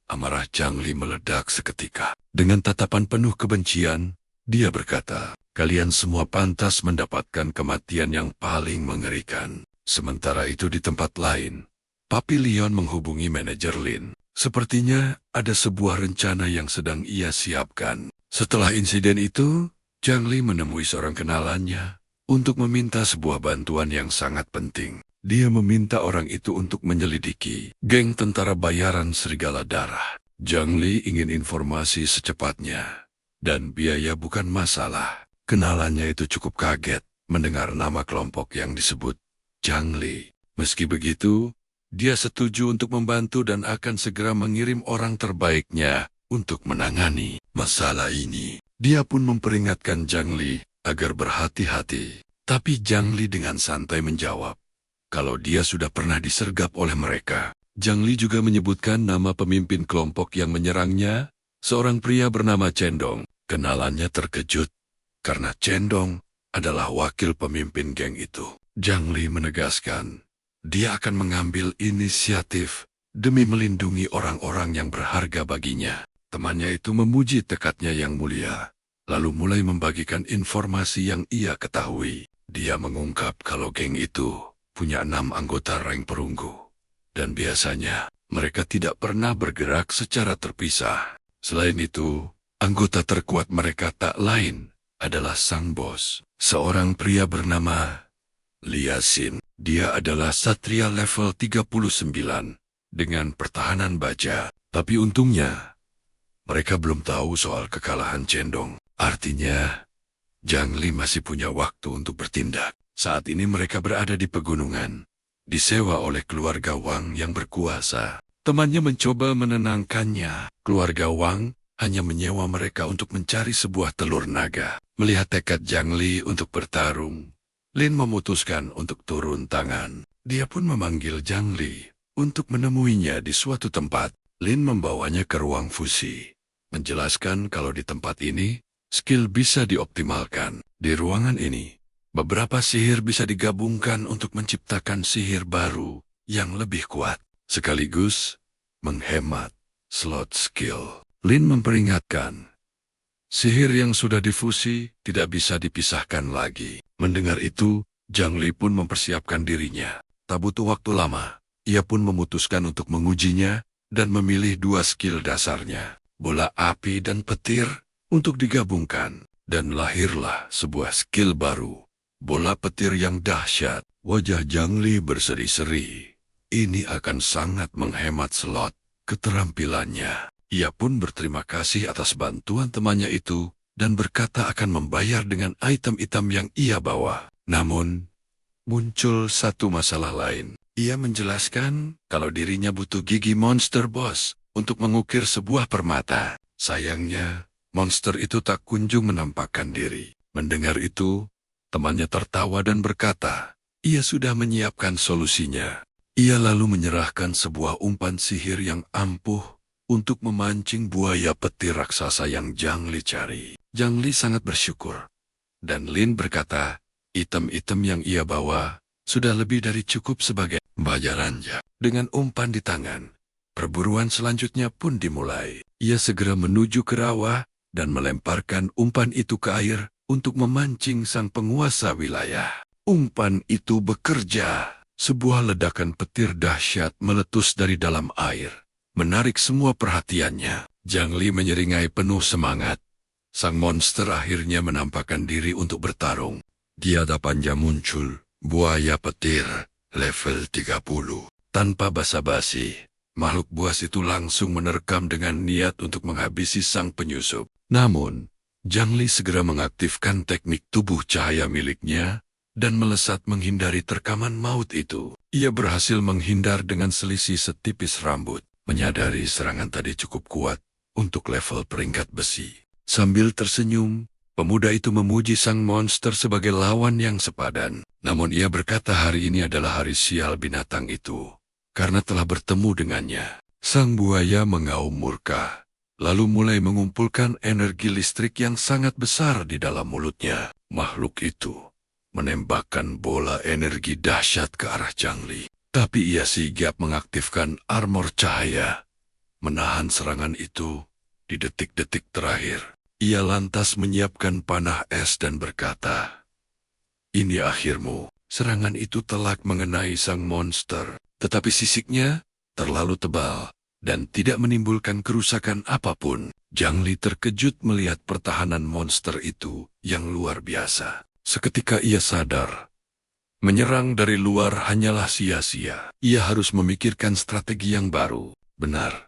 amarah Zhang Li meledak seketika. Dengan tatapan penuh kebencian, dia berkata, kalian semua pantas mendapatkan kematian yang paling mengerikan. Sementara itu di tempat lain, Papi Leon menghubungi manajer Lin. Sepertinya ada sebuah rencana yang sedang ia siapkan. Setelah insiden itu, Zhang Li menemui seorang kenalannya untuk meminta sebuah bantuan yang sangat penting. Dia meminta orang itu untuk menyelidiki geng tentara bayaran Serigala Darah. Zhang Li ingin informasi secepatnya, dan biaya bukan masalah. Kenalannya itu cukup kaget mendengar nama kelompok yang disebut Zhang Li. Meski begitu, dia setuju untuk membantu dan akan segera mengirim orang terbaiknya untuk menangani masalah ini. Dia pun memperingatkan Zhang Li agar berhati-hati. Tapi Zhang Li dengan santai menjawab, kalau dia sudah pernah disergap oleh mereka. Zhang Li juga menyebutkan nama pemimpin kelompok yang menyerangnya, seorang pria bernama Cendong. Kenalannya terkejut, karena Cendong adalah wakil pemimpin geng itu. Zhang Li menegaskan, dia akan mengambil inisiatif demi melindungi orang-orang yang berharga baginya. Temannya itu memuji tekadnya yang mulia, lalu mulai membagikan informasi yang ia ketahui. Dia mengungkap kalau geng itu punya 6 anggota rank perunggu, dan biasanya mereka tidak pernah bergerak secara terpisah. Selain itu, anggota terkuat mereka tak lain adalah sang bos, seorang pria bernama Liasin. Dia adalah satria level 39 dengan pertahanan baja. Tapi untungnya, mereka belum tahu soal kekalahan Cendong. Artinya, Zhang Li masih punya waktu untuk bertindak. Saat ini mereka berada di pegunungan, disewa oleh keluarga Wang yang berkuasa. Temannya mencoba menenangkannya. Keluarga Wang hanya menyewa mereka untuk mencari sebuah telur naga. Melihat tekad Zhang Li untuk bertarung, Lin memutuskan untuk turun tangan. Dia pun memanggil Zhang Li untuk menemuinya di suatu tempat. Lin membawanya ke ruang fusi, menjelaskan kalau di tempat ini, skill bisa dioptimalkan. Di ruangan ini, beberapa sihir bisa digabungkan untuk menciptakan sihir baru yang lebih kuat, sekaligus menghemat slot skill. Lin memperingatkan, sihir yang sudah difusi tidak bisa dipisahkan lagi. Mendengar itu, Zhang Li pun mempersiapkan dirinya. Tak butuh waktu lama, ia pun memutuskan untuk mengujinya dan memilih 2 skill dasarnya, bola api dan petir, untuk digabungkan. Dan lahirlah sebuah skill baru, bola petir yang dahsyat. Wajah Zhang Li berseri-seri. Ini akan sangat menghemat slot keterampilannya. Ia pun berterima kasih atas bantuan temannya itu dan berkata akan membayar dengan item-item yang ia bawa. Namun, muncul satu masalah lain. Ia menjelaskan kalau dirinya butuh gigi monster boss untuk mengukir sebuah permata. Sayangnya, monster itu tak kunjung menampakkan diri. Mendengar itu, temannya tertawa dan berkata, ia sudah menyiapkan solusinya. Ia lalu menyerahkan sebuah umpan sihir yang ampuh untuk memancing buaya petir raksasa yang Zhang Li cari. Zhang Li sangat bersyukur. Dan Lin berkata, item-item yang ia bawa sudah lebih dari cukup sebagai bayarannya. Dengan umpan di tangan, perburuan selanjutnya pun dimulai. Ia segera menuju ke rawa dan melemparkan umpan itu ke air untuk memancing sang penguasa wilayah. Umpan itu bekerja. Sebuah ledakan petir dahsyat meletus dari dalam air, menarik semua perhatiannya. Zhang Li menyeringai penuh semangat. Sang monster akhirnya menampakkan diri untuk bertarung. Di hadapannya muncul buaya petir level 30. Tanpa basa-basi, makhluk buas itu langsung menerkam dengan niat untuk menghabisi sang penyusup. Namun, Zhang Li segera mengaktifkan teknik tubuh cahaya miliknya dan melesat menghindari terkaman maut itu. Ia berhasil menghindar dengan selisih setipis rambut, menyadari serangan tadi cukup kuat untuk level peringkat besi. Sambil tersenyum, pemuda itu memuji sang monster sebagai lawan yang sepadan. Namun ia berkata hari ini adalah hari sial binatang itu, karena telah bertemu dengannya. Sang buaya mengaum murka, lalu mulai mengumpulkan energi listrik yang sangat besar di dalam mulutnya. Makhluk itu menembakkan bola energi dahsyat ke arah Zhang Li. Tapi ia sigap mengaktifkan armor cahaya, menahan serangan itu di detik-detik terakhir. Ia lantas menyiapkan panah es dan berkata, ini akhirmu. Serangan itu telak mengenai sang monster, tetapi sisiknya terlalu tebal dan tidak menimbulkan kerusakan apapun. Zhang Li terkejut melihat pertahanan monster itu yang luar biasa. Seketika ia sadar, menyerang dari luar hanyalah sia-sia. Ia harus memikirkan strategi yang baru. Benar,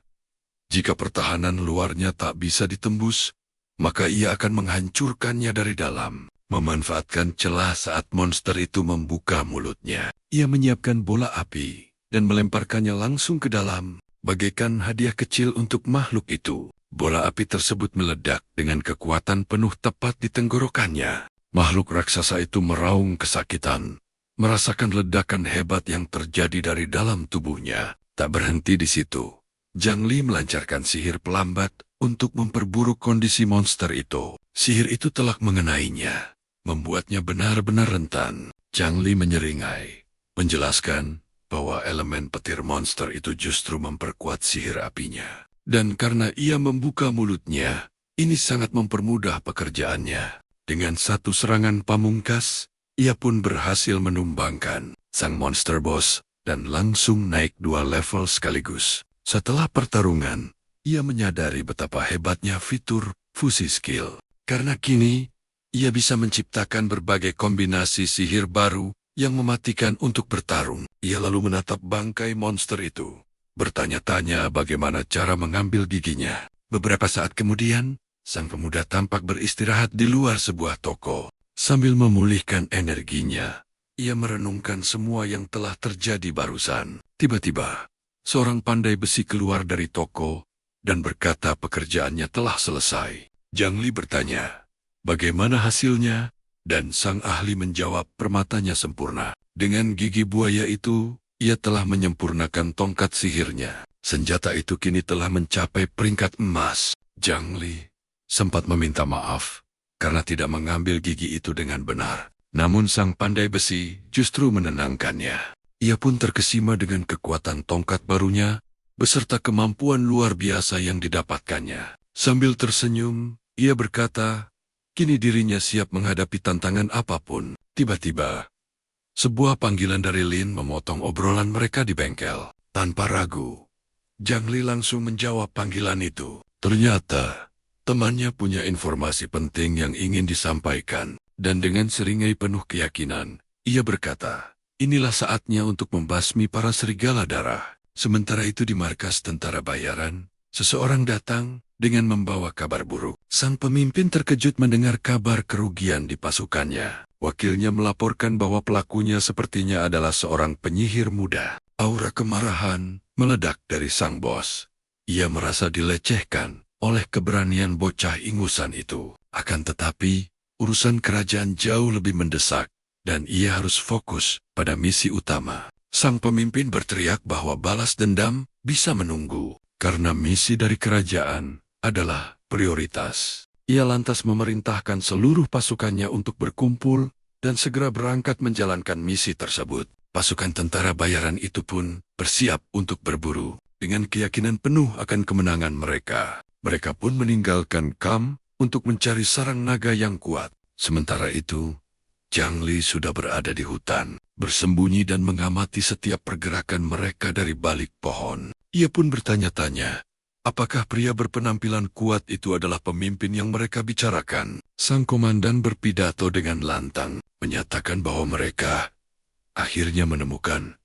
jika pertahanan luarnya tak bisa ditembus, maka ia akan menghancurkannya dari dalam. Memanfaatkan celah saat monster itu membuka mulutnya, ia menyiapkan bola api dan melemparkannya langsung ke dalam, bagaikan hadiah kecil untuk makhluk itu. Bola api tersebut meledak dengan kekuatan penuh tepat di tenggorokannya. Makhluk raksasa itu meraung kesakitan, merasakan ledakan hebat yang terjadi dari dalam tubuhnya. Tak berhenti di situ, Zhang Li melancarkan sihir pelambat untuk memperburuk kondisi monster itu. Sihir itu telak mengenainya, membuatnya benar-benar rentan. Zhang Li menyeringai, menjelaskan bahwa elemen petir monster itu justru memperkuat sihir apinya. Dan karena ia membuka mulutnya, ini sangat mempermudah pekerjaannya. Dengan satu serangan pamungkas, ia pun berhasil menumbangkan sang monster boss dan langsung naik 2 level sekaligus. Setelah pertarungan, ia menyadari betapa hebatnya fitur fusi skill. Karena kini, ia bisa menciptakan berbagai kombinasi sihir baru yang mematikan untuk bertarung. Ia lalu menatap bangkai monster itu, bertanya-tanya bagaimana cara mengambil giginya. Beberapa saat kemudian, sang pemuda tampak beristirahat di luar sebuah toko. Sambil memulihkan energinya, ia merenungkan semua yang telah terjadi barusan. Tiba-tiba, seorang pandai besi keluar dari toko dan berkata pekerjaannya telah selesai. Zhang Li bertanya, bagaimana hasilnya? Dan sang ahli menjawab permatanya sempurna. Dengan gigi buaya itu, ia telah menyempurnakan tongkat sihirnya. Senjata itu kini telah mencapai peringkat emas. Zhang Li sempat meminta maaf karena tidak mengambil gigi itu dengan benar. Namun sang pandai besi justru menenangkannya. Ia pun terkesima dengan kekuatan tongkat barunya, beserta kemampuan luar biasa yang didapatkannya. Sambil tersenyum, ia berkata, kini dirinya siap menghadapi tantangan apapun. Tiba-tiba, sebuah panggilan dari Lin memotong obrolan mereka di bengkel. Tanpa ragu, Zhang Li langsung menjawab panggilan itu. Ternyata, temannya punya informasi penting yang ingin disampaikan, dan dengan seringai penuh keyakinan, ia berkata, inilah saatnya untuk membasmi para serigala darah. Sementara itu di markas tentara bayaran, seseorang datang dengan membawa kabar buruk. Sang pemimpin terkejut mendengar kabar kerugian di pasukannya. Wakilnya melaporkan bahwa pelakunya sepertinya adalah seorang penyihir muda. Aura kemarahan meledak dari sang bos. Ia merasa dilecehkan oleh keberanian bocah ingusan itu. Akan tetapi, urusan kerajaan jauh lebih mendesak, dan ia harus fokus pada misi utama. Sang pemimpin berteriak bahwa balas dendam bisa menunggu, karena misi dari kerajaan adalah prioritas. Ia lantas memerintahkan seluruh pasukannya untuk berkumpul dan segera berangkat menjalankan misi tersebut. Pasukan tentara bayaran itu pun bersiap untuk berburu. Dengan keyakinan penuh akan kemenangan mereka, mereka pun meninggalkan kamp untuk mencari sarang naga yang kuat. Sementara itu, Zhang Li sudah berada di hutan, bersembunyi dan mengamati setiap pergerakan mereka dari balik pohon. Ia pun bertanya-tanya, apakah pria berpenampilan kuat itu adalah pemimpin yang mereka bicarakan? Sang komandan berpidato dengan lantang, menyatakan bahwa mereka akhirnya menemukan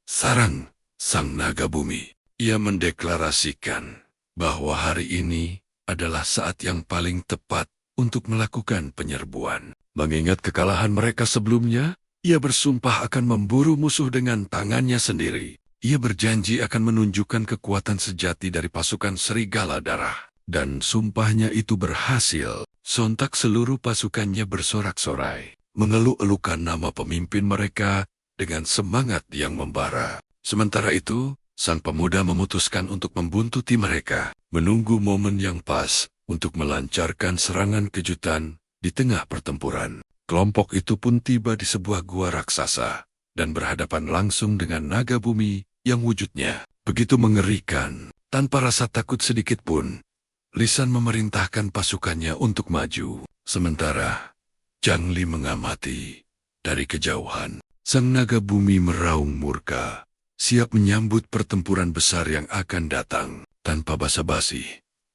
sarang sang naga bumi. Ia mendeklarasikan bahwa hari ini adalah saat yang paling tepat untuk melakukan penyerbuan. Mengingat kekalahan mereka sebelumnya, ia bersumpah akan memburu musuh dengan tangannya sendiri. Ia berjanji akan menunjukkan kekuatan sejati dari pasukan Serigala Darah. Dan sumpahnya itu berhasil. Sontak seluruh pasukannya bersorak-sorai, mengeluh-elukan nama pemimpin mereka dengan semangat yang membara. Sementara itu, sang pemuda memutuskan untuk membuntuti mereka, menunggu momen yang pas untuk melancarkan serangan kejutan di tengah pertempuran. Kelompok itu pun tiba di sebuah gua raksasa dan berhadapan langsung dengan naga bumi yang wujudnya begitu mengerikan. Tanpa rasa takut sedikit pun, Lisan memerintahkan pasukannya untuk maju. Sementara Zhang Li mengamati dari kejauhan. Sang naga bumi meraung murka, siap menyambut pertempuran besar yang akan datang. Tanpa basa-basi,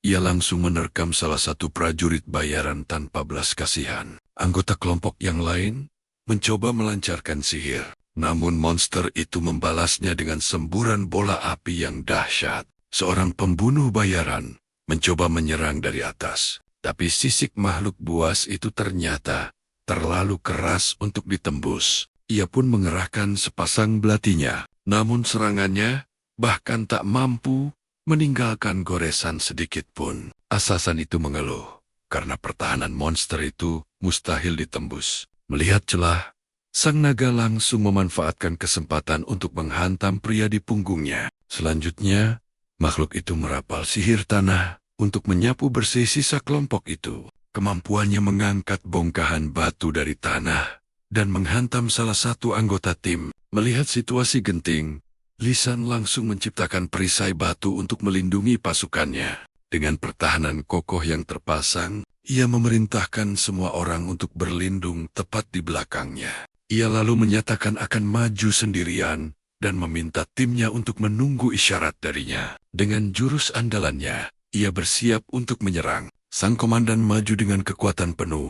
ia langsung menerkam salah satu prajurit bayaran tanpa belas kasihan. Anggota kelompok yang lain mencoba melancarkan sihir, namun monster itu membalasnya dengan semburan bola api yang dahsyat. Seorang pembunuh bayaran mencoba menyerang dari atas, tapi sisik makhluk buas itu ternyata terlalu keras untuk ditembus. Ia pun mengerahkan sepasang belatinya, namun serangannya bahkan tak mampu meninggalkan goresan sedikit pun. Asasan itu mengeluh, karena pertahanan monster itu mustahil ditembus. Melihat celah, sang naga langsung memanfaatkan kesempatan untuk menghantam pria di punggungnya. Selanjutnya, makhluk itu merapal sihir tanah untuk menyapu bersih sisa kelompok itu. Kemampuannya mengangkat bongkahan batu dari tanah dan menghantam salah satu anggota tim. Melihat situasi genting, Lisan langsung menciptakan perisai batu untuk melindungi pasukannya. Dengan pertahanan kokoh yang terpasang, ia memerintahkan semua orang untuk berlindung tepat di belakangnya. Ia lalu menyatakan akan maju sendirian dan meminta timnya untuk menunggu isyarat darinya. Dengan jurus andalannya, ia bersiap untuk menyerang. Sang komandan maju dengan kekuatan penuh,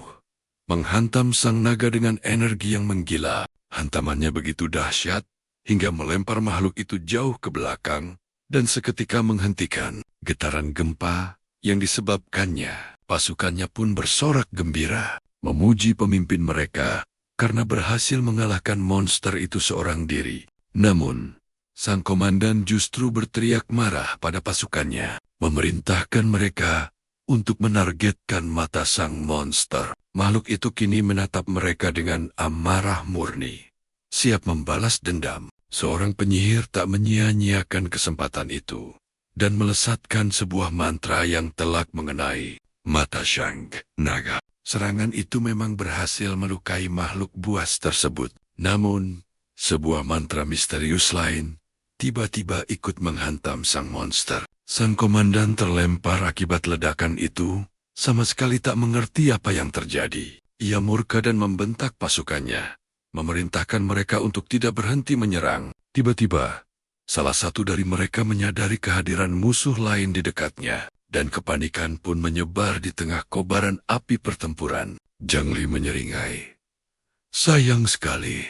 menghantam sang naga dengan energi yang menggila. Hantamannya begitu dahsyat, hingga melempar makhluk itu jauh ke belakang, dan seketika menghentikan getaran gempa yang disebabkannya. Pasukannya pun bersorak gembira, memuji pemimpin mereka, karena berhasil mengalahkan monster itu seorang diri. Namun, sang komandan justru berteriak marah pada pasukannya, memerintahkan mereka untuk menargetkan mata sang monster. Makhluk itu kini menatap mereka dengan amarah murni, siap membalas dendam. Seorang penyihir tak menyia-nyiakan kesempatan itu, dan melesatkan sebuah mantra yang telak mengenai mata sang naga. Serangan itu memang berhasil melukai makhluk buas tersebut. Namun, sebuah mantra misterius lain tiba-tiba ikut menghantam sang monster. Sang komandan terlempar akibat ledakan itu, sama sekali tak mengerti apa yang terjadi. Ia murka dan membentak pasukannya, memerintahkan mereka untuk tidak berhenti menyerang. Tiba-tiba, salah satu dari mereka menyadari kehadiran musuh lain di dekatnya, dan kepanikan pun menyebar di tengah kobaran api pertempuran. Zhang Li menyeringai, "Sayang sekali,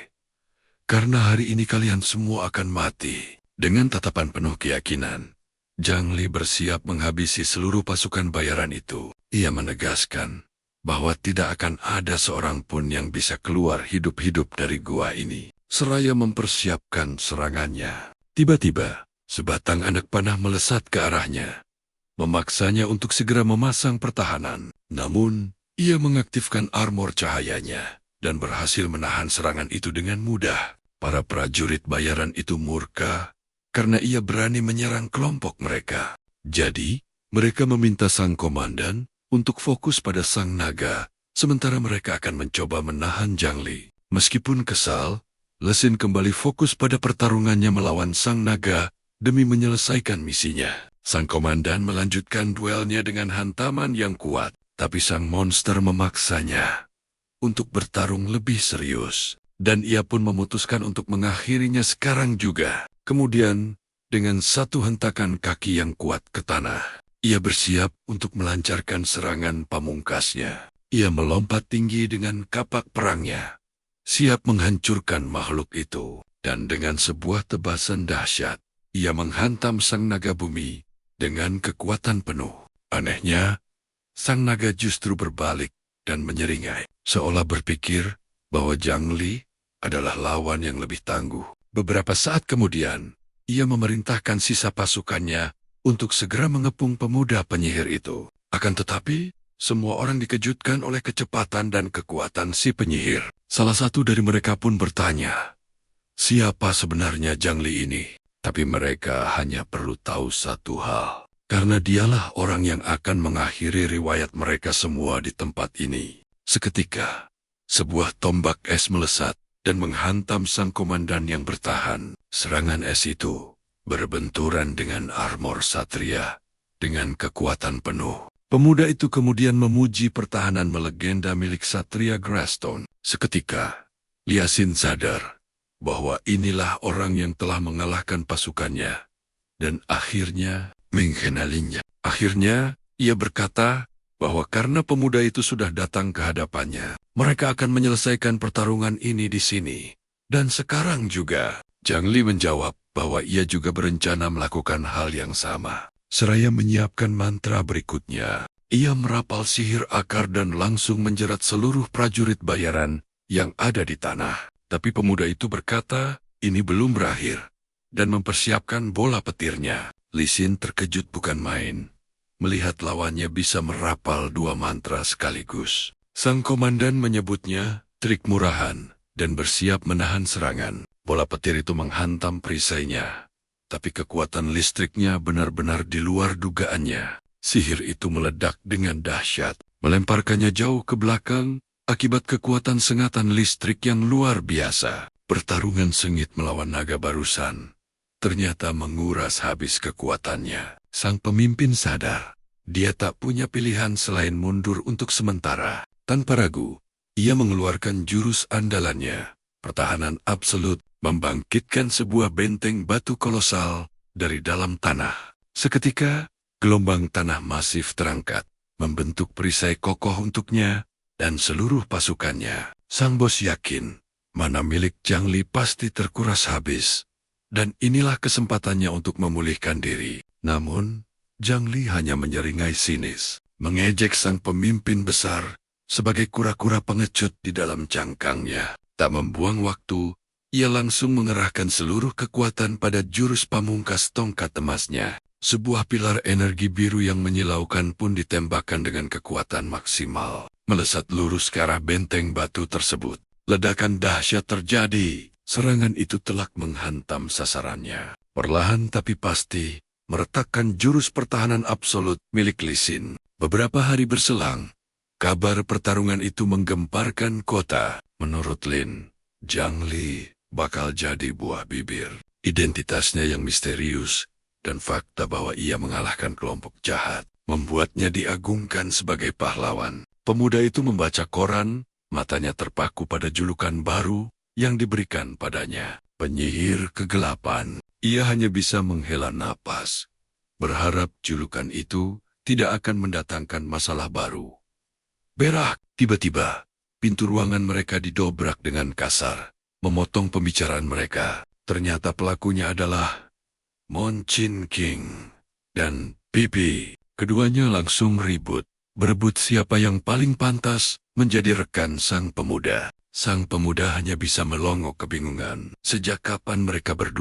karena hari ini kalian semua akan mati." Dengan tatapan penuh keyakinan, Zhang Li bersiap menghabisi seluruh pasukan bayaran itu. Ia menegaskan bahwa tidak akan ada seorang pun yang bisa keluar hidup-hidup dari gua ini, seraya mempersiapkan serangannya. Tiba-tiba, sebatang anak panah melesat ke arahnya, memaksanya untuk segera memasang pertahanan. Namun, ia mengaktifkan armor cahayanya dan berhasil menahan serangan itu dengan mudah. Para prajurit bayaran itu murka karena ia berani menyerang kelompok mereka. Jadi, mereka meminta sang komandan untuk fokus pada sang naga, sementara mereka akan mencoba menahan Zhang Li. Meskipun kesal, Lesin kembali fokus pada pertarungannya melawan sang naga demi menyelesaikan misinya. Sang komandan melanjutkan duelnya dengan hantaman yang kuat, tapi sang monster memaksanya untuk bertarung lebih serius, dan ia pun memutuskan untuk mengakhirinya sekarang juga. Kemudian, dengan satu hentakan kaki yang kuat ke tanah, ia bersiap untuk melancarkan serangan pamungkasnya. Ia melompat tinggi dengan kapak perangnya, siap menghancurkan makhluk itu. Dan dengan sebuah tebasan dahsyat, ia menghantam sang naga bumi dengan kekuatan penuh. Anehnya, sang naga justru berbalik dan menyeringai, seolah berpikir bahwa Zhang Li adalah lawan yang lebih tangguh. Beberapa saat kemudian, ia memerintahkan sisa pasukannya untuk segera mengepung pemuda penyihir itu. Akan tetapi, semua orang dikejutkan oleh kecepatan dan kekuatan si penyihir. Salah satu dari mereka pun bertanya, siapa sebenarnya Zhang Li ini? Tapi mereka hanya perlu tahu satu hal, karena dialah orang yang akan mengakhiri riwayat mereka semua di tempat ini. Seketika, sebuah tombak es melesat dan menghantam sang komandan yang bertahan. Serangan es itu berbenturan dengan armor satria dengan kekuatan penuh. Pemuda itu kemudian memuji pertahanan melegenda milik Satria Grassstone. Seketika, Lia Xin sadar bahwa inilah orang yang telah mengalahkan pasukannya dan akhirnya mengenalinya. Akhirnya, ia berkata bahwa karena pemuda itu sudah datang ke hadapannya, mereka akan menyelesaikan pertarungan ini di sini. Dan sekarang juga, Zhang Li menjawab bahwa ia juga berencana melakukan hal yang sama. Seraya menyiapkan mantra berikutnya, ia merapal sihir akar dan langsung menjerat seluruh prajurit bayaran yang ada di tanah. Tapi pemuda itu berkata, ini belum berakhir, dan mempersiapkan bola petirnya. Li Xin terkejut bukan main melihat lawannya bisa merapal dua mantra sekaligus. Sang komandan menyebutnya trik murahan dan bersiap menahan serangan. Bola petir itu menghantam perisainya, tapi kekuatan listriknya benar-benar di luar dugaannya. Sihir itu meledak dengan dahsyat, melemparkannya jauh ke belakang akibat kekuatan sengatan listrik yang luar biasa. Pertarungan sengit melawan naga barusan ternyata menguras habis kekuatannya. Sang pemimpin sadar, dia tak punya pilihan selain mundur untuk sementara. Tanpa ragu, ia mengeluarkan jurus andalannya, pertahanan absolut, membangkitkan sebuah benteng batu kolosal dari dalam tanah. Seketika, gelombang tanah masif terangkat, membentuk perisai kokoh untuknya dan seluruh pasukannya. Sang bos yakin, mana milik Zhang Li pasti terkuras habis, dan inilah kesempatannya untuk memulihkan diri. Namun, Zhang Li hanya menyeringai sinis, mengejek sang pemimpin besar sebagai kura-kura pengecut di dalam cangkangnya. Tak membuang waktu, ia langsung mengerahkan seluruh kekuatan pada jurus pamungkas tongkat emasnya. Sebuah pilar energi biru yang menyilaukan pun ditembakkan dengan kekuatan maksimal, melesat lurus ke arah benteng batu tersebut. Ledakan dahsyat terjadi. Serangan itu telak menghantam sasarannya. Perlahan tapi pasti, meretakkan jurus pertahanan absolut milik Li Xin. Beberapa hari berselang, kabar pertarungan itu menggemparkan kota. Menurut Lin, Zhang Li bakal jadi buah bibir. Identitasnya yang misterius dan fakta bahwa ia mengalahkan kelompok jahat membuatnya diagungkan sebagai pahlawan. Pemuda itu membaca koran, matanya terpaku pada julukan baru yang diberikan padanya, penyihir kegelapan. Ia hanya bisa menghela napas, berharap julukan itu tidak akan mendatangkan masalah baru. Berak! Tiba-tiba, pintu ruangan mereka didobrak dengan kasar, memotong pembicaraan mereka. Ternyata pelakunya adalah Mon Chin King. dan Pipi. Keduanya langsung ribut, berebut siapa yang paling pantas menjadi rekan sang pemuda. Sang pemuda hanya bisa melongo kebingungan. Sejak kapan mereka berdua